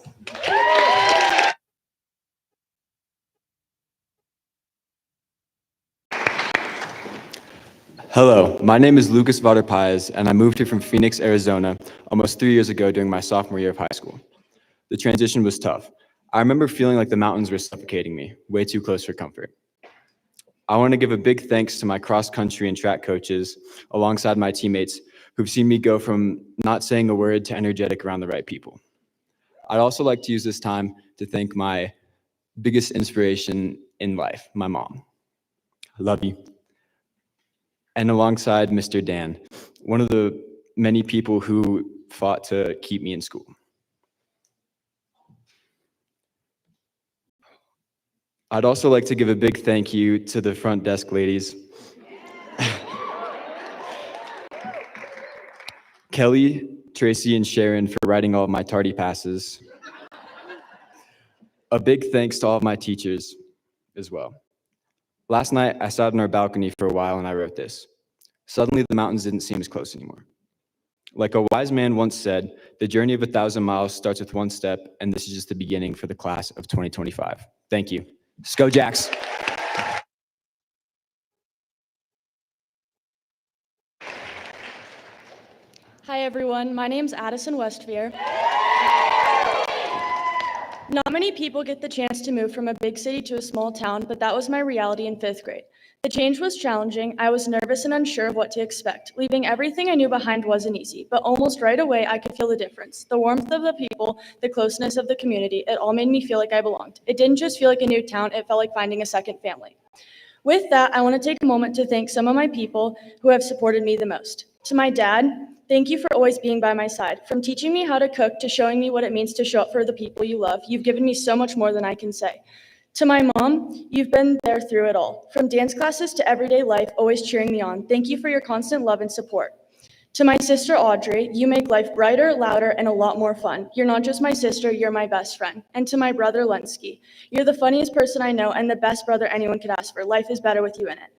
Hello, my name is Lucas Vader-Paez, and I moved here from Phoenix, Arizona, almost 3 years ago during my sophomore year of high school. The transition was tough. I remember feeling like the mountains were suffocating me, way too close for comfort. I want to give a big thanks to my cross-country and track coaches, alongside my teammates, who've seen me go from not saying a word to energetic around the right people. I'd also like to use this time to thank my biggest inspiration in life, my mom. I love you. And alongside Mr. Dan, one of the many people who fought to keep me in school. I'd also like to give a big thank you to the front desk ladies. Kelly, Tracy, and Sharon for writing all of my tardy passes. A big thanks to all of my teachers as well. Last night, I sat on our balcony for a while and I wrote this. Suddenly, the mountains didn't seem as close anymore. Like a wise man once said, the journey of 1,000 miles starts with one step, and this is just the beginning for the class of 2025. Thank you. Go Jacks. Hi, everyone. My name's Addison Westvier. Not many people get the chance to move from a big city to a small town, but that was my reality in fifth grade. The change was challenging. I was nervous and unsure of what to expect. Leaving everything I knew behind wasn't easy, but almost right away, I could feel the difference. The warmth of the people, the closeness of the community, it all made me feel like I belonged. It didn't just feel like a new town, it felt like finding a second family. With that, I want to take a moment to thank some of my people who have supported me the most. To my dad, thank you for always being by my side. From teaching me how to cook to showing me what it means to show up for the people you love, you've given me so much more than I can say. To my mom, you've been there through it all. From dance classes to everyday life, always cheering me on. Thank you for your constant love and support. To my sister, Audrey, you make life brighter, louder, and a lot more fun. You're not just my sister, you're my best friend. And to my brother, Lenski, you're the funniest person I know and the best brother anyone could ask for. Life is better with you in it.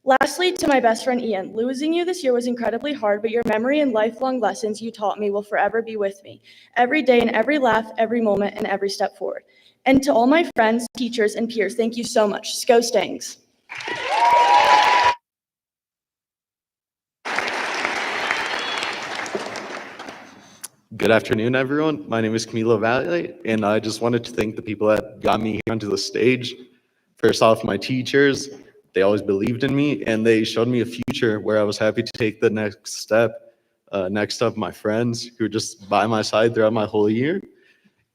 Lastly, to my best friend, Ian, losing you this year was incredibly hard, but your memory and lifelong lessons you taught me will forever be with me. Every day and every laugh, every moment, and every step forward. And to all my friends, teachers, and peers, thank you so much. Go Stangs. Good afternoon, everyone. My name is Camilo Valle, and I just wanted to thank the people that got me here onto the stage. First off, my teachers, they always believed in me, and they showed me a future where I was happy to take the next step. Next up, my friends who were just by my side throughout my whole year.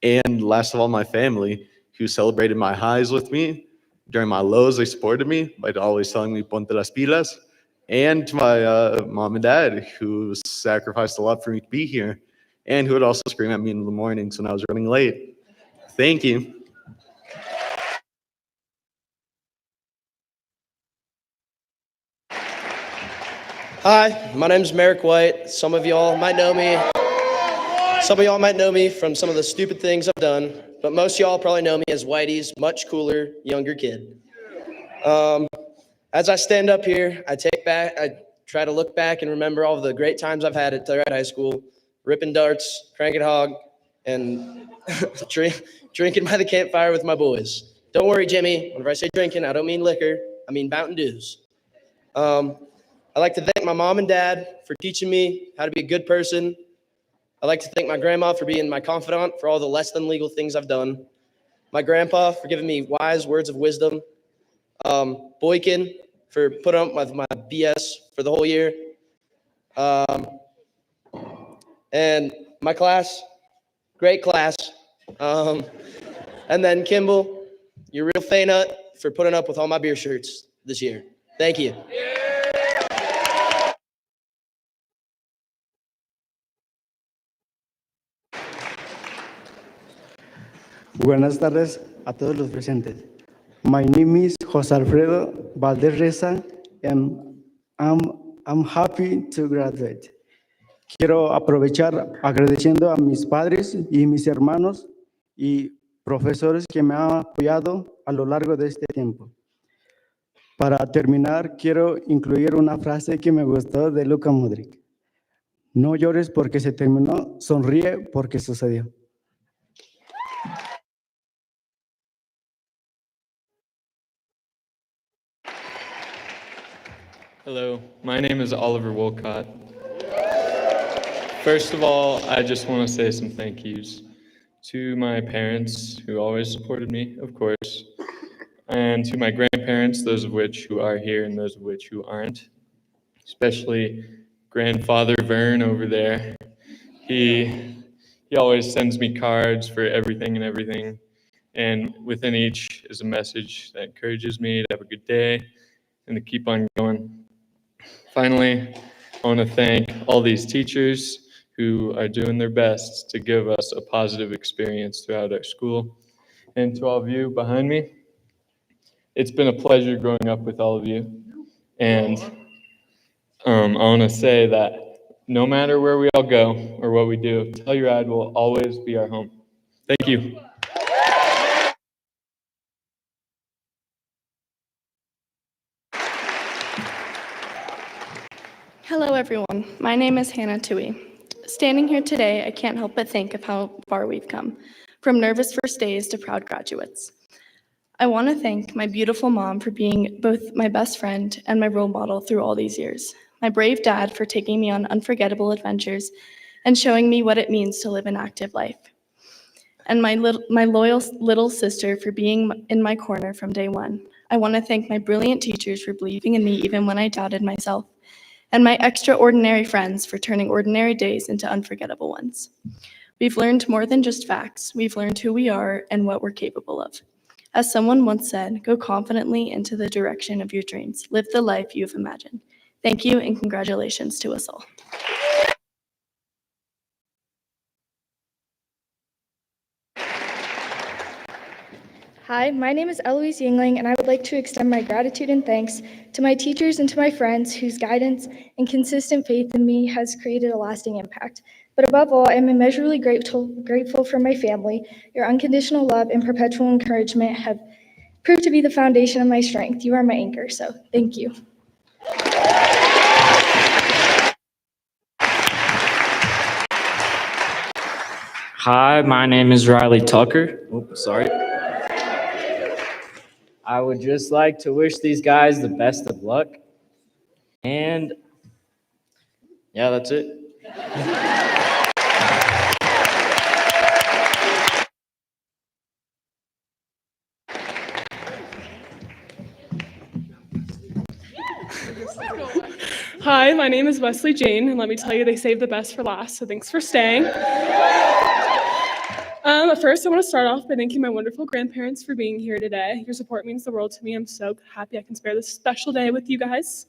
And last of all, my family who celebrated my highs with me. During my lows, they supported me by always telling me ponte las pilas. And to my mom and dad who sacrificed a lot for me to be here and who would also scream at me in the mornings when I was running late. Thank you. Hi, my name's Merrick White. Some of y'all might know me. Some of y'all might know me from some of the stupid things I've done, but most of y'all probably know me as Whitey's much cooler, younger kid. As I stand up here, I try to look back and remember all of the great times I've had at Telluride High School, ripping darts, cranking hog, and drinking by the campfire with my boys. Don't worry, Jimmy. Whenever I say drinking, I don't mean liquor. I mean Mountain Dews. I'd like to thank my mom and dad for teaching me how to be a good person. I'd like to thank my grandma for being my confidant for all the less than legal things I've done. My grandpa for giving me wise words of wisdom. Boykin for putting up with my BS for the whole year. And my class, great class. And then Kimball, you're real fey nut for putting up with all my beer shirts this year. Thank you. Buenas tardes a todos los presentes. My name is José Alfredo Valdez Reza, and I'm happy to graduate. Quiero aprovechar agradeciendo a mis padres y mis hermanos y profesores que me han apoyado a lo largo de este tiempo. Para terminar, quiero incluir una frase que me gustó de Luka Modric. No llores porque se terminó, sonríe porque sucedió. Hello, my name is Oliver Wolcott. First of all, I just want to say some thank yous to my parents who always supported me, of course, and to my grandparents, those of which who are here and those of which who aren't, especially grandfather Vern over there. He always sends me cards for everything, and within each is a message that encourages me to have a good day and to keep on going. Finally, I want to thank all these teachers who are doing their best to give us a positive experience throughout our school. And to all of you behind me, it's been a pleasure growing up with all of you. And I want to say that no matter where we all go or what we do, Telluride will always be our home. Thank you. Hello, everyone. My name is Hannah Tui. Standing here today, I can't help but think of how far we've come, from nervous first days to proud graduates. I want to thank my beautiful mom for being both my best friend and my role model through all these years, my brave dad for taking me on unforgettable adventures and showing me what it means to live an active life, and my loyal little sister for being in my corner from day one. I want to thank my brilliant teachers for believing in me even when I doubted myself, and my extraordinary friends for turning ordinary days into unforgettable ones. We've learned more than just facts. We've learned who we are and what we're capable of. As someone once said, go confidently into the direction of your dreams. Live the life you've imagined. Thank you and congratulations to us all. Hi, my name is Eloise Yingling, and I would like to extend my gratitude and thanks to my teachers and to my friends whose guidance and consistent faith in me has created a lasting impact. But above all, I am immeasurably grateful for my family. Your unconditional love and perpetual encouragement have proved to be the foundation of my strength. You are my anchor, so thank you. Hi, my name is Riley Tucker. Sorry. I would just like to wish these guys the best of luck. And yeah, that's it. Hi, my name is Wesley Jane, and let me tell you, they saved the best for last, so thanks for staying. First, I want to start off by thanking my wonderful grandparents for being here today. Your support means the world to me. I'm so happy I can spare this special day with you guys.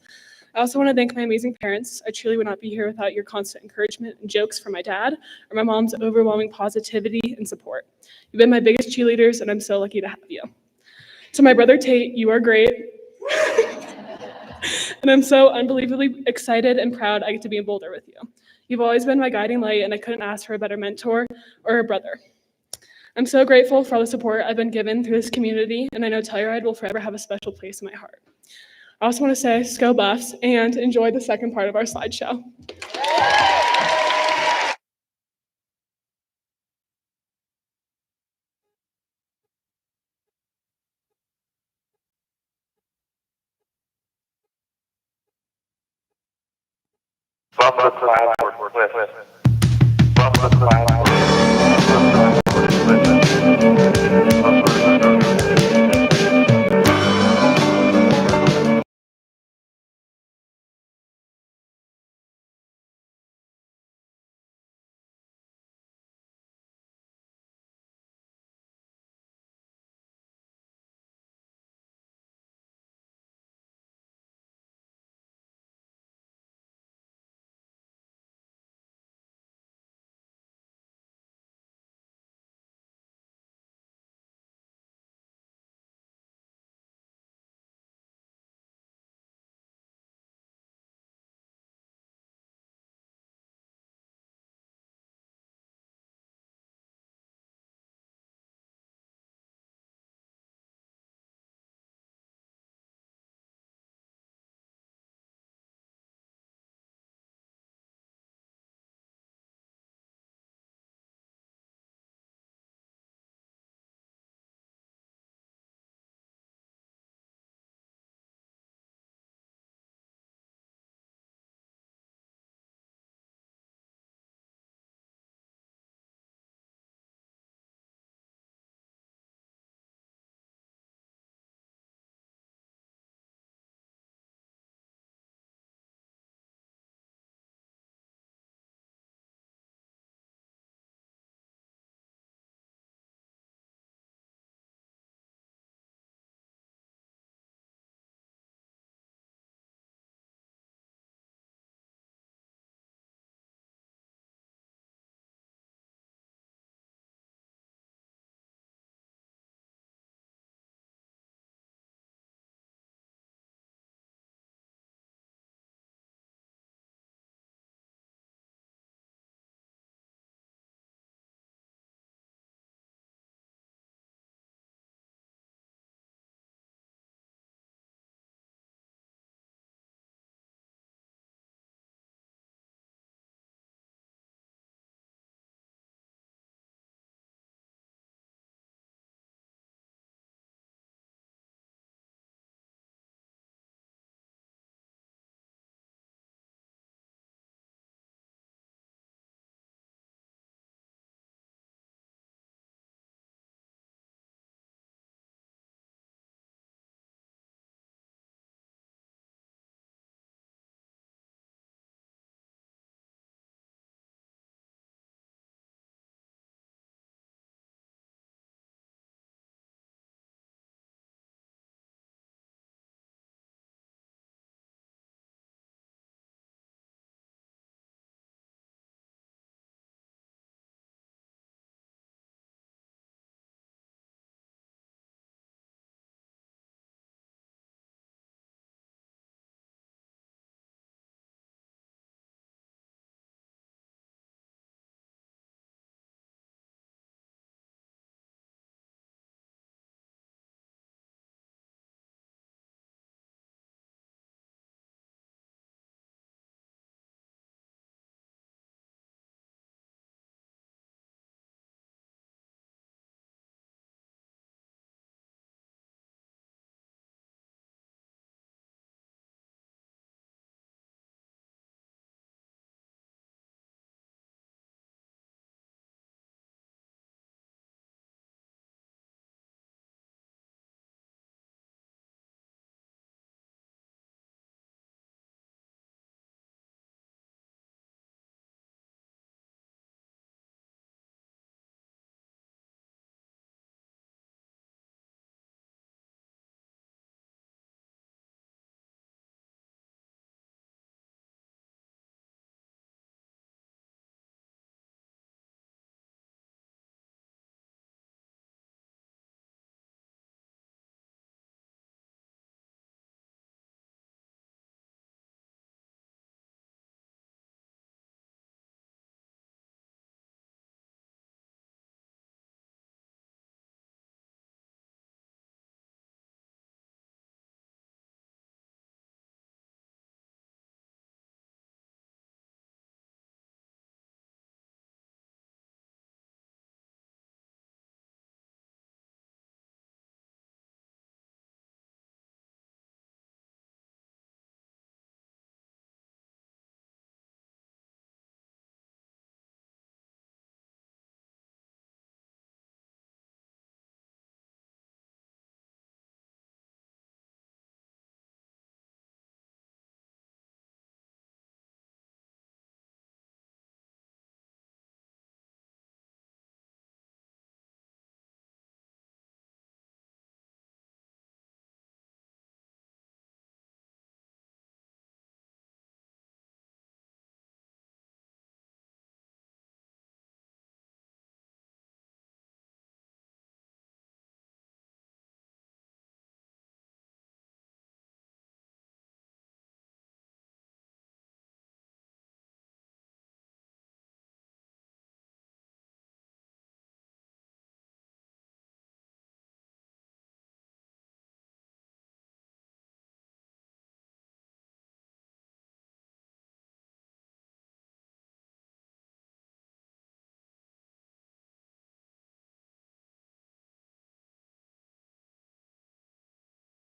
I also want to thank my amazing parents. I truly would not be here without your constant encouragement and jokes from my dad, or my mom's overwhelming positivity and support. You've been my biggest cheerleaders, and I'm so lucky to have you. To my brother Tate, you are great. And I'm so unbelievably excited and proud I get to be in Boulder with you. You've always been my guiding light, and I couldn't ask for a better mentor or a brother. I'm so grateful for all the support I've been given through this community, and I know Telluride will forever have a special place in my heart. I also want to say, go Buffs, and enjoy the second part of our slideshow. Bumper class for Cliff. Bumper class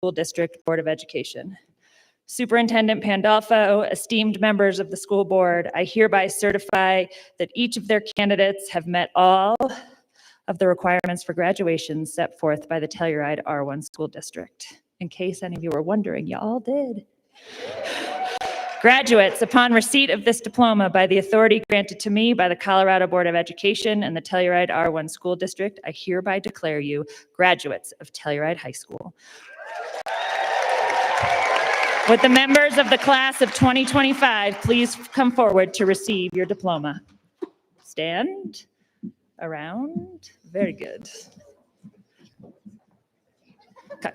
School District Board of Education. Superintendent Pandolfo, esteemed members of the school board, I hereby certify that each of their candidates have met all of the requirements for graduation set forth by the Telluride R1 School District. In case any of you were wondering, you all did. Graduates, upon receipt of this diploma by the authority granted to me by the Colorado Board of Education and the Telluride R1 School District, I hereby declare you graduates of Telluride High School. Would the members of the class of 2025 please come forward to receive your diploma? Stand around. Very good. Okay.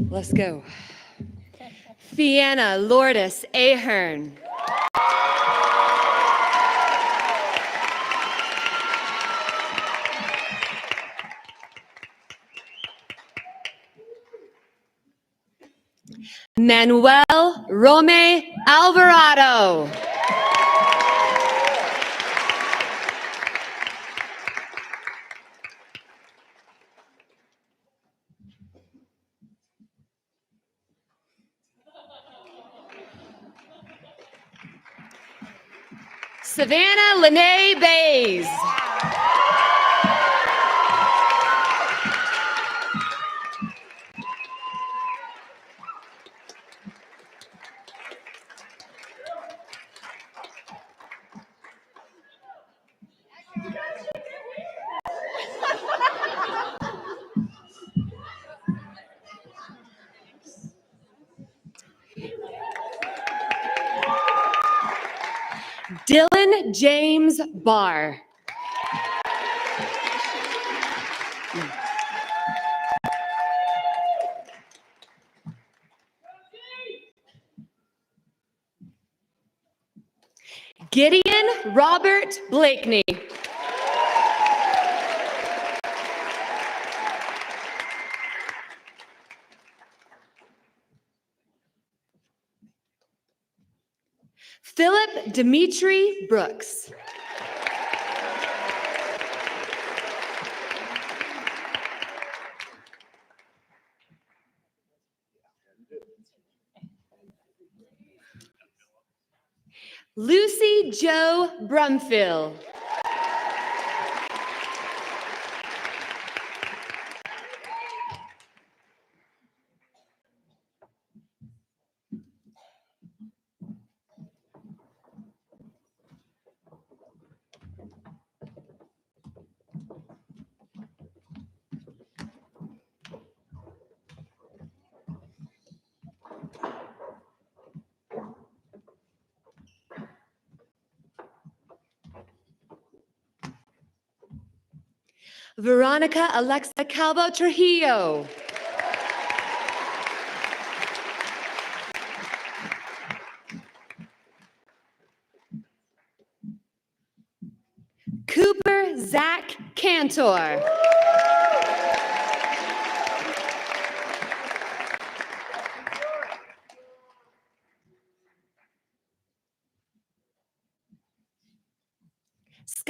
Let's go. Fianna Lourdes Ahern. Manuel Rome Alvarado. Savannah Lene Bays. Dylan James Barr. Gideon Robert Blakeney. Philip Dimitri Brooks. Lucy Jo Brumfield. Veronica Alexa Calvo Trujillo. Cooper Zach Cantor.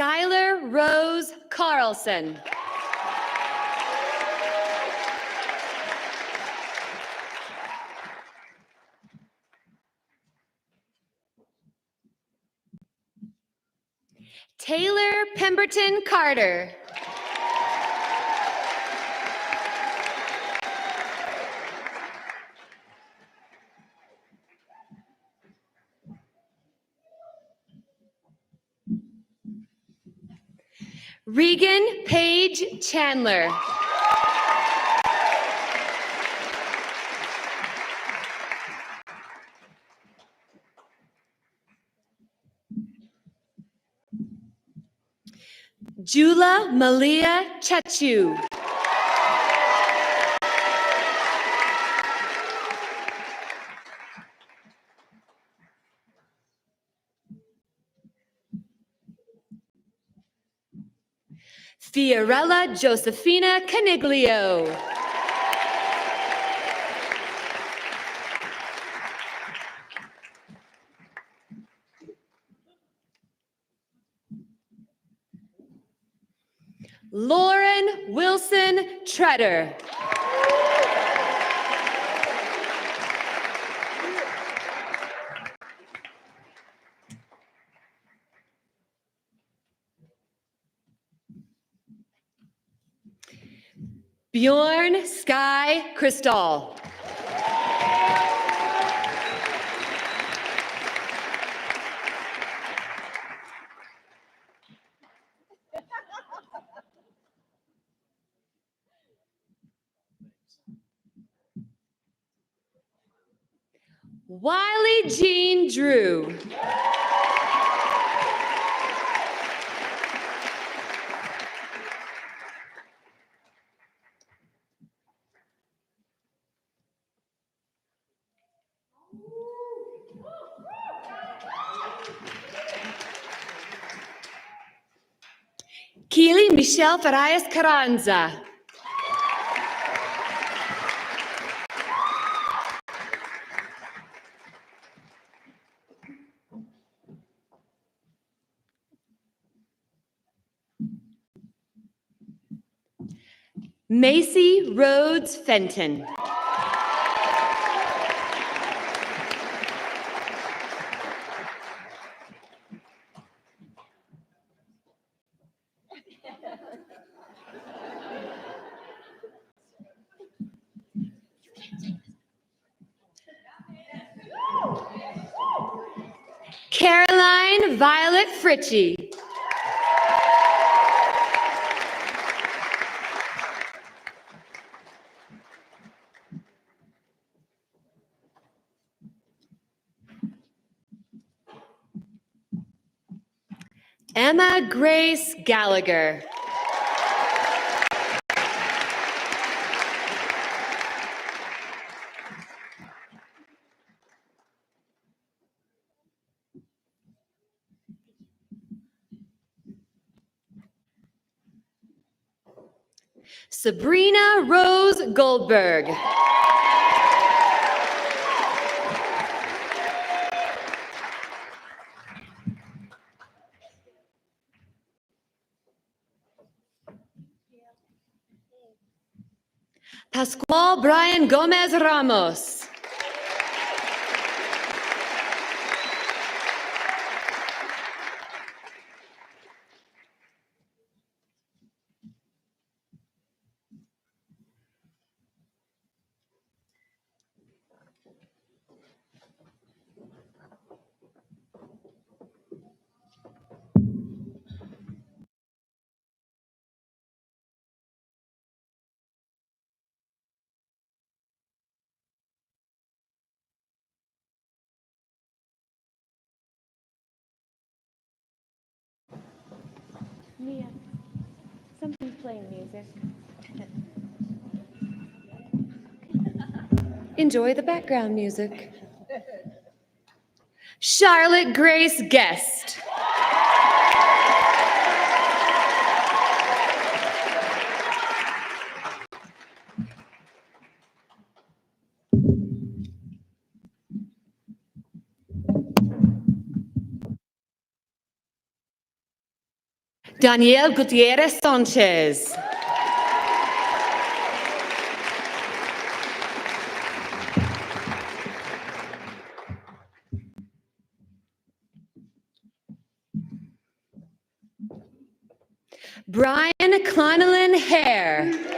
Skylar Rose Carlson. Taylor Pemberton Carter. Regan Paige Chandler. Jula Malia Chachu. Fiorella Josefina Caniglio. Lauren Wilson Treader. Bjorn Sky Crystal. Wiley Jean Drew. Keely Michelle Farias Carranza. Macy Rhodes Fenton. Caroline Violet Fritchie. Emma Grace Gallagher. Sabrina Rose Goldberg. Pascual Brian Gomez Ramos. Mia, something's playing music. Enjoy the background music. Charlotte Grace Guest. Daniel Gutierrez Sanchez. Brian Connellan Hare.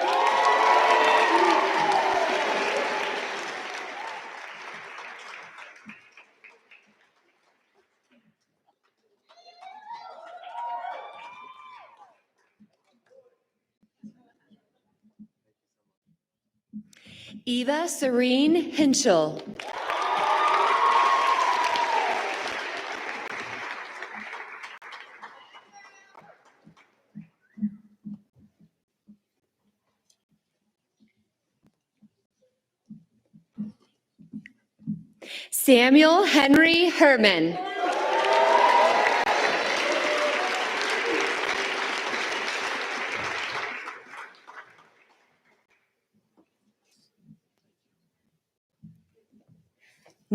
Eva Serene Hinchel. Samuel Henry Herman.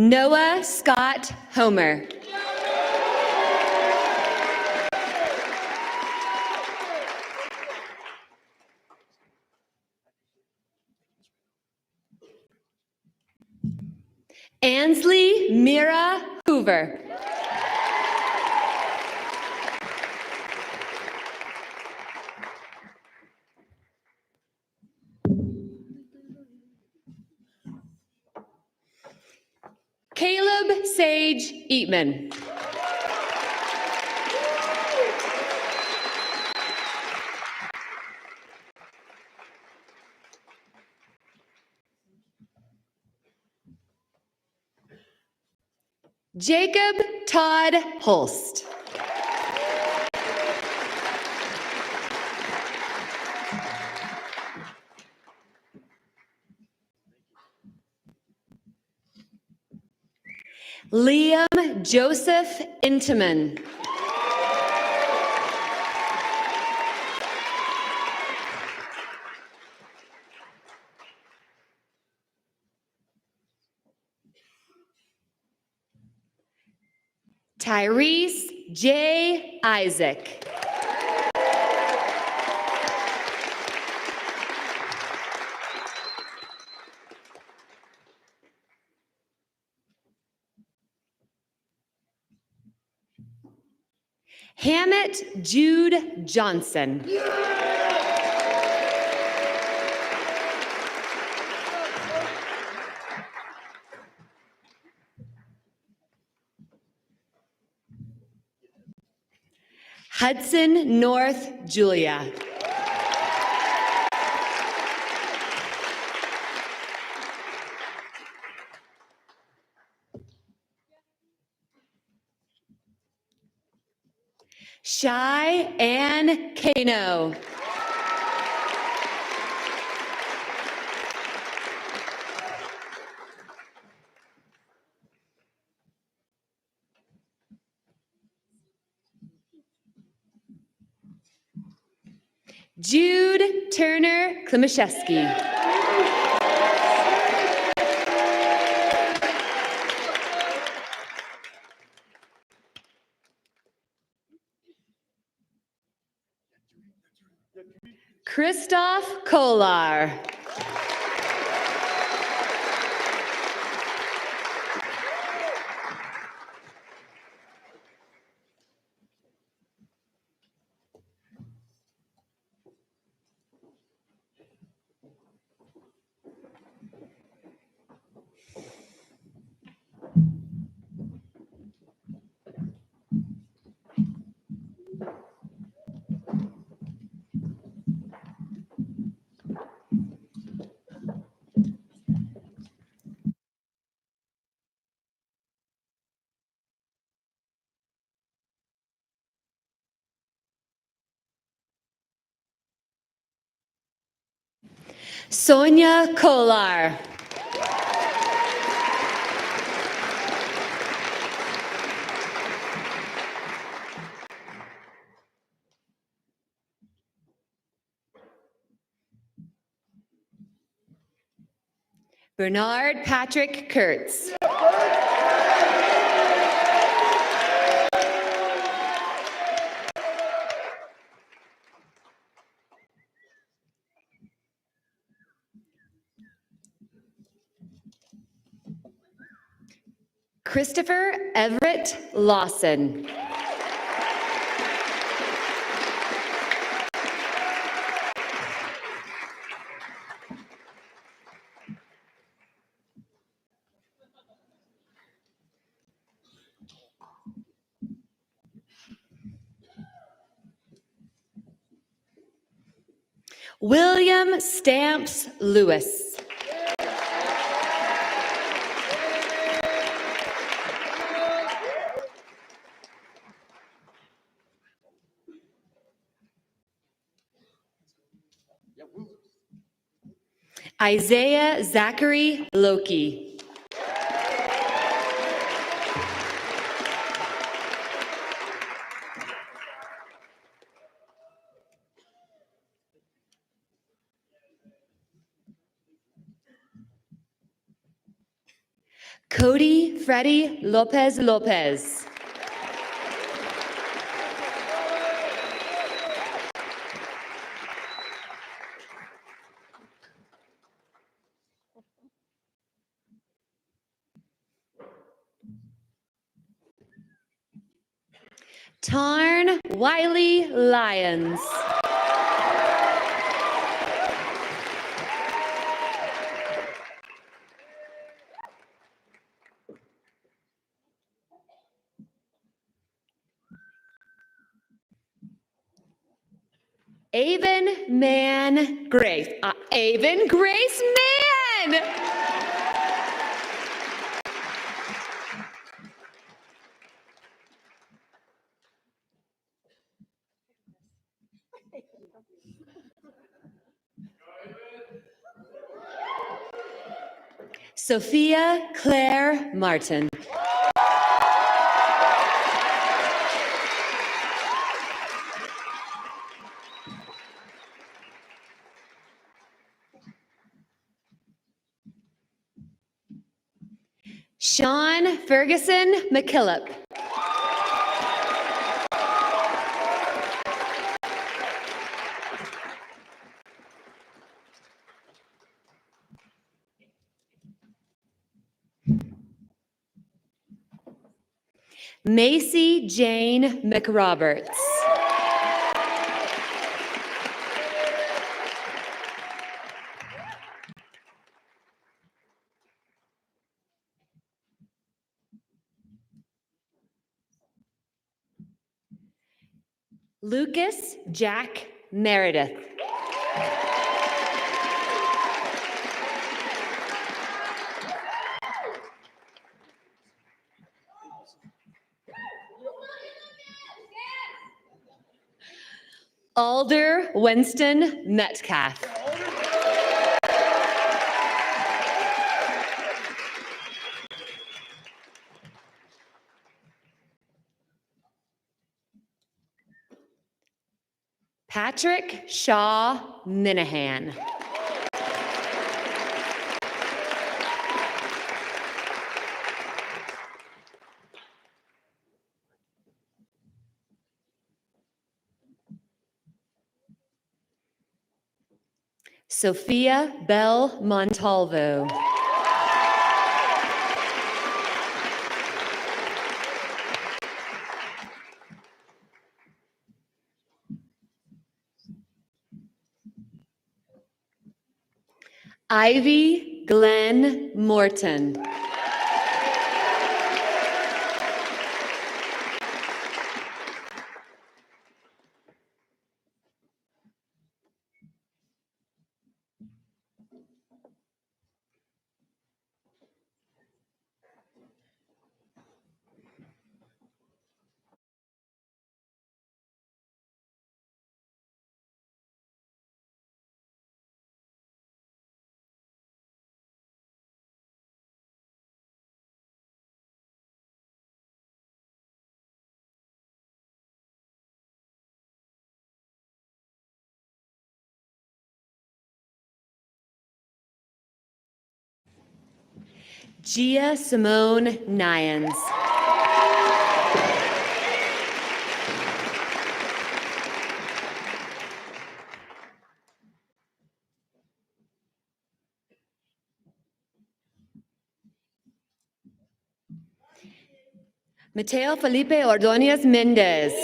Noah Scott Homer. Ansley Mira Hoover. Caleb Sage Eatman. Jacob Todd Holst. Liam Joseph Intaman. Tyrese J. Isaac. Hammett Jude Johnson. Hudson North Julia. Cheyenne Kano. Jude Turner Klimaszewski. Christoph Kolar. Sonia Kolar. Bernard Patrick Kurtz. Christopher Everett Lawson. William Stamps Lewis. Isaiah Zachary Loki. Cody Freddy Lopez Lopez. Tarn Wiley Lyons. Avon Man Grace. Avon Grace Man. Sophia Claire Martin. Sean Ferguson McKillop. Macy Jane McRoberts. Lucas Jack Meredith. Alder Winston Metcalf. Patrick Shaw Minahan. Sophia Bell Montalvo. Ivy Glenn Morton. Gia Simone Nyans. Mateo Felipe Ordóñez Mendez.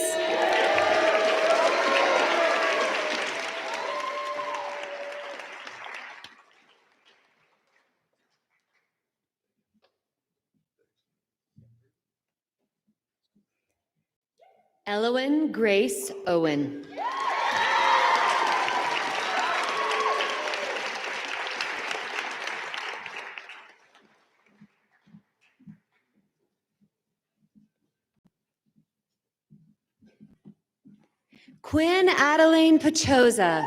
Elowen Grace Owen. Quinn Adeline Pachoza.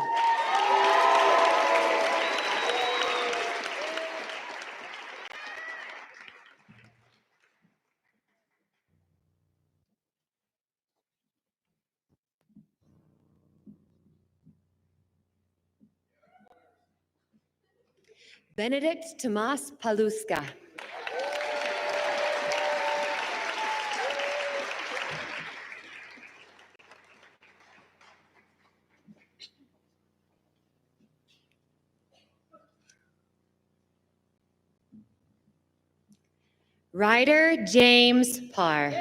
Benedict Tomas Paluska. Ryder James Parr.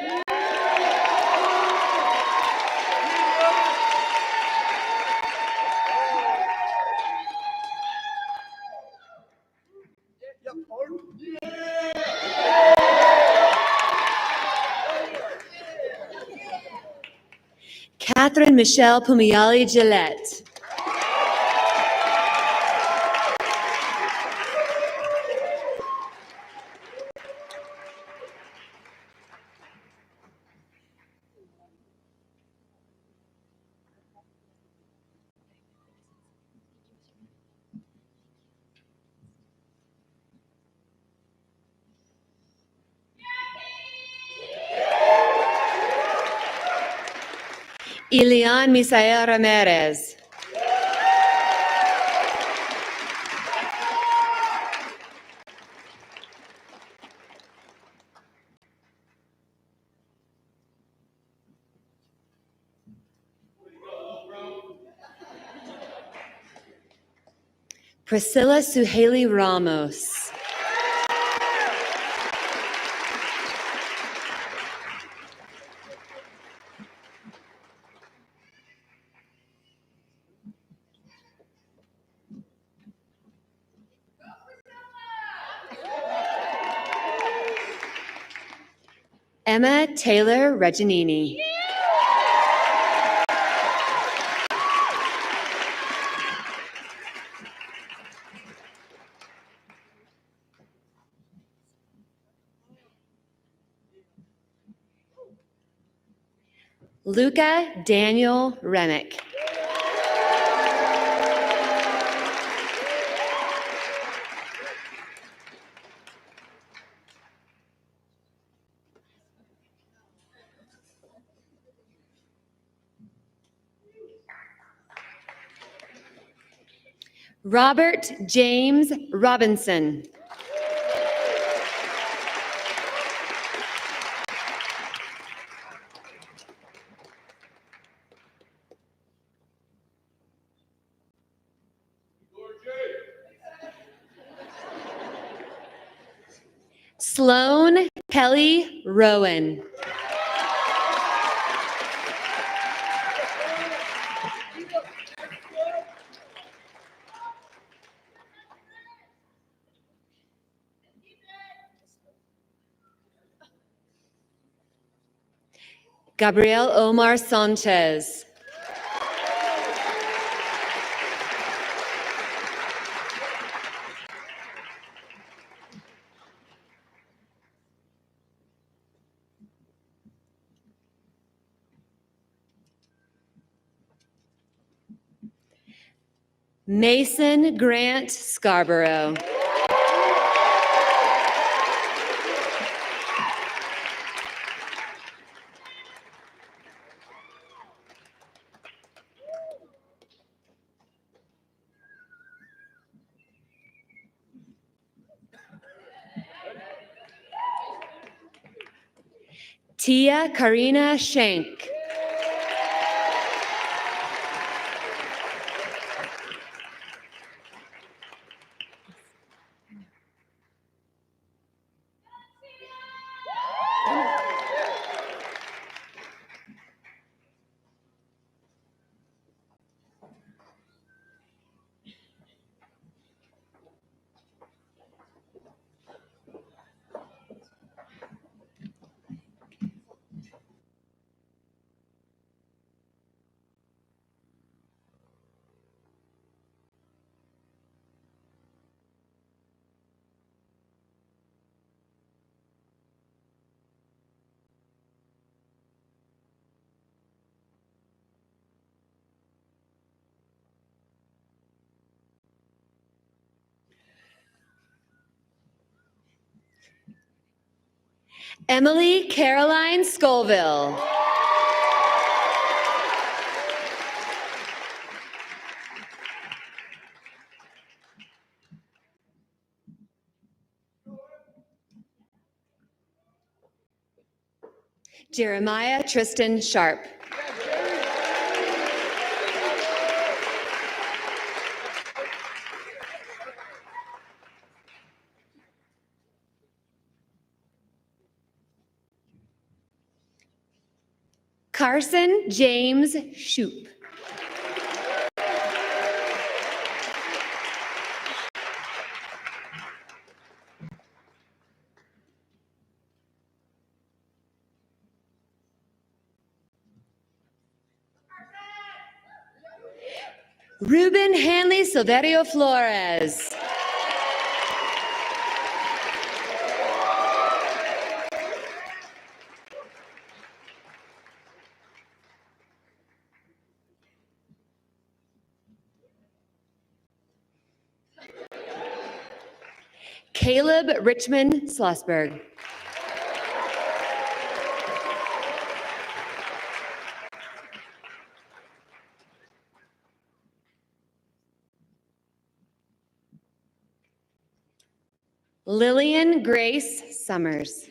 Catherine Michelle Pumiali Gillette. Ilian Misael Ramirez. Priscilla Suhaili Ramos. Emma Taylor Reginini. Luca Daniel Remick. Robert James Robinson. Sloan Kelly Rowan. Gabriel Omar Sanchez. Mason Grant Scarborough. Tia Karina Schenk. Emily Caroline Scoville. Jeremiah Tristan Sharp. Carson James Shoup. Ruben Hanley Silverio Flores. Caleb Richmond Schlossberg. Lillian Grace Summers.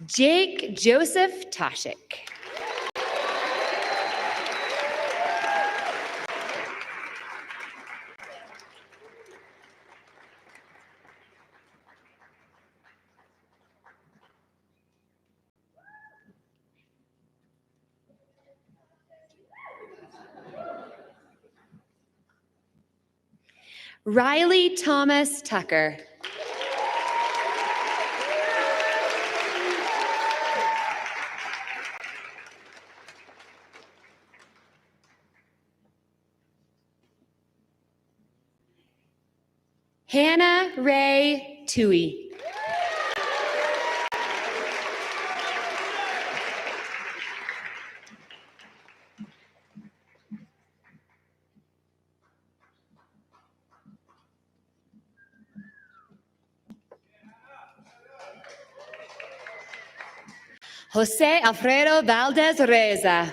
Jake Joseph Toshik. Riley Thomas Tucker. Hannah Ray Tui. Jose Alfredo Valdez Reza.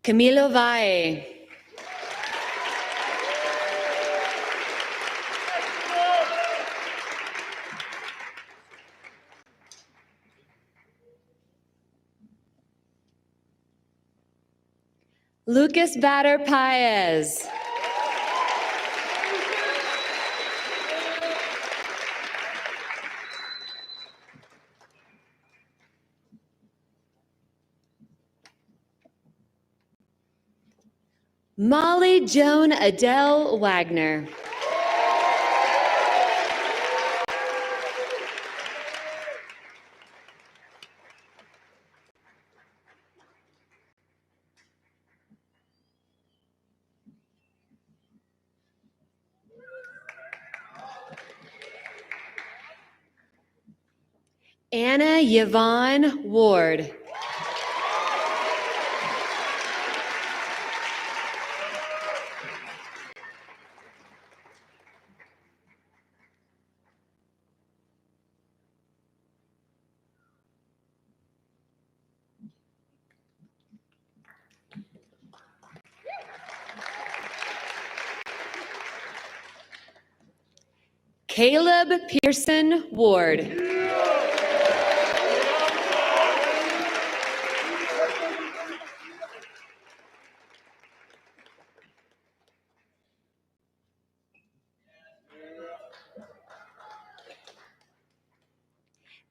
Camilo Valle. Lucas Bader Paez. Molly Joan Adele Wagner. Anna Yvonne Ward. Caleb Pearson Ward.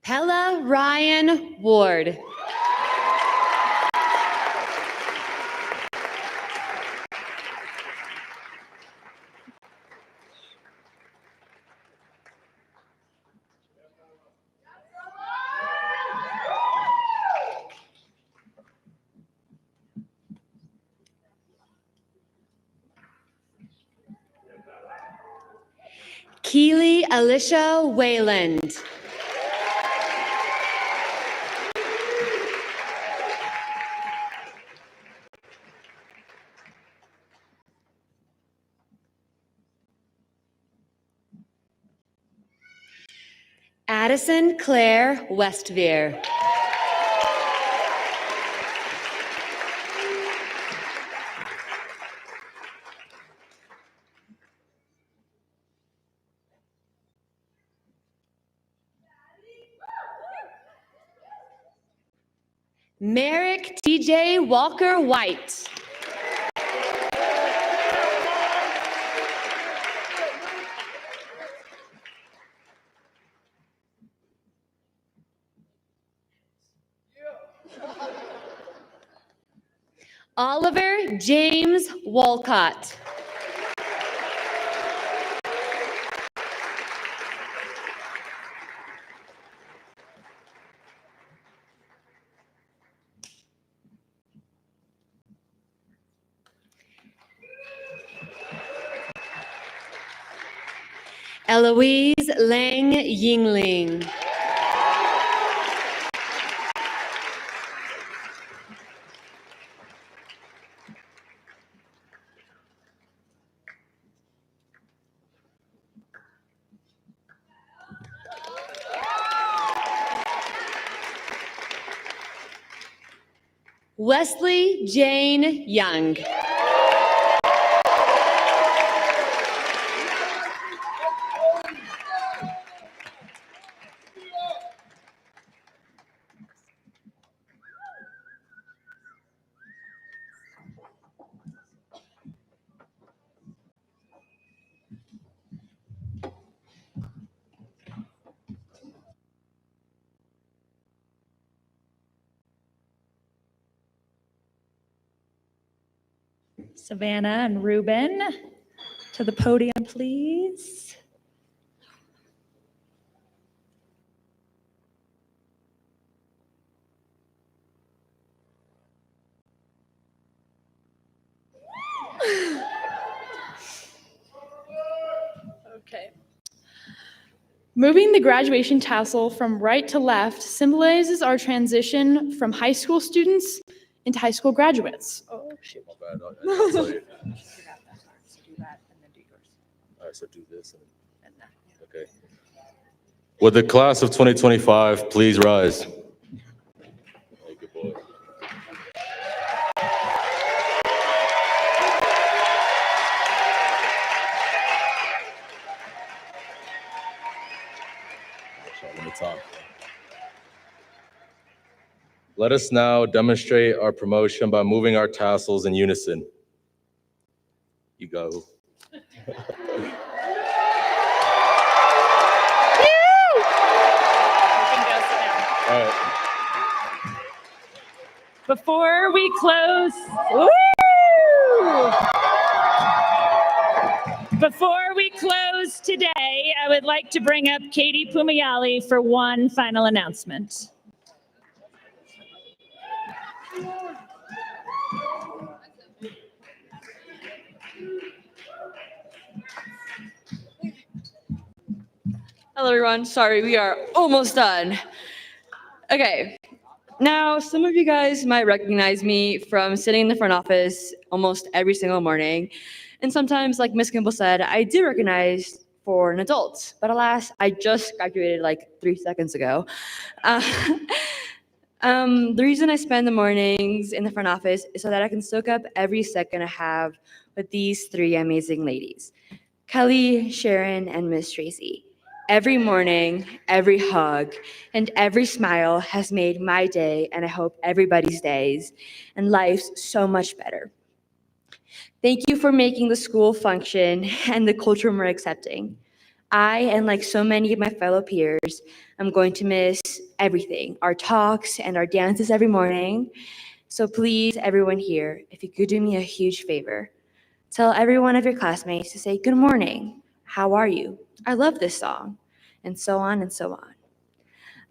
Pella Ryan Ward. Keely Alicia Wayland. Addison Claire Westveer. Merrick TJ Walker White. Oliver James Walcott. Eloise Lang Yingling. Wesley Jane Young. Savannah and Ruben to the podium, please. Okay. Moving the graduation tassel from right to left symbolizes our transition from high school students into high school graduates. Oh, shoot. My bad. I'll tell you. All right, so do this. Okay. Would the class of 2025 please rise? Hey, good boy. Let us now demonstrate our promotion by moving our tassels in unison. You go. All right. Before we close, before we close today, I would like to bring up Katie Pumayali for one final announcement. Hello, everyone. Sorry, we are almost done. Okay. Now, some of you guys might recognize me from sitting in the front office almost every single morning. And sometimes, like Ms. Kimball said, I do recognize for an adult. But alas, I just graduated like 3 seconds ago. The reason I spend the mornings in the front office is so that I can soak up every second I have with these 3 amazing ladies, Kelly, Sharon, and Miss Tracy. Every morning, every hug, and every smile has made my day, and I hope everybody's days and lives so much better. Thank you for making the school function and the culture more accepting. I, and like so many of my fellow peers, I'm going to miss everything, our talks and our dances every morning. So please, everyone here, if you could do me a huge favor, tell every one of your classmates to say, "Good morning, how are you? I love this song," and so on and so on.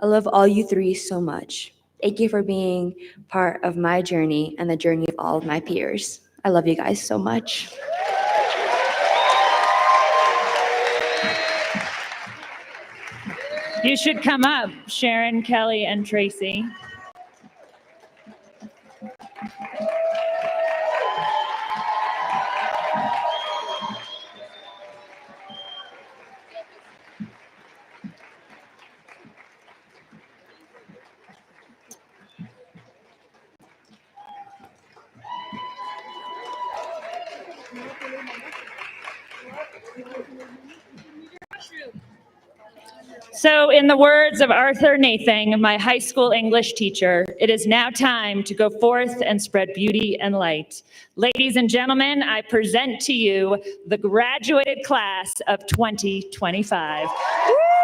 I love all you 3 so much. Thank you for being part of my journey and the journey of all of my peers. I love you guys so much. You should come up, Sharon, Kelly, and Tracy. So in the words of Arthur Nathing, my high school English teacher, it is now time to go forth and spread beauty and light. Ladies and gentlemen, I present to you the graduated class of 2025. Woo!